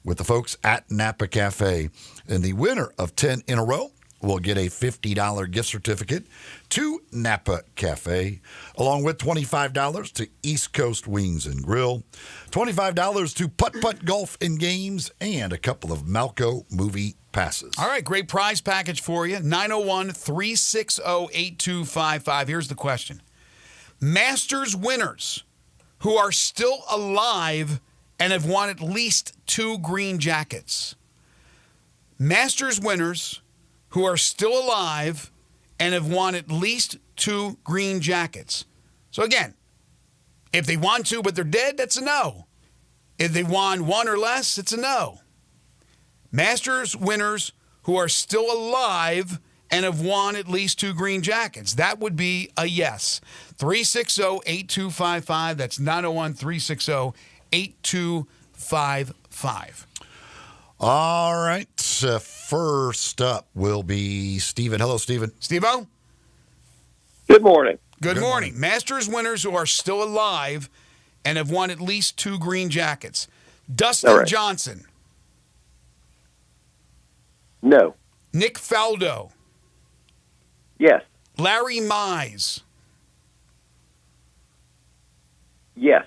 with the folks at Napa Cafe. And the winner of 10 in a row will get a $50 gift certificate to Napa Cafe, along with $25 to East Coast Wings and Grill, $25 to Putt Putt Golf and Games, and a couple of Malco movie passes. All right, great prize package for you. 901-360-8255. Here's the question. Masters winners who are still alive and have won at least 2 green jackets. Masters winners who are still alive and have won at least 2 green jackets. So again, if they won 2 but they're dead, that's a no. If they won 1 or less, it's a no. Masters winners who are still alive and have won at least 2 green jackets. That would be a yes. 360-8255. That's 901-360-8255. All right. First up will be Stephen. Hello, Stephen. Steve-O? Good morning. Good morning. Masters winners who are still alive and have won at least 2 green jackets. Dustin Johnson. No. Nick Faldo. Yes. Larry Mize. Yes.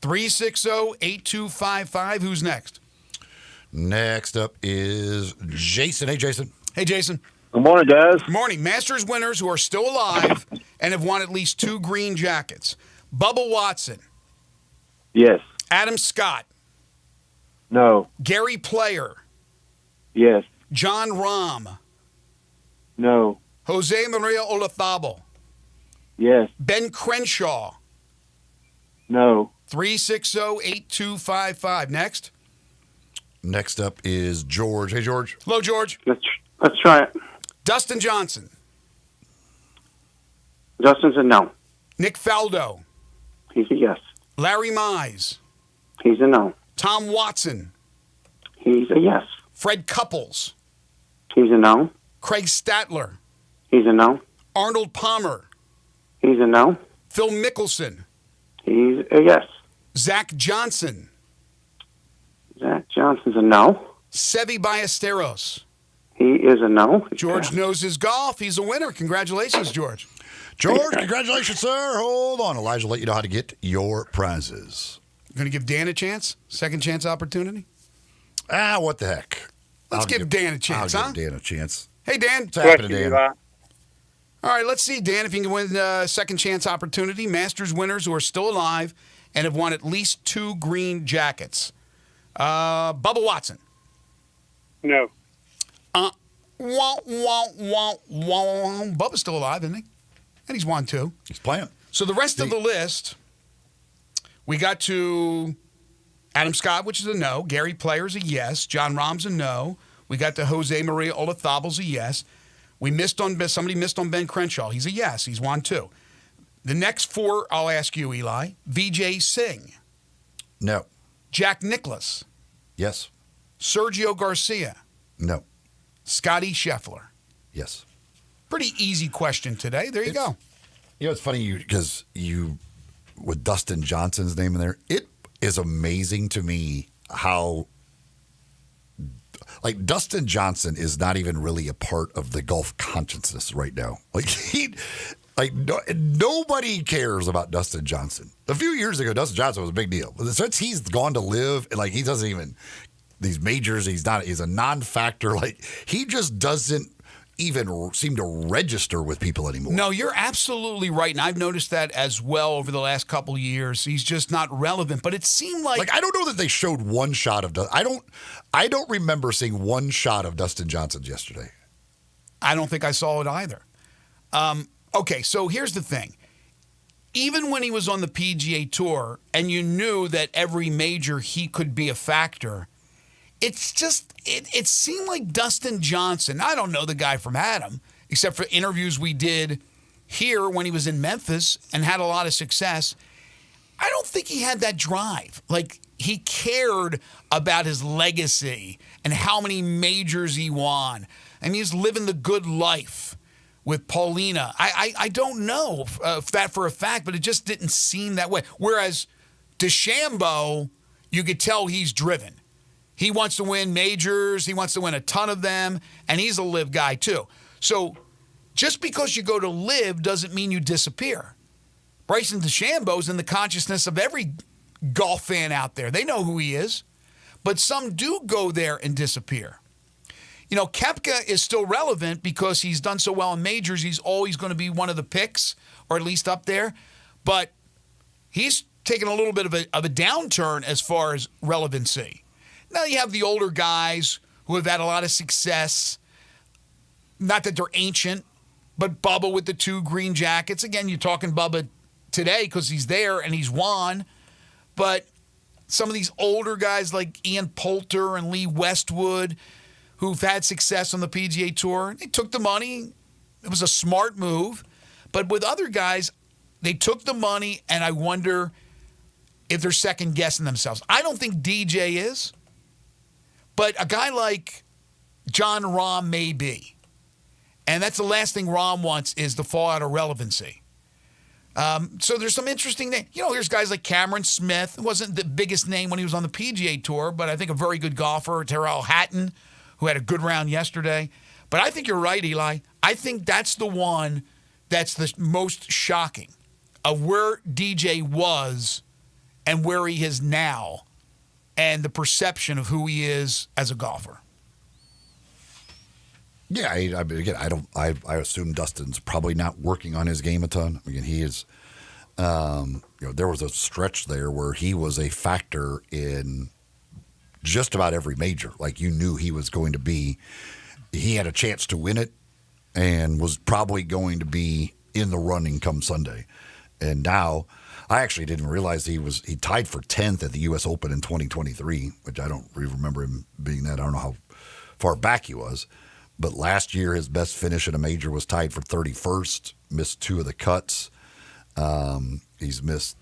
360-8255. Who's next? Next up is Jason. Hey, Jason. Hey, Jason. Good morning, guys. Good morning. Masters winners who are still alive and have won at least 2 green jackets. Bubba Watson. Yes. Adam Scott. No. Gary Player. Yes. John Rahm. No. Jose Maria Olazabal. Yes. Ben Crenshaw. No. 360-8255. Next. Next up is George. Hey, George. Hello, George. Let's try it. Dustin Johnson. Justin's a no. Nick Faldo. He's a yes. Larry Mize. He's a no. Tom Watson. He's a yes. Fred Couples. He's a no. Craig Statler. He's a no. Arnold Palmer. He's a no. Phil Mickelson. He's a yes. Zach Johnson. Zach Johnson's a no. Seve Ballesteros. He is a no. George knows his golf. He's a winner. Congratulations, George. George, congratulations, sir. Hold on. Elijah will let you know how to get your prizes. Going to give Dan a chance? Second chance opportunity? What the heck? Let's give Dan a chance, I'll give Dan a chance. Hey, Dan. What's happening, Dan? All right, let's see, Dan, if you can win the second chance opportunity. Masters winners who are still alive and have won at least 2 green jackets. Bubba Watson. No. Bubba's still alive, isn't he? And he's won 2. He's playing. So the rest of the list, we got to Adam Scott, which is a no. Gary Player's a yes. John Rahm's a no. We got to Jose Maria Olazabal's a yes. Somebody missed on Ben Crenshaw. He's a yes. He's won 2. The next 4, I'll ask you, Eli. Vijay Singh. No. Jack Nicklaus. Yes. Sergio Garcia. No. Scotty Scheffler. Yes. Pretty easy question today. There you go. You know, it's funny because you, with Dustin Johnson's name in there, it is amazing to me how, like, Dustin Johnson is not even really a part of the golf consciousness right now. Nobody cares about Dustin Johnson. A few years ago, Dustin Johnson was a big deal. But since he's gone to live, like, he doesn't even, these majors, he's a non-factor. Like, he just doesn't even seem to register with people anymore. No, you're absolutely right, and I've noticed that as well over the last couple of years. He's just not relevant, but it seemed like I don't know that they showed one shot of I don't remember seeing one shot of Dustin Johnson yesterday. I don't think I saw it either. Okay, so here's the thing. Even when he was on the PGA Tour and you knew that every major he could be a factor, it's just, it seemed like Dustin Johnson. I don't know the guy from Adam, except for interviews we did here when he was in Memphis and had a lot of success. I don't think he had that drive. Like, he cared about his legacy and how many majors he won. I mean, he's living the good life with Paulina. I don't know if that for a fact, but it just didn't seem that way. Whereas DeChambeau, you could tell he's driven. He wants to win majors. He wants to win a ton of them, and he's a live guy too. So just because you go to live doesn't mean you disappear. Bryson DeChambeau's in the consciousness of every golf fan out there. They know who he is, but some do go there and disappear. You know, Koepka is still relevant because he's done so well in majors. He's always going to be one of the picks, or at least up there. But he's taken a little bit of a downturn as far as relevancy. Now you have the older guys who have had a lot of success. Not that they're ancient, but Bubba with the 2 green jackets. Again, you're talking Bubba today because he's there and he's won. But some of these older guys like Ian Poulter and Lee Westwood who've had success on the PGA Tour, they took the money. It was a smart move. But with other guys, they took the money, and I wonder if they're second-guessing themselves. I don't think DJ is, but a guy like John Rahm may be. And that's the last thing Rahm wants is to fall out of relevancy. So there's some interesting names. You know, there's guys like Cameron Smith, who wasn't the biggest name when he was on the PGA Tour, but I think a very good golfer. Terrell Hatton, who had a good round yesterday. But I think you're right, Eli. I think that's the one that's the most shocking of where DJ was and where he is now and the perception of who he is as a golfer. Yeah, I mean, again, I assume Dustin's probably not working on his game a ton. Again, he is. There was a stretch there where he was a factor in just about every major. Like, you knew he was going to be. He had a chance to win it, and was probably going to be in the running come Sunday. And now, I actually didn't realize he tied for 10th at the U.S. Open in 2023, which I don't really remember him being that. I don't know how far back he was. But last year, his best finish in a major was tied for 31st, missed 2 of the cuts. He's missed,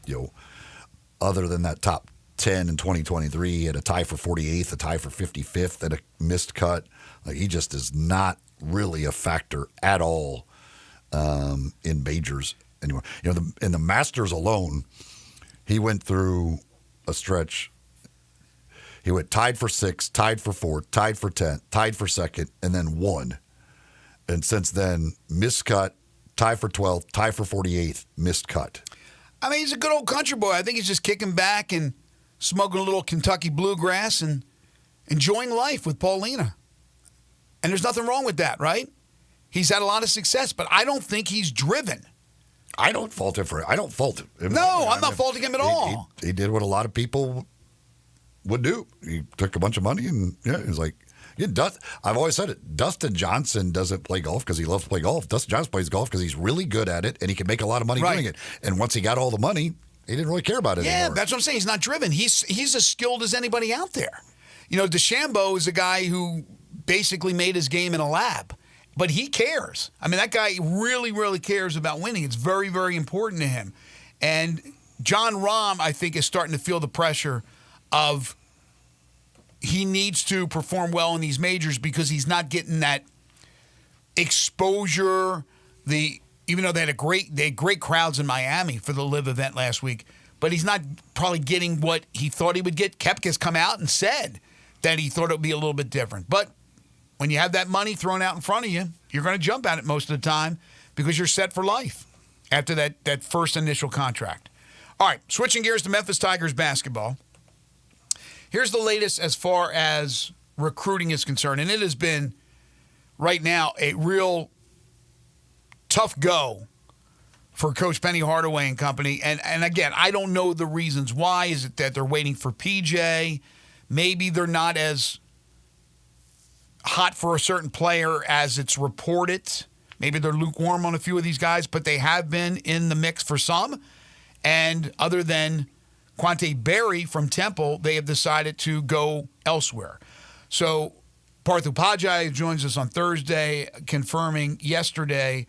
other than that top 10 in 2023, he had a tie for 48th, a tie for 55th, and a missed cut. Like, he just is not really a factor at all in majors anymore. In the Masters alone, he went through a stretch. He went tied for 6th, tied for 4th, tied for 10th, tied for 2nd, and then won. And since then, missed cut, tie for 12th, tie for 48th, missed cut. I mean, he's a good old country boy. I think he's just kicking back and smoking a little Kentucky bluegrass and enjoying life with Paulina. And there's nothing wrong with that, right? He's had a lot of success, but I don't think he's driven. I don't fault him for it. I don't fault him. No, I'm not faulting him at all. He did what a lot of people would do. He took a bunch of money and he's like, I've always said it. Dustin Johnson doesn't play golf because he loves to play golf. Dustin Johnson plays golf because he's really good at it and he can make a lot of money doing it. And once he got all the money, he didn't really care about it anymore. Yeah, that's what I'm saying. He's not driven. He's as skilled as anybody out there. DeChambeau is a guy who basically made his game in a lab, but he cares. I mean, that guy really, really cares about winning. It's very, very important to him. And John Rahm, I think, is starting to feel the pressure of he needs to perform well in these majors because he's not getting that exposure. Even though they had great crowds in Miami for the LIV event last week, but he's not probably getting what he thought he would get. Koepka's come out and said that he thought it would be a little bit different. But when you have that money thrown out in front of you, you're going to jump at it most of the time because you're set for life after that first initial contract. All right, switching gears to Memphis Tigers basketball. Here's the latest as far as recruiting is concerned, and it has been right now a real tough go for Coach Penny Hardaway and company. And again, I don't know the reasons why. Is it that they're waiting for PJ? Maybe they're not as hot for a certain player as it's reported. Maybe they're lukewarm on a few of these guys, but they have been in the mix for some. And other than Quante Berry from Temple, they have decided to go elsewhere. So Parthu Pajai joins us on Thursday, confirming yesterday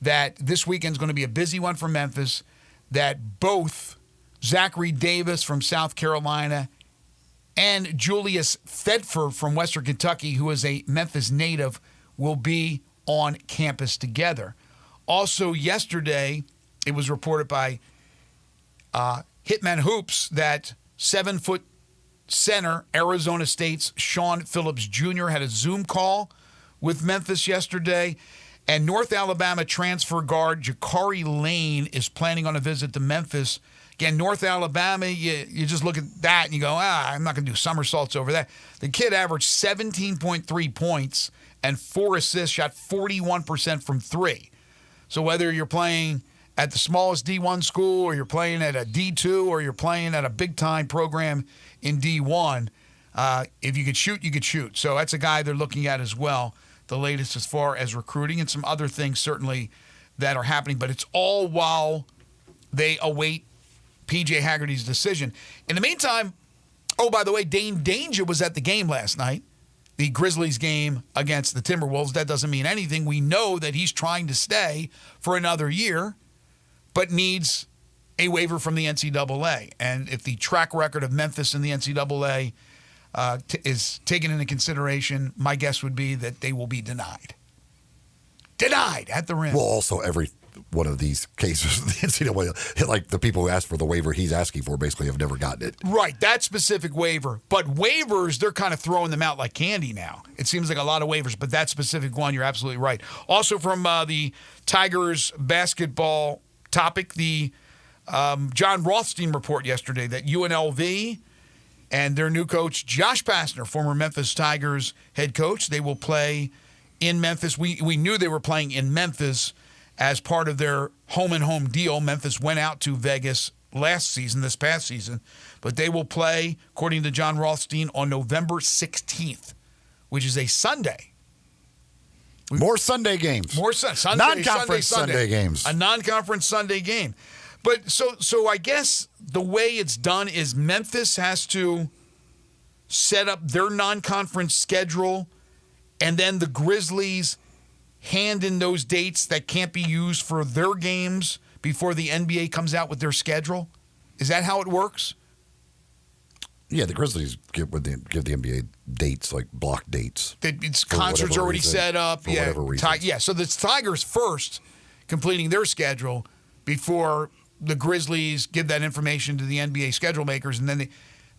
that this weekend's going to be a busy one for Memphis, that both Zachary Davis from South Carolina and Julius Thedford from Western Kentucky, who is a Memphis native, will be on campus together. Also yesterday, it was reported by Hitman Hoops that 7-foot center Arizona State's Sean Phillips Jr. had a Zoom call with Memphis yesterday. And North Alabama transfer guard Jakari Lane is planning on a visit to Memphis. Again, North Alabama, you just look at that and you go, I'm not going to do somersaults over that. The kid averaged 17.3 points and 4 assists, shot 41% from 3. So whether you're playing at the smallest D1 school or you're playing at a D2 or you're playing at a big-time program in D1, if you could shoot, you could shoot. So that's a guy they're looking at as well, the latest as far as recruiting and some other things certainly that are happening. But it's all while they await P.J. Haggerty's decision. In the meantime, oh, by the way, Dane Danger was at the game last night, the Grizzlies game against the Timberwolves. That doesn't mean anything. We know that he's trying to stay for another year, but needs a waiver from the NCAA. And if the track record of Memphis in the NCAA is taken into consideration, my guess would be that they will be denied. Denied at the rim. Well, also every one of these cases, the NCAA, like the people who asked for the waiver he's asking for basically have never gotten it. Right, that specific waiver. But waivers, they're kind of throwing them out like candy now. It seems like a lot of waivers, but that specific one, you're absolutely right. Also from the Tigers basketball topic, the John Rothstein report yesterday that UNLV and their new coach, Josh Pastner, former Memphis Tigers head coach, they will play in Memphis. We knew they were playing in Memphis as part of their home-and-home deal. Memphis went out to Vegas this past season, but they will play, according to John Rothstein, on November 16th, which is a Sunday. More Sunday games. More Sunday, non-conference Sunday games. A non-conference Sunday game. But so I guess the way it's done is Memphis has to set up their non-conference schedule, and then the Grizzlies hand in those dates that can't be used for their games before the NBA comes out with their schedule. Is that how it works? Yeah, the Grizzlies give the NBA dates, like block dates. It's concerts already set up. For whatever reason. So the Tigers first completing their schedule before the Grizzlies give that information to the NBA schedule makers, and then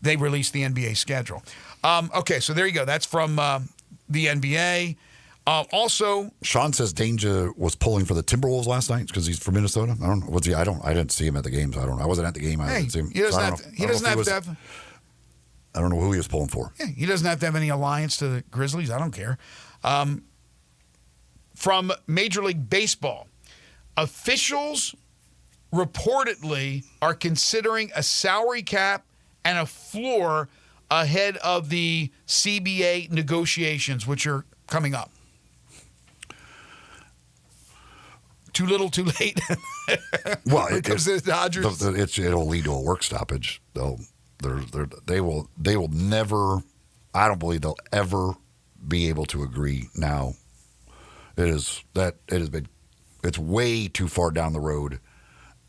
they release the NBA schedule. Okay, so there you go. That's from the NBA. Also, Sean says Danger was pulling for the Timberwolves last night because he's from Minnesota. I don't know. I didn't see him at the games. I don't know. I wasn't at the game. I didn't see him. He doesn't have to have. I don't know who he was pulling for. Yeah, he doesn't have to have any alliance to the Grizzlies. I don't care. From Major League Baseball, officials reportedly are considering a salary cap and a floor ahead of the CBA negotiations, which are coming up. Too little, too late. Well, when it comes to the Dodgers, it'll lead to a work stoppage. They will never. I don't believe they'll ever be able to agree now. It's way too far down the road,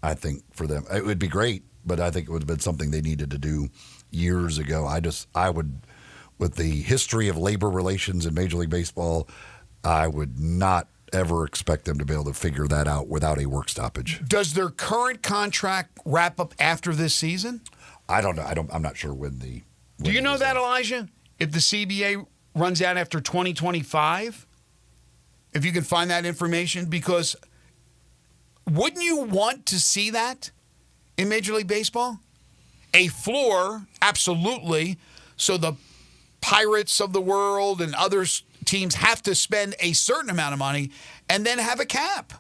I think, for them. It would be great, but I think it would have been something they needed to do years ago. I would, with the history of labor relations in Major League Baseball, I would not ever expect them to be able to figure that out without a work stoppage. Does their current contract wrap up after this season? I don't know. I'm not sure when the. Do you know that, Elijah? If the CBA runs out after 2025, if you can find that information, because wouldn't you want to see that in Major League Baseball? A floor, absolutely. So the Pirates of the world and other teams have to spend a certain amount of money and then have a cap.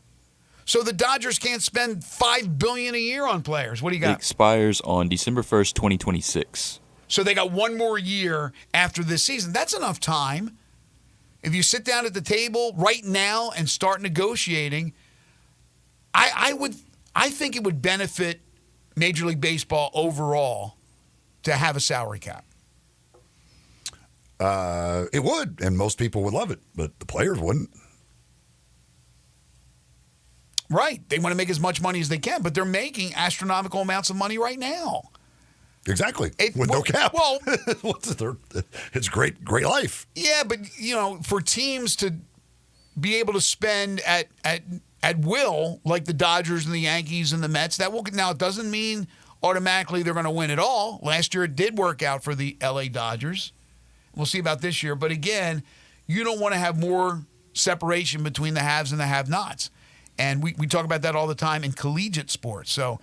So the Dodgers can't spend $5 billion a year on players. What do you got? It expires on December 1st, 2026. So they got one more year after this season. That's enough time. If you sit down at the table right now and start negotiating, I think it would benefit Major League Baseball overall to have a salary cap. It would, and most people would love it, but the players wouldn't. Right. They want to make as much money as they can, but they're making astronomical amounts of money right now. Exactly. With no cap. Well, it's great life. Yeah, but, for teams to be able to spend at will, like the Dodgers and the Yankees and the Mets, now it doesn't mean automatically they're going to win it all. Last year it did work out for the LA Dodgers. We'll see about this year. But again, you don't want to have more separation between the haves and the have-nots. And we talk about that all the time in collegiate sports. So,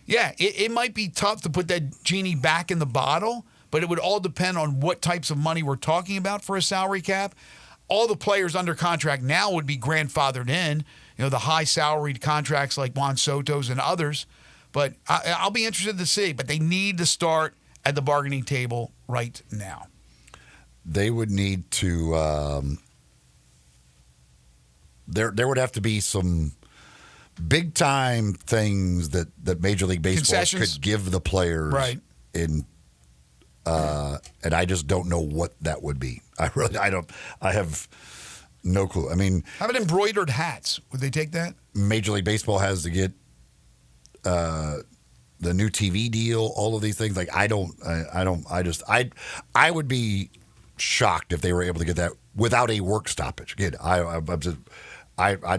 yeah, it might be tough to put that genie back in the bottle, but it would all depend on what types of money we're talking about for a salary cap. All the players under contract now would be grandfathered in, the high salaried contracts like Juan Soto's and others. But I'll be interested to see. But they need to start at the bargaining table right now. They would need to there would have to be some big time things that Major League Baseball could give the players, right? And I just don't know what that would be. I have no clue. I mean, how about embroidered hats? Would they take that? Major League Baseball has to get the new TV deal, all of these things. Like I would be shocked if they were able to get that without a work stoppage. Again,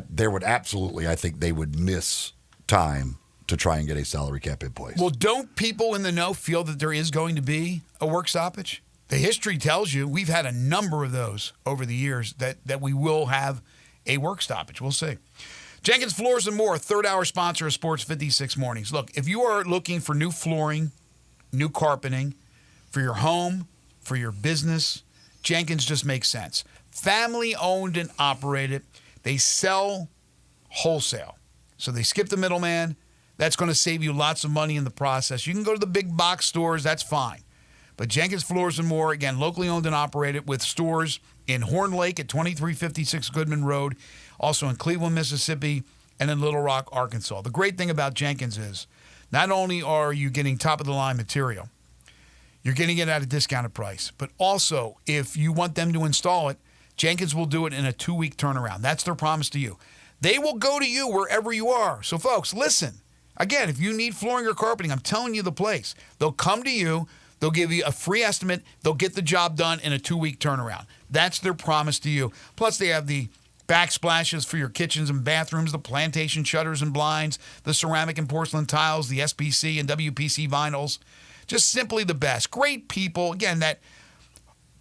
there would absolutely, I think they would miss time to try and get a salary cap in place. Well, don't people in the know feel that there is going to be a work stoppage? The history tells you we've had a number of those over the years that we will have a work stoppage. We'll see. Jenkins Floors and More, third-hour sponsor of Sports 56 Mornings. Look, if you are looking for new flooring, new carpeting for your home, for your business, Jenkins just makes sense. Family-owned and operated. They sell wholesale. So they skip the middleman. That's going to save you lots of money in the process. You can go to the big box stores. That's fine. But Jenkins Floors and More, again, locally owned and operated with stores in Horn Lake at 2356 Goodman Road, also in Cleveland, Mississippi, and in Little Rock, Arkansas. The great thing about Jenkins is not only are you getting top-of-the-line material, you're getting it at a discounted price, but also if you want them to install it, Jenkins will do it in a 2-week turnaround. That's their promise to you. They will go to you wherever you are. So, folks, listen. Again, if you need flooring or carpeting, I'm telling you the place. They'll come to you. They'll give you a free estimate. They'll get the job done in a 2-week turnaround. That's their promise to you. Plus, they have the backsplashes for your kitchens and bathrooms, the plantation shutters and blinds, the ceramic and porcelain tiles, the SPC and WPC vinyls. Just simply the best. Great people. Again, that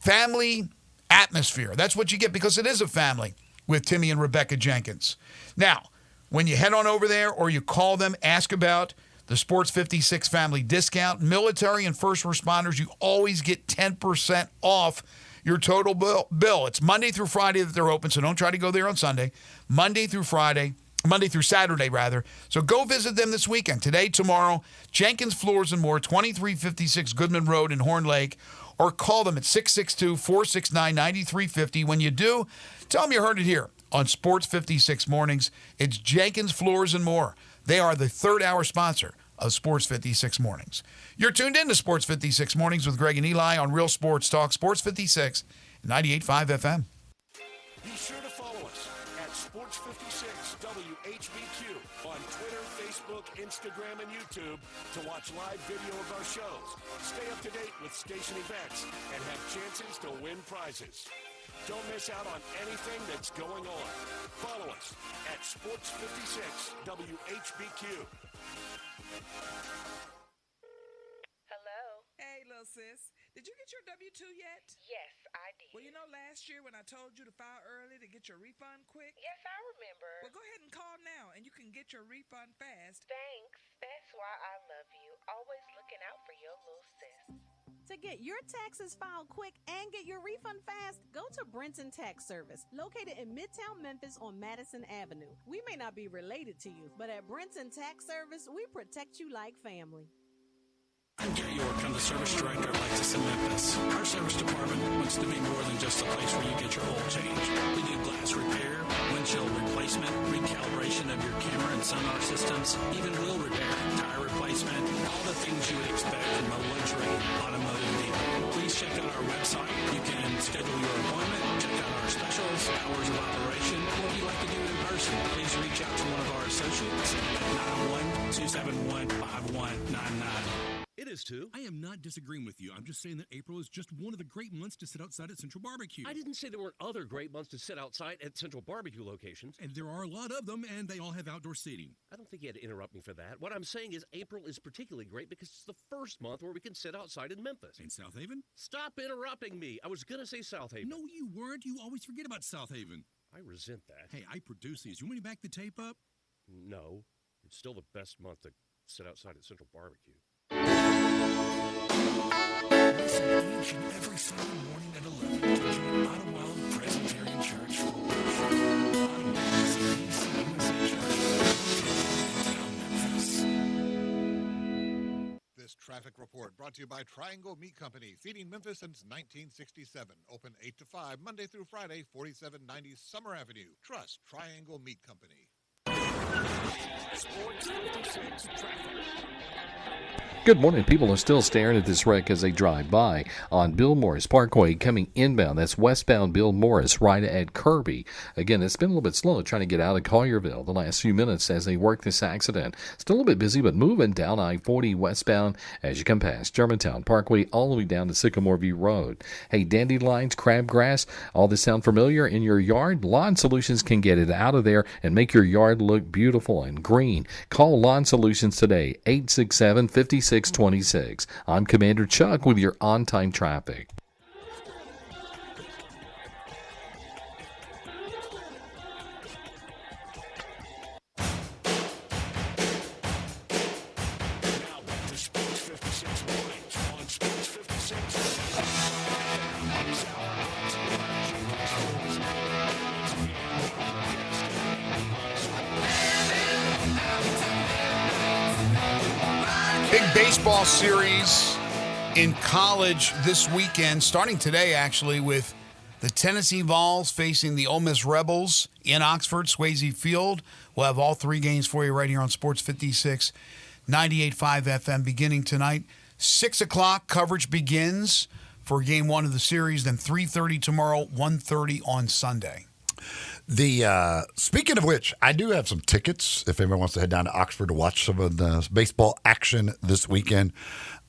family atmosphere. That's what you get because it is a family with Timmy and Rebecca Jenkins. Now, when you head on over there or you call them, ask about the Sports 56 family discount. Military and first responders, you always get 10% off your total bill. It's Monday through Friday that they're open, so don't try to go there on Sunday. Monday through Saturday, rather. So go visit them this weekend. Today, tomorrow, Jenkins Floors and More, 2356 Goodman Road in Horn Lake, or call them at 662-469-9350. When you do, tell them you heard it here on Sports 56 Mornings. It's Jenkins Floors and More. They are the third-hour sponsor of Sports 56 Mornings. You're tuned in to Sports 56 Mornings with Greg and Eli on Real Sports Talk, Sports 56, 98.5 FM. Be sure to follow us at Sports 56 WHBQ on Twitter, Facebook, Instagram, and YouTube to watch live video of our shows. Stay up to date with station events and have chances to win prizes. Don't miss out on anything that's going on. Follow us at Sports 56 WHBQ. Hello. Hey, little sis. Did you get your W-2 yet? Yes, I did. Well, last year when I told you to file early to get your refund quick? Yes, I remember. Well, go ahead and call now, and you can get your refund fast. Thanks. That's why I love you. Always looking out for your little sis. To get your taxes filed quick and get your refund fast, go to Brenton Tax Service, located in Midtown Memphis on Madison Avenue. We may not be related to you, but at Brenton Tax Service, we protect you like family. I'm Gary York. I'm the service director of Lexus in Memphis. Our service department wants to be more than just a place where you get your oil changed. We do glass repair, windshield replacement, recalibration of your camera and sonar systems, even wheel repair, tire replacement, replacement, all the things you would expect from a luxury automotive dealer. Please check out our website. You can schedule your appointment, check out our specials, hours of operation, or if you'd like to do it in person, please reach out to one of our associates at 901-271-5199. It is too. I am not disagreeing with you. I'm just saying that April is just one of the great months to sit outside at Central Barbecue. I didn't say there weren't other great months to sit outside at Central Barbecue locations. And there are a lot of them, and they all have outdoor seating. I don't think you had to interrupt me for that. What I'm saying is April is particularly great because it's the first month where we can sit outside in Memphis. And South Haven? Stop interrupting me. I was going to say South Haven. No, you weren't. You always forget about South Haven. I resent that. Hey, I produce these. You want me to back the tape up? No. It's still the best month to sit outside at Central Barbecue. Listen each and every Sunday morning at 11 to join Ottawa Presbyterian Church for worship. Ottawa This traffic report brought to you by Triangle Meat Company, feeding Memphis since 1967. Open 8 to 5, Monday through Friday, 4790 Summer Avenue. Trust Triangle Meat Company. Sports 56 traffic. Good morning. People are still staring at this wreck as they drive by on Bill Morris Parkway coming inbound. That's westbound Bill Morris right at Kirby. Again, it's been a little bit slow trying to get out of Collierville the last few minutes as they work this accident. Still a little bit busy, but moving down I-40 westbound as you come past Germantown Parkway all the way down to Sycamore View Road. Hey, dandelions, crabgrass, all this sound familiar in your yard? Lawn Solutions can get it out of there and make your yard look beautiful and green. Call Lawn Solutions today, 867-5626. I'm Commander Chuck with your on-time traffic. Now back to Sports 56 mornings on Sports 56. Big baseball series in college this weekend, starting today actually with the Tennessee Vols facing the Ole Miss Rebels in Oxford, Swayze Field. We'll have all three games for you right here on Sports 56, 98.5 FM beginning tonight. 6 o'clock coverage begins for game one of the series, then 3:30 tomorrow, 1:30 on Sunday. Speaking of which, I do have some tickets if anyone wants to head down to Oxford to watch some of the baseball action this weekend.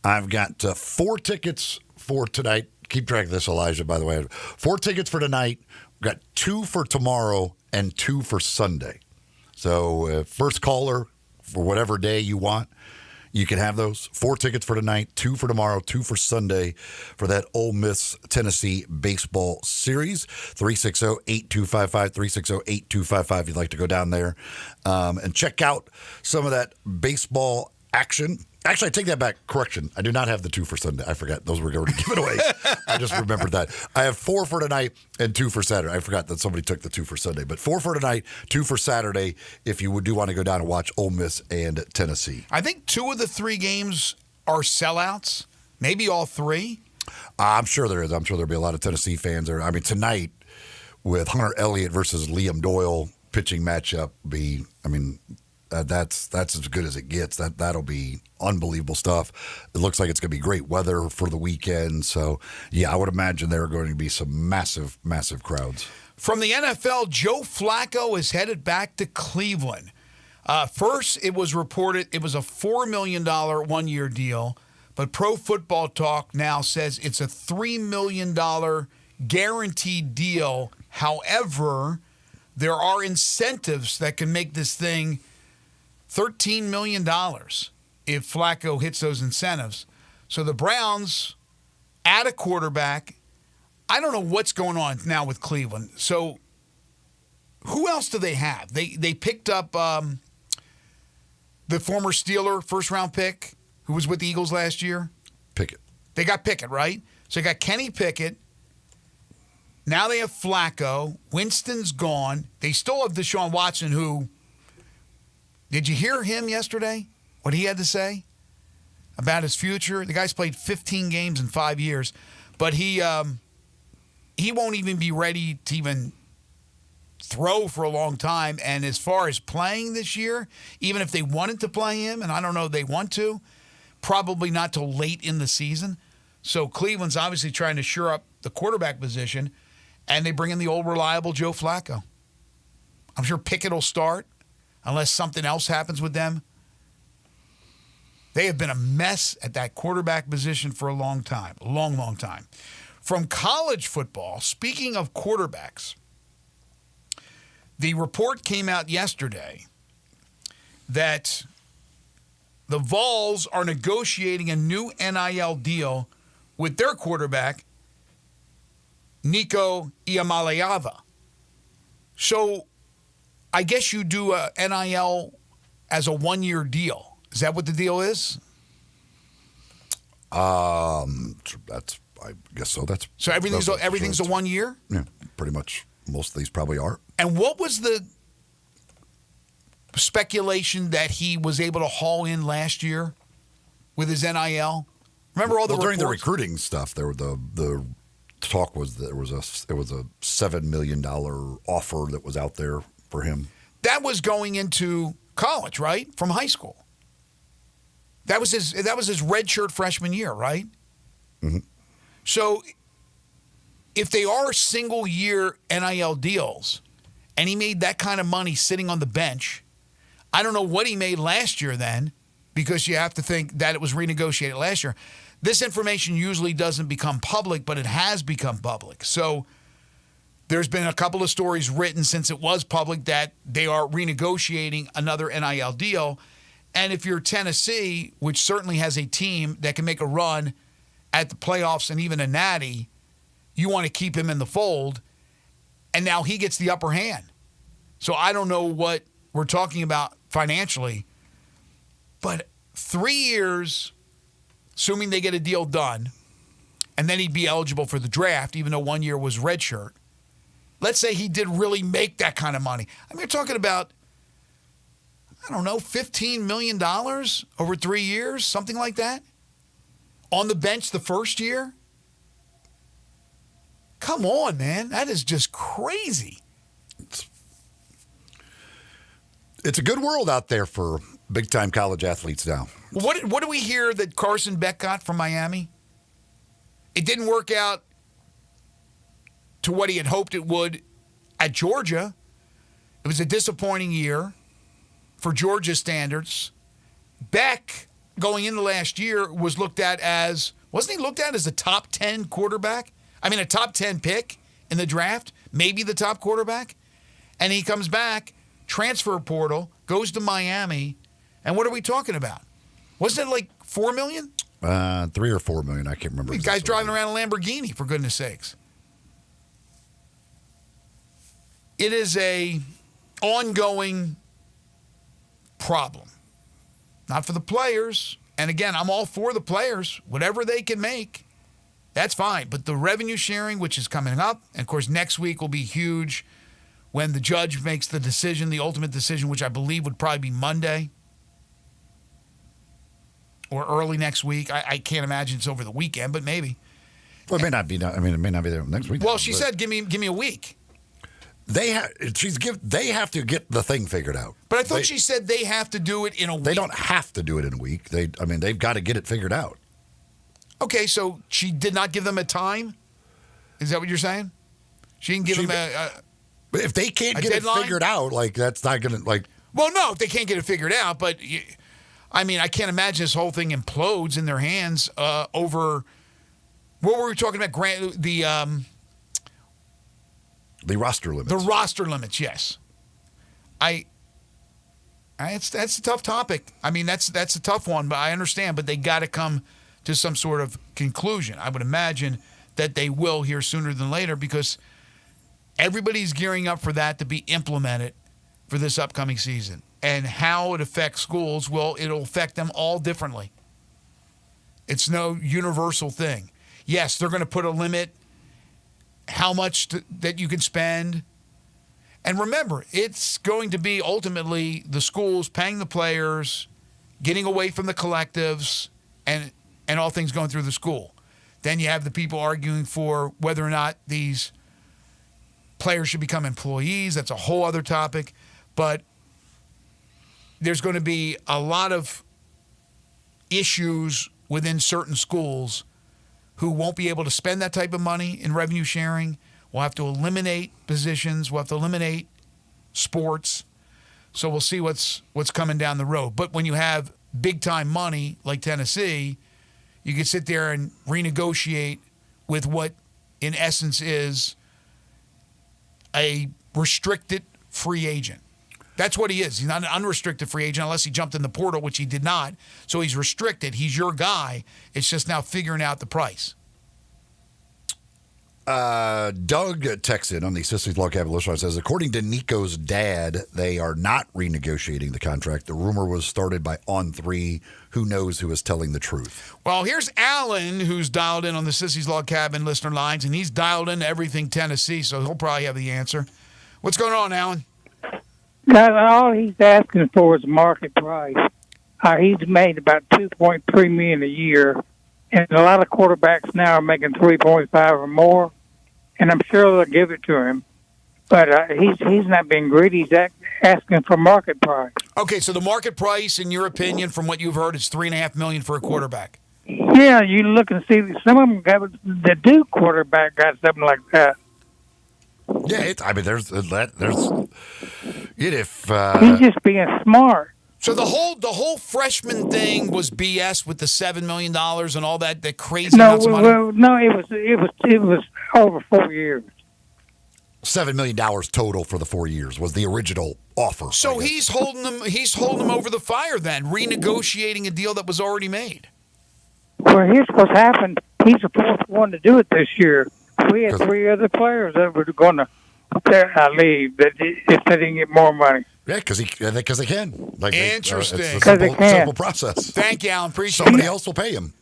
I've got 4 tickets for tonight. Keep track of this, Elijah, by the way. 4 tickets for tonight. We've got 2 for tomorrow and 2 for Sunday. So first caller for whatever day you want, you can have those. 4 tickets for tonight, 2 for tomorrow, 2 for Sunday for that Ole Miss Tennessee baseball series. 360-8255, 360-8255 if you'd like to go down there and check out some of that baseball action. Actually, I take that back. Correction. I do not have the 2 for Sunday. I forgot. Those were already given away. I just remembered that. I have 4 for tonight and 2 for Saturday. I forgot that somebody took the 2 for Sunday. But 4 for tonight, 2 for Saturday if you do want to go down and watch Ole Miss and Tennessee. I think 2 of the 3 games are sellouts. Maybe all 3. I'm sure there is. I'm sure there'll be a lot of Tennessee fans there. I mean, tonight with Hunter Elliott versus Liam Doyle pitching matchup that's as good as it gets. That'll be unbelievable stuff. It looks like it's going to be great weather for the weekend. So, yeah, I would imagine there are going to be some massive, massive crowds. From the NFL, Joe Flacco is headed back to Cleveland. First, it was reported it was a $4 million one-year deal, but Pro Football Talk now says it's a $3 million guaranteed deal. However, there are incentives that can make this thing $13 million if Flacco hits those incentives. So the Browns add a quarterback. I don't know what's going on now with Cleveland. So who else do they have? They picked up the former Steeler first-round pick who was with the Eagles last year. Pickett. They got Pickett, right? So they got Kenny Pickett. Now they have Flacco. Winston's gone. They still have Deshaun Watson, who... Did you hear him yesterday? What he had to say about his future? The guy's played 15 games in 5 years, but he won't even be ready to even throw for a long time. And as far as playing this year, even if they wanted to play him, and I don't know they want to, probably not till late in the season. So Cleveland's obviously trying to shore up the quarterback position, and they bring in the old reliable Joe Flacco. I'm sure Pickett will start unless something else happens with them. They have been a mess at that quarterback position for a long time, a long, long time. From college football, speaking of quarterbacks, the report came out yesterday that the Vols are negotiating a new NIL deal with their quarterback, Nico Iamaleava. So I guess you do a NIL as a one-year deal. Is that what the deal is? That's, I guess so. So everything's a 1 year? Yeah, pretty much. Most of these probably are. And what was the speculation that he was able to haul in last year with his NIL? Remember all the during the reports? recruiting stuff, the talk was that it was a $7 million offer that was out there for him. That was going into college, right? From high school. That was his redshirt freshman year, right? Mm-hmm. So if they are single year NIL deals and he made that kind of money sitting on the bench, I don't know what he made last year then, because you have to think that it was renegotiated last year. This information usually doesn't become public, but it has become public. So there's been a couple of stories written since it was public that they are renegotiating another NIL deal. And if you're Tennessee, which certainly has a team that can make a run at the playoffs and even a natty, you want to keep him in the fold. And now he gets the upper hand. So I don't know what we're talking about financially, but 3 years, assuming they get a deal done, and then he'd be eligible for the draft, even though 1 year was redshirt. Let's say he did really make that kind of money. I mean, you're talking about, I don't know, $15 million over 3 years, something like that? On the bench the first year? Come on, man. That is just crazy. It's a good world out there for big-time college athletes now. What do we hear that Carson Beck got from Miami? It didn't work out to what he had hoped it would at Georgia. It was a disappointing year for Georgia standards. Beck, going into last year, was looked at as, wasn't he looked at as a top 10 quarterback? I mean, a top 10 pick in the draft, maybe the top quarterback. And he comes back, transfer portal, goes to Miami, and what are we talking about? Wasn't it like $4 million? 3 or 4 million, I can't remember. The guy's driving around a Lamborghini, for goodness sakes. It is a ongoing problem. Not for the players. And again, I'm all for the players. Whatever they can make, that's fine. But the revenue sharing, which is coming up, and of course next week will be huge when the judge makes the decision, the ultimate decision, which I believe would probably be Monday or early next week. I can't imagine it's over the weekend, but maybe. Well, it may not be. I mean, it may not be there next week. Well, she said, "Give me a week." They have to get the thing figured out. But I thought she said they have to do it in a week. They don't have to do it in a week. They've got to get it figured out. Okay, so she did not give them a time? Is that what you're saying? She didn't give them a But if they can't get deadline? it figured out, that's not going to, Well, no, if they can't get it figured out, but I can't imagine this whole thing implodes in their hands over, what were we talking about? The roster limits. The roster limits, yes. That's a tough topic. That's a tough one, but I understand. But they got to come to some sort of conclusion. I would imagine that they will here sooner than later, because everybody's gearing up for that to be implemented for this upcoming season. And how it affects schools, well, it'll affect them all differently. It's no universal thing. Yes, they're going to put a limit, how much that you can spend. And remember, it's going to be ultimately the schools paying the players, getting away from the collectives, and all things going through the school. Then you have the people arguing for whether or not these players should become employees. That's a whole other topic. But there's going to be a lot of issues within certain schools who won't be able to spend that type of money in revenue sharing. We'll have to eliminate positions. We'll have to eliminate sports. So we'll see what's coming down the road. But when you have big-time money like Tennessee, you can sit there and renegotiate with what, in essence, is a restricted free agent. That's what he is. He's not an unrestricted free agent unless he jumped in the portal, which he did not. So he's restricted. He's your guy. It's just now figuring out the price. Doug texted on the Sissy's Log Cabin listener says, according to Nico's dad, they are not renegotiating the contract. The rumor was started by On3. Who knows who is telling the truth? Well, here's Alan, who's dialed in on the Sissy's Log Cabin listener lines, and he's dialed into everything Tennessee, so he'll probably have the answer. What's going on, Alan? God, all he's asking for is market price. He's made about $2.3 million a year, and a lot of quarterbacks now are making 3.5 or more, and I'm sure they'll give it to him. But he's not being greedy. He's asking for market price. Okay, so the market price, in your opinion, from what you've heard, is $3.5 million for a quarterback. Yeah, you look and see some of them got the Duke quarterback got something like that. Yeah, there's if he's just being smart. So the whole freshman thing was BS with the $7 million and all that crazy amounts of money? No, it was over 4 years. $7 million total for the 4 years was the original offer. So he's holding them over the fire then, renegotiating a deal that was already made. Well, here's what's happened. He's the fourth one to do it this year. We had 3 other players that were going to leave if they didn't get more money. Yeah, because they can. Interesting. It's a simple process. Thank you, Alan. Appreciate Somebody it. else will pay him.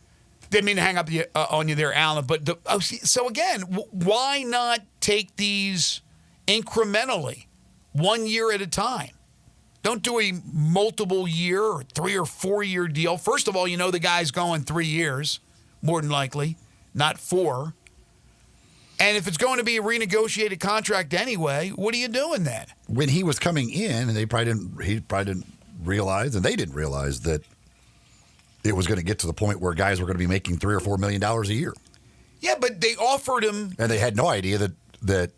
Didn't mean to hang up on you there, Alan. But so again, why not take these incrementally, 1 year at a time? Don't do a multiple year or 3 or 4 year deal. First of all, you know the guy's going 3 years, more than likely, not 4. And if it's going to be a renegotiated contract anyway, what are you doing then? When he was coming in, and he probably didn't realize, and they didn't realize that it was going to get to the point where guys were going to be making $3 or $4 million a year. Yeah, but they offered him, and they had no idea that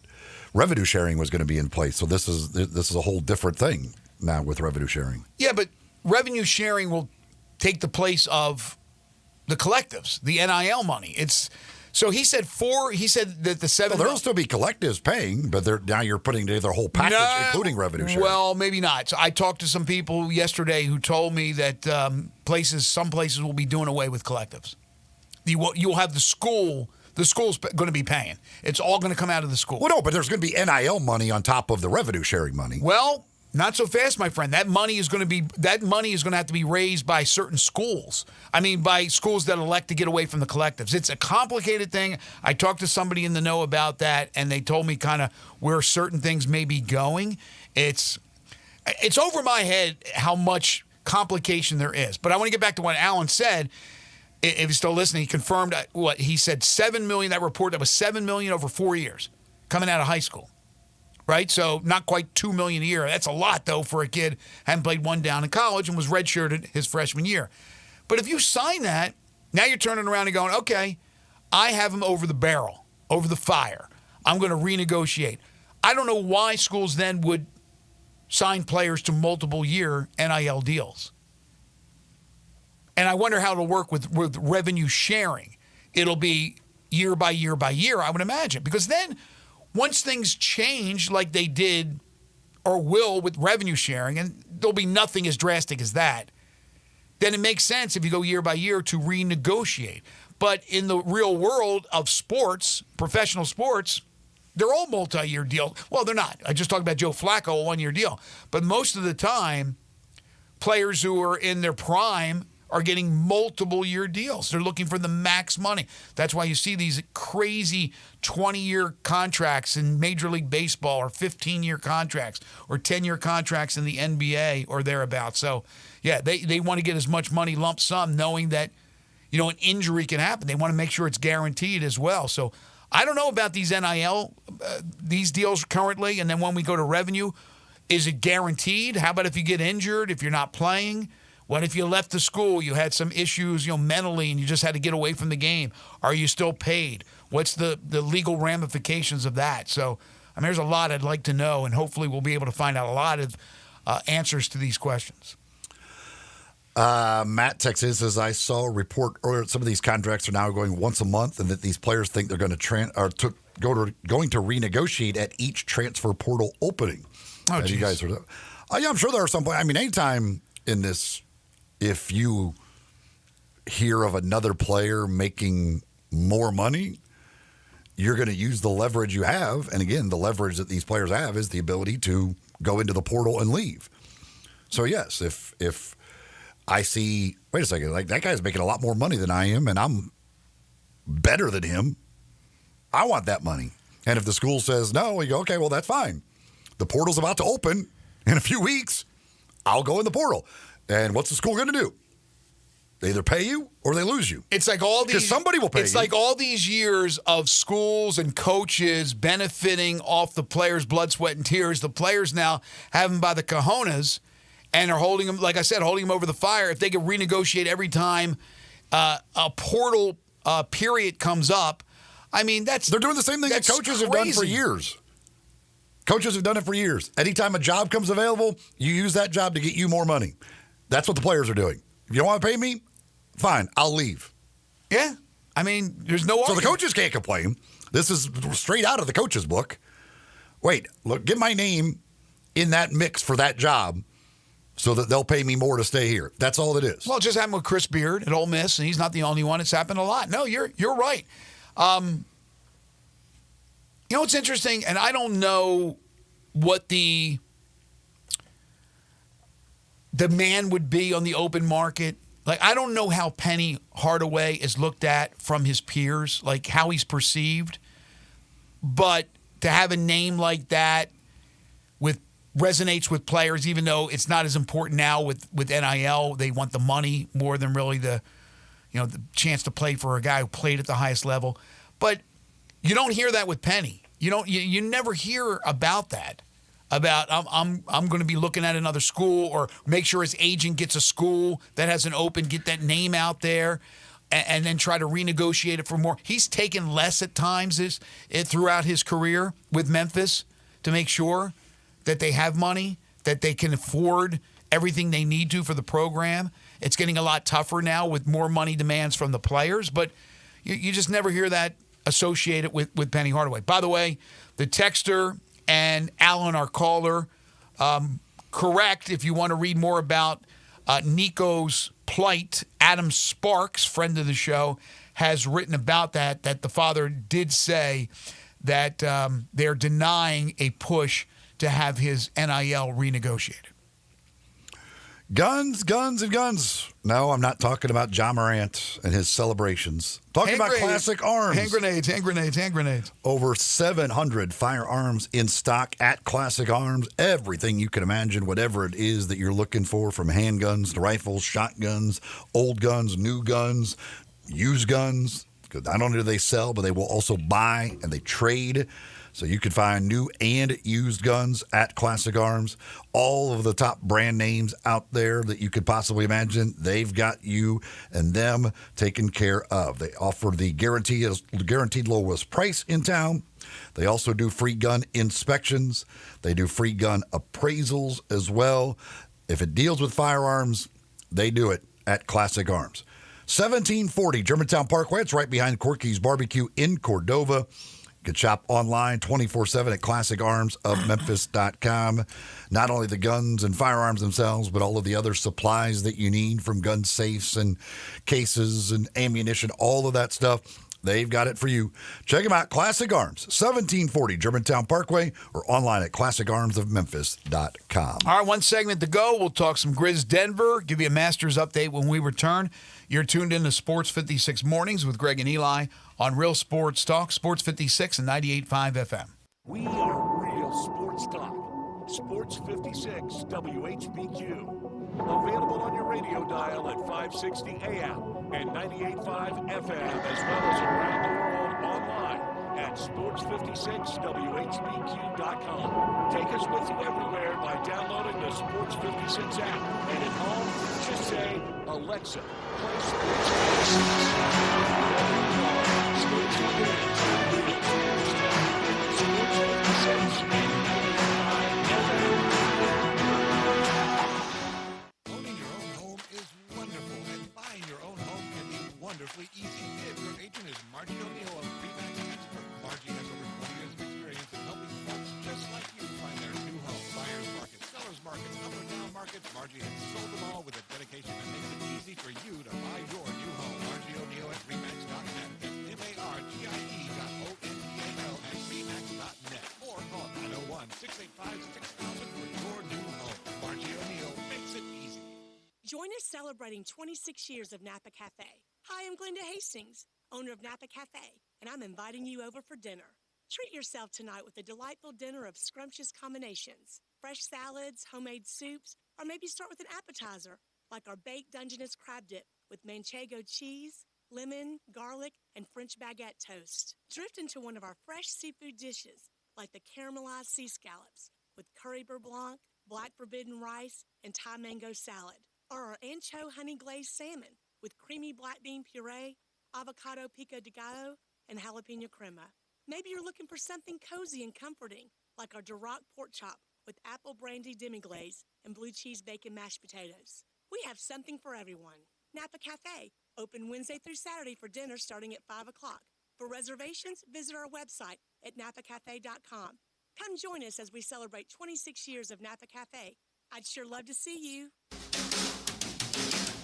revenue sharing was going to be in place. So this is a whole different thing now with revenue sharing. Yeah, but revenue sharing will take the place of the collectives, the NIL money. So he said that the 7. Well, there'll still be collectives paying, but now you're putting together a whole package, including revenue sharing. Well, maybe not. So I talked to some people yesterday who told me that some places will be doing away with collectives. You'll have the school's going to be paying. It's all going to come out of the school. Well, no, but there's going to be NIL money on top of the revenue sharing money. Well, not so fast, my friend. That money is going to have to be raised by certain schools. I mean, by schools that elect to get away from the collectives. It's a complicated thing. I talked to somebody in the know about that, and they told me kind of where certain things may be going. It's over my head how much complication there is. But I want to get back to what Alan said. If you're still listening, he confirmed what he said. $7 million. That report, that was $7 million over 4 years coming out of high school. Right? So not quite $2 million a year. That's a lot, though, for a kid who hadn't played one down in college and was redshirted his freshman year. But if you sign that, now you're turning around and going, okay, I have him over the barrel, over the fire. I'm going to renegotiate. I don't know why schools then would sign players to multiple year NIL deals. And I wonder how it'll work with revenue sharing. It'll be year by year by year, I would imagine. Because then once things change like they did or will with revenue sharing, and there'll be nothing as drastic as that, then it makes sense if you go year by year to renegotiate. But in the real world of sports, professional sports, they're all multi-year deals. Well, they're not. I just talked about Joe Flacco, a one-year deal. But most of the time, players who are in their prime are getting multiple-year deals. They're looking for the max money. That's why you see these crazy 20-year contracts in Major League Baseball or 15-year contracts or 10-year contracts in the NBA or thereabouts. So, yeah, they want to get as much money lump sum knowing that, an injury can happen. They want to make sure it's guaranteed as well. So I don't know about these NIL, these deals currently, and then when we go to revenue, is it guaranteed? How about if you get injured, if you're not playing? What if you left the school, you had some issues, mentally, and you just had to get away from the game? Are you still paid? What's the legal ramifications of that? So, there's a lot I'd like to know, and hopefully we'll be able to find out a lot of answers to these questions. Matt Texas says, I saw a report earlier some of these contracts are now going once a month, and that these players think they're going to going to renegotiate at each transfer portal opening. Oh, you guys are, yeah, I'm sure there are some. Anytime in this, if you hear of another player making more money, you're going to use the leverage you have. And again, the leverage that these players have is the ability to go into the portal and leave. So yes, if I see, wait a second, like that guy's making a lot more money than I am, and I'm better than him, I want that money. And if the school says no, you go, okay, well, that's fine. The portal's about to open in a few weeks. I'll go in the portal. And what's the school going to do? They either pay you or they lose you. It's like all these. Because somebody will pay you. It's like all these years of schools and coaches benefiting off the players' blood, sweat, and tears. The players now have them by the cojones and are holding them, like I said, holding them over the fire. If they can renegotiate every time a portal period comes up, they're doing the same thing that coaches have done for years. Coaches have done it for years. Anytime a job comes available, you use that job to get you more money. That's what the players are doing. If you don't want to pay me, fine, I'll leave. Yeah. There's no argument. So the coaches can't complain. This is straight out of the coach's book. Wait, look, get my name in that mix for that job so that they'll pay me more to stay here. That's all it is. Well, it just happened with Chris Beard at Ole Miss, and he's not the only one. It's happened a lot. No, you're right. It's interesting, and I don't know what the demand would be on the open market. Like, I don't know how Penny Hardaway is looked at from his peers, like how he's perceived. But to have a name like that resonates with players, even though it's not as important now with NIL. They want the money more than really the chance to play for a guy who played at the highest level. But you don't hear that with Penny. You never hear about that. About I'm going to be looking at another school, or make sure his agent gets a school that has an open, get that name out there, and then try to renegotiate it for more. He's taken less at times throughout his career with Memphis to make sure that they have money, that they can afford everything they need to for the program. It's getting a lot tougher now with more money demands from the players, but you just never hear that associated with Penny Hardaway. By the way, the texter and Alan, our caller, correct. If you want to read more about Nico's plight, Adam Sparks, friend of the show, has written about that the father did say that they're denying a push to have his NIL renegotiated. Guns, guns, and guns. No, I'm not talking about Ja Morant and his celebrations. Talking about Classic Arms. Hand grenades, hand grenades, hand grenades. Over 700 firearms in stock at Classic Arms. Everything you can imagine, whatever it is that you're looking for, from handguns to rifles, shotguns, old guns, new guns, used guns. Not only do they sell, but they will also buy and they trade. So you can find new and used guns at Classic Arms. All of the top brand names out there that you could possibly imagine, they've got you and them taken care of. They offer the guaranteed lowest price in town. They also do free gun inspections. They do free gun appraisals as well. If it deals with firearms, they do it at Classic Arms. 1740 Germantown Parkway. It's right behind Corky's Barbecue in Cordova. You can shop online 24/7 at classicarmsofmemphis.com. Not only the guns and firearms themselves, but all of the other supplies that you need, from gun safes and cases and ammunition, all of that stuff. They've got it for you. Check them out, Classic Arms, 1740 Germantown Parkway, or online at classicarmsofmemphis.com. All right, one segment to go. We'll talk some Grizz Denver, give you a Masters update when we return. You're tuned in to Sports 56 Mornings with Greg and Eli on Real Sports Talk, Sports 56 and 98.5 FM. We are Real Sports Talk. Sports 56 WHBQ. Available on your radio dial at 560 AM and 98.5 FM, as well as around the world online at at sports56whbq.com. Take us with you everywhere by downloading the Sports 56 app. And at home, just say, Alexa, play Sports 56. Owning your own home is wonderful, and buying your own home can be wonderfully easy. If your agent is Margie O'Neill of Remax Expert, Margie has over 20 years of experience in helping folks just like you find their new home. Buyer's market, seller's market, up and down markets, Margie has sold them all with a dedication that makes it easy for you to buy your new home. Margie O'Neill at Remax.net. That's MARGIE.ONEAL at Remax.net. Or call 901-685-6000 for your new home. Margie O'Neill makes it easy. Join us celebrating 26 years of Napa Cafe. Hi, I'm Glenda Hastings, owner of Napa Cafe, and I'm inviting you over for dinner. Treat yourself tonight with a delightful dinner of scrumptious combinations, fresh salads, homemade soups, or maybe start with an appetizer like our baked Dungeness crab dip with manchego cheese, lemon, garlic, and French baguette toast. Drift into one of our fresh seafood dishes like the caramelized sea scallops with curry beurre blanc, black forbidden rice, and Thai mango salad. Or our ancho honey glazed salmon with creamy black bean puree, avocado pico de gallo, and jalapeno crema. Maybe you're looking for something cozy and comforting, like our Duroc pork chop with apple brandy demi-glaze and blue cheese bacon mashed potatoes. We have something for everyone. Napa Cafe, open Wednesday through Saturday for dinner starting at 5 o'clock. For reservations, visit our website at napacafe.com. Come join us as we celebrate 26 years of Napa Cafe. I'd sure love to see you.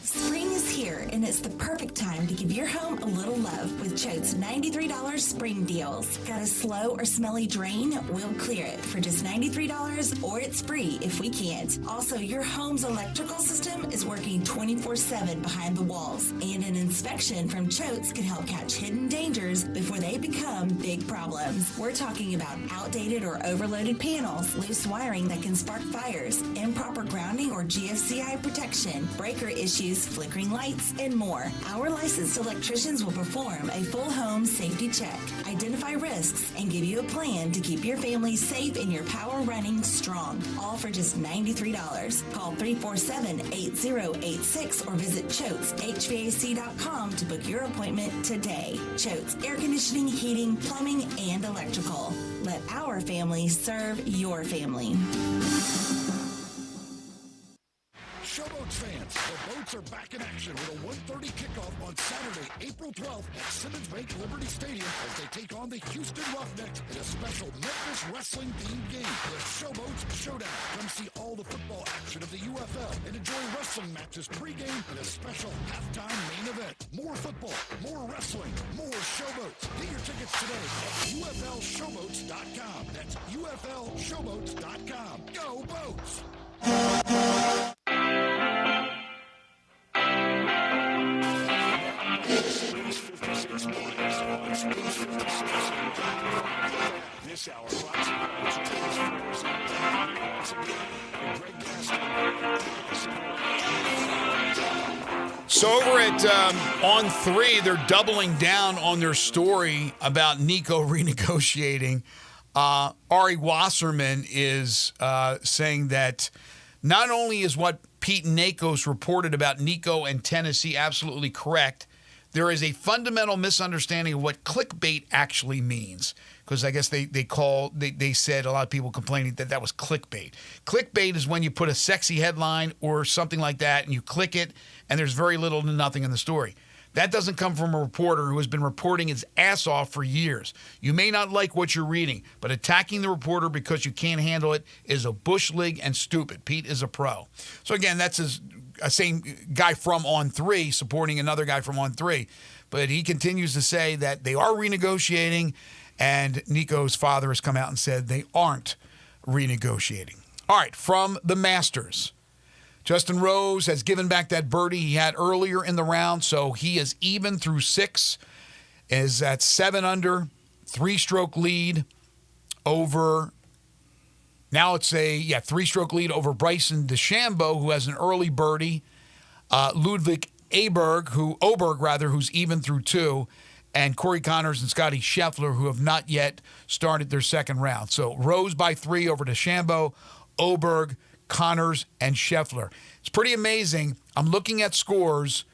Spring is here, and it's the perfect time to give your home a little love with Choate's $93 spring deals. Got a slow or smelly drain? We'll clear it for just $93, or it's free if we can't. Also, your home's electrical system is working 24/7 behind the walls, and an inspection from Choate's can help catch hidden dangers before they become big problems. We're talking about outdated or overloaded panels, loose wiring that can spark fires, improper grounding or GFCI protection, breaker issues, flickering lights, and more. Our licensed electricians will perform a full home safety check, identify risks, and give you a plan to keep your family safe and your power running strong. All for just $93. Call 347-8086 or visit ChoatesHVAC.com to book your appointment today. Choates Air Conditioning, Heating, Plumbing, and Electrical. Let our family serve your family. Showboats fans, the boats are back in action with a 1:30 kickoff on Saturday, April 12th at Simmons Bank Liberty Stadium as they take on the Houston Roughnecks in a special Memphis wrestling-themed game, the Showboats Showdown. Come see all the football action of the UFL and enjoy wrestling matches pregame and a special halftime main event. More football, more wrestling, more Showboats. Get your tickets today at UFLShowboats.com. That's UFLShowboats.com. Go Boats! Sports 56 mornings on Sports 56. This hour brought to you by James Flores. Once again, Greg Gaston. So over at On 3, they're doubling down on their story about Nico renegotiating. Ari Wasserman is saying that not only is what Pete Nakos reported about Nico and Tennessee absolutely correct, there is a fundamental misunderstanding of what clickbait actually means. Because I guess they said, a lot of people complaining that was clickbait. Clickbait is when you put a sexy headline or something like that and you click it and there's very little to nothing in the story. That doesn't come from a reporter who has been reporting his ass off for years. You may not like what you're reading, but attacking the reporter because you can't handle it is a bush league and stupid. Pete is a pro. So again, that's a same guy from On 3 supporting another guy from On 3. But he continues to say that they are renegotiating, and Nico's father has come out and said they aren't renegotiating. All right, from the Masters. Justin Rose has given back that birdie he had earlier in the round, so he is even through 6, is at 7 under, 3-stroke lead over, now it's a 3-stroke lead over Bryson DeChambeau, who has an early birdie. Ludwig Oberg, who's even through 2, and Corey Connors and Scotty Scheffler, who have not yet started their second round. So Rose by 3 over to Shambo, Oberg, Connors, and Scheffler. It's pretty amazing. I'm looking at scores.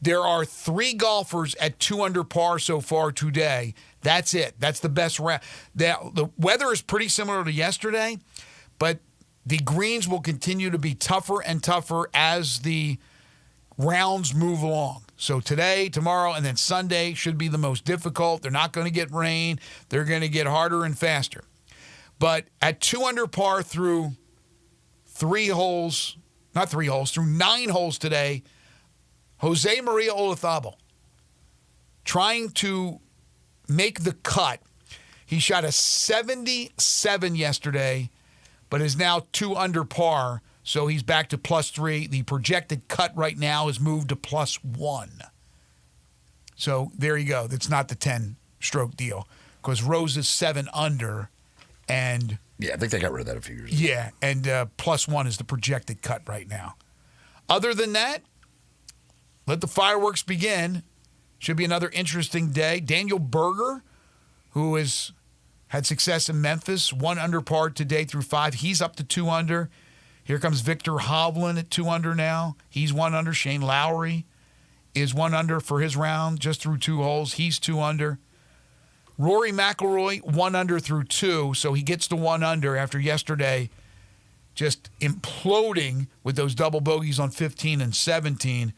There are 3 golfers at 2 under par so far today. That's it. That's the best round. The weather is pretty similar to yesterday, but the greens will continue to be tougher and tougher as the rounds move along. So today, tomorrow, and then Sunday should be the most difficult. They're not going to get rain. They're going to get harder and faster. But at 2 under par through 3 holes, not 3 holes, through 9 holes today, Jose Maria Olazabal trying to make the cut. He shot a 77 yesterday, but is now 2 under par, so he's back to +3. The projected cut right now is moved to +1. So there you go. That's not the 10-stroke deal, because Rose is 7 under, and yeah, I think they got rid of that a few years ago. yeah, and +1 is the projected cut right now. Other than that, let the fireworks begin. Should be another interesting day. Daniel Berger, who has had success in Memphis, 1 under par today through 5. He's up to 2 under. Here comes Victor Hovland at 2 under now. He's 1 under. Shane Lowry is 1 under for his round just through 2 holes. He's 2 under. Rory McIlroy, 1 under through 2, so he gets to 1 under after yesterday just imploding with those double bogeys on 15 and 17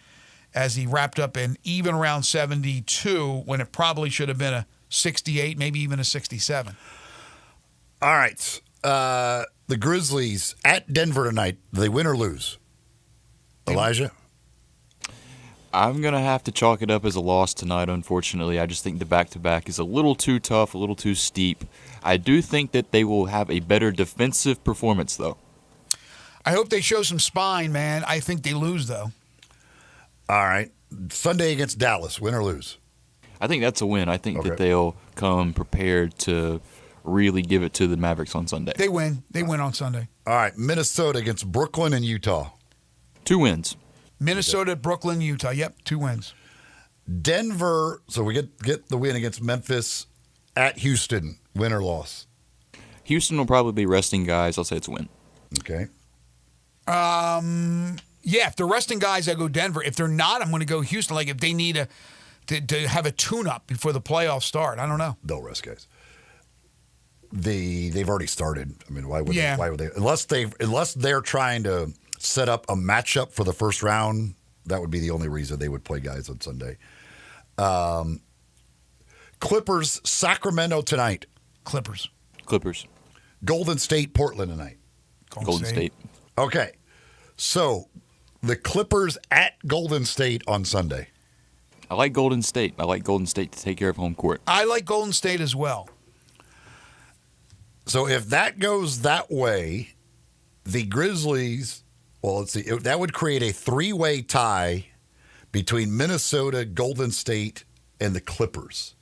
as he wrapped up an even round 72 when it probably should have been a 68, maybe even a 67. All right. The Grizzlies at Denver tonight. Do they win or lose? Elijah? I'm going to have to chalk it up as a loss tonight, unfortunately. I just think the back-to-back is a little too tough, a little too steep. I do think that they will have a better defensive performance, though. I hope they show some spine, man. I think they lose, though. All right. Sunday against Dallas, win or lose? I think that's a win. I think that they'll come prepared to really give it to the Mavericks on Sunday. They win. They win on Sunday. All right. Minnesota against Brooklyn and Utah. 2 wins. Minnesota, Brooklyn, Utah. Yep, 2 wins. Denver, so we get the win against Memphis at Houston. Win or loss? Houston will probably be resting guys. I'll say it's a win. Okay. Yeah, if they're resting guys, I go Denver. If they're not, I'm going to go Houston. Like if they need to have a tune-up before the playoffs start. I don't know. They'll rest guys. They've already started. I mean, why would Yeah. they? Why would they? Unless they're trying to set up a matchup for the first round, that would be the only reason they would play guys on Sunday. Clippers, Sacramento tonight. Clippers. Golden State, Portland tonight. Golden State. Okay. So the Clippers at Golden State on Sunday. I like Golden State. I like Golden State to take care of home court. I like Golden State as well. So if that goes that way, the Grizzlies, well, let's see, that would create a 3-way tie between Minnesota, Golden State, and the Clippers,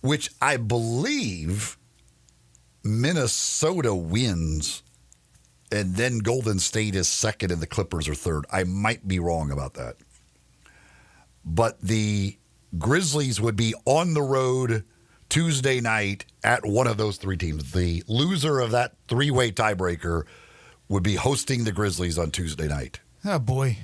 which I believe Minnesota wins, and then Golden State is second and the Clippers are third. I might be wrong about that. But the Grizzlies would be on the road Tuesday night at one of those 3 teams. The loser of that 3-way tiebreaker would be hosting the Grizzlies on Tuesday night. Oh, boy.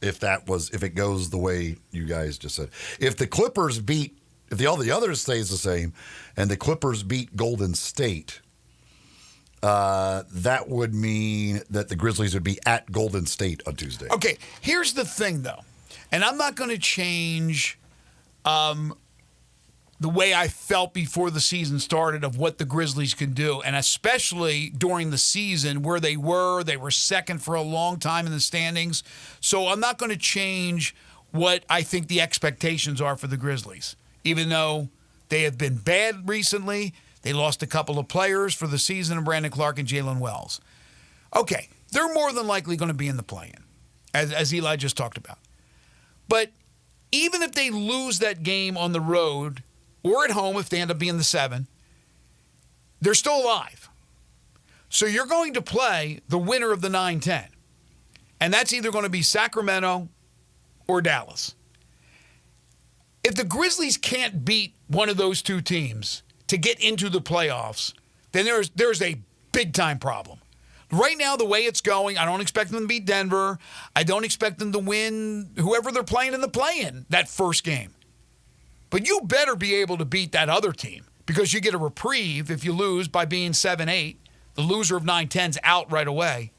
If it goes the way you guys just said. If the Clippers beat, if all the others stays the same and the Clippers beat Golden State, that would mean that the Grizzlies would be at Golden State on Tuesday. Okay, here's the thing, though. And I'm not going to change the way I felt before the season started of what the Grizzlies can do, and especially during the season where they were second for a long time in the standings. So I'm not going to change what I think the expectations are for the Grizzlies. Even though they have been bad recently, they lost a couple of players for the season, and Brandon Clark and Jalen Wells. Okay, they're more than likely going to be in the play-in, as Eli just talked about. But even if they lose that game on the road or at home, if they end up being the 7, they're still alive. So you're going to play the winner of the 9-10. And that's either going to be Sacramento or Dallas. If the Grizzlies can't beat one of those two teams to get into the playoffs, then there's a big-time problem. Right now, the way it's going, I don't expect them to beat Denver. I don't expect them to win whoever they're playing in the play-in that first game. But you better be able to beat that other team because you get a reprieve if you lose by being 7-8. The loser of 9-10's out right away.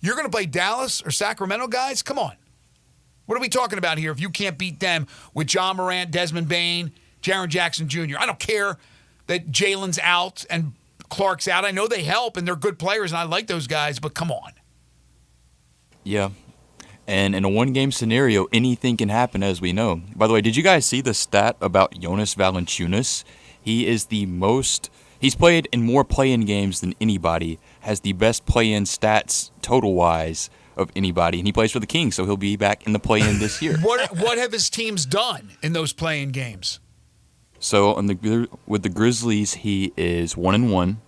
You're going to play Dallas or Sacramento, guys? Come on. What are we talking about here if you can't beat them with John Morant, Desmond Bane, Jaren Jackson Jr.? I don't care that Jalen's out and Clark's out. I know they help, and they're good players, and I like those guys, but come on. Yeah. And in a one-game scenario, anything can happen, as we know. By the way, did you guys see the stat about Jonas Valanciunas? He is he's played in more play-in games than anybody, has the best play-in stats total-wise of anybody, and he plays for the Kings, so he'll be back in the play-in this year. What have his teams done in those play-in games? So with the Grizzlies, he is 1-1.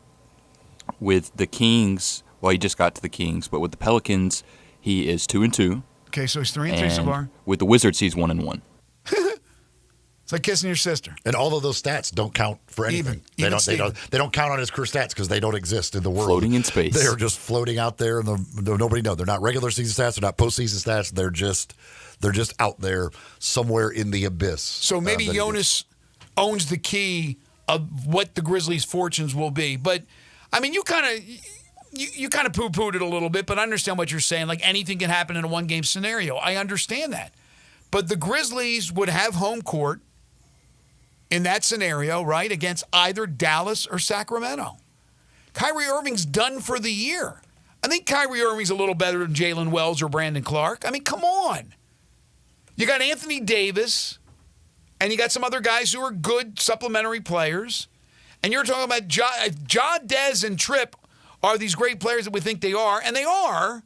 With the Kings, well, he just got to the Kings, but with the Pelicans, he is 2-2. Okay, so he's 3-3 so far. With the Wizards, he's 1-1. It's like kissing your sister. And all of those stats don't count for anything. They don't count on his career stats because they don't exist in the world. Floating in space. They are just floating out there, and nobody knows. They're not regular season stats. They're not postseason stats. They're just out there somewhere in the abyss. So maybe Jonas owns the key of what the Grizzlies' fortunes will be. But I mean, you kind of poo-pooed it a little bit, but I understand what you're saying. Like anything can happen in a one-game scenario. I understand that. But the Grizzlies would have home court in that scenario, right, against either Dallas or Sacramento. Kyrie Irving's done for the year. I think Kyrie Irving's a little better than Jalen Wells or Brandon Clark. I mean, come on. You got Anthony Davis, and you got some other guys who are good supplementary players. And you're talking about Ja, Dez, and Tripp are these great players that we think they are, and they are.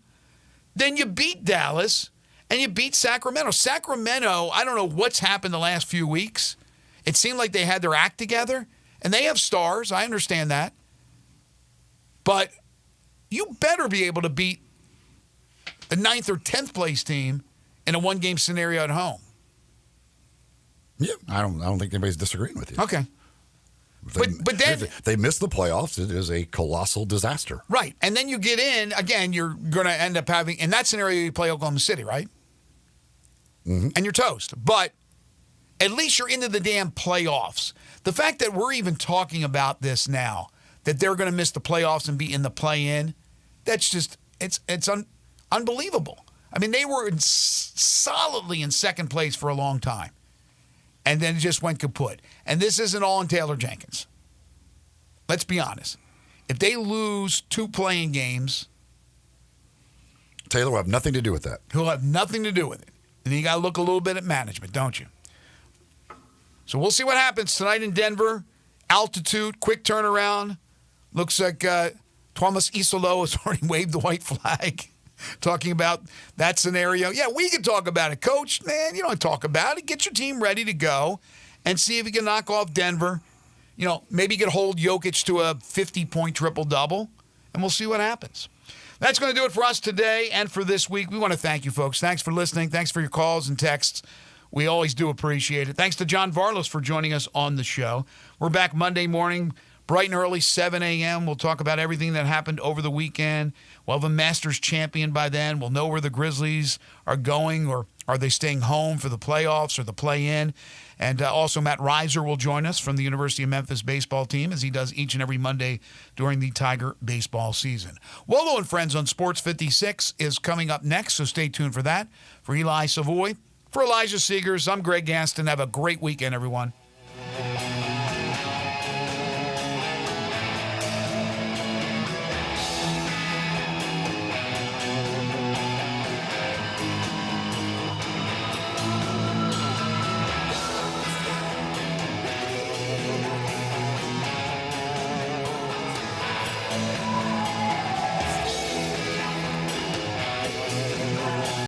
Then you beat Dallas, and you beat Sacramento. Sacramento, I don't know what's happened the last few weeks. It seemed like they had their act together, and they have stars. I understand that. But you better be able to beat the 9th or 10th place team in a one-game scenario at home. Yeah, I don't think anybody's disagreeing with you. Okay. But then if they miss the playoffs, it is a colossal disaster. Right. And then you get in, again, you're going to end up having, in that scenario, you play Oklahoma City, right? Mm-hmm. And you're toast. But at least you're into the damn playoffs. The fact that we're even talking about this now, that they're going to miss the playoffs and be in the play-in, that's just, it's unbelievable. I mean, they were solidly in second place for a long time. And then it just went kaput. And this isn't all in Taylor Jenkins. Let's be honest. If they lose 2 playing games, Taylor will have nothing to do with that. He'll have nothing to do with it. And you got to look a little bit at management, don't you? So we'll see what happens tonight in Denver. Altitude, quick turnaround. Looks like Thomas Isolo has already waved the white flag, talking about that scenario. Yeah, we can talk about it. Coach, man, you don't talk about it. Get your team ready to go and see if you can knock off Denver. You know, maybe you can hold Jokic to a 50-point triple-double, and we'll see what happens. That's going to do it for us today and for this week. We want to thank you, folks. Thanks for listening. Thanks for your calls and texts. We always do appreciate it. Thanks to John Varlos for joining us on the show. We're back Monday morning, bright and early, 7 a.m. We'll talk about everything that happened over the weekend. We'll have a Masters champion by then. We'll know where the Grizzlies are going, or are they staying home for the playoffs or the play-in. And also Matt Reiser will join us from the University of Memphis baseball team, as he does each and every Monday during the Tiger baseball season. Wolo and Friends on Sports 56 is coming up next, so stay tuned for that. For Eli Savoy, for Elijah Seegers, I'm Greg Gaston. Have a great weekend, everyone.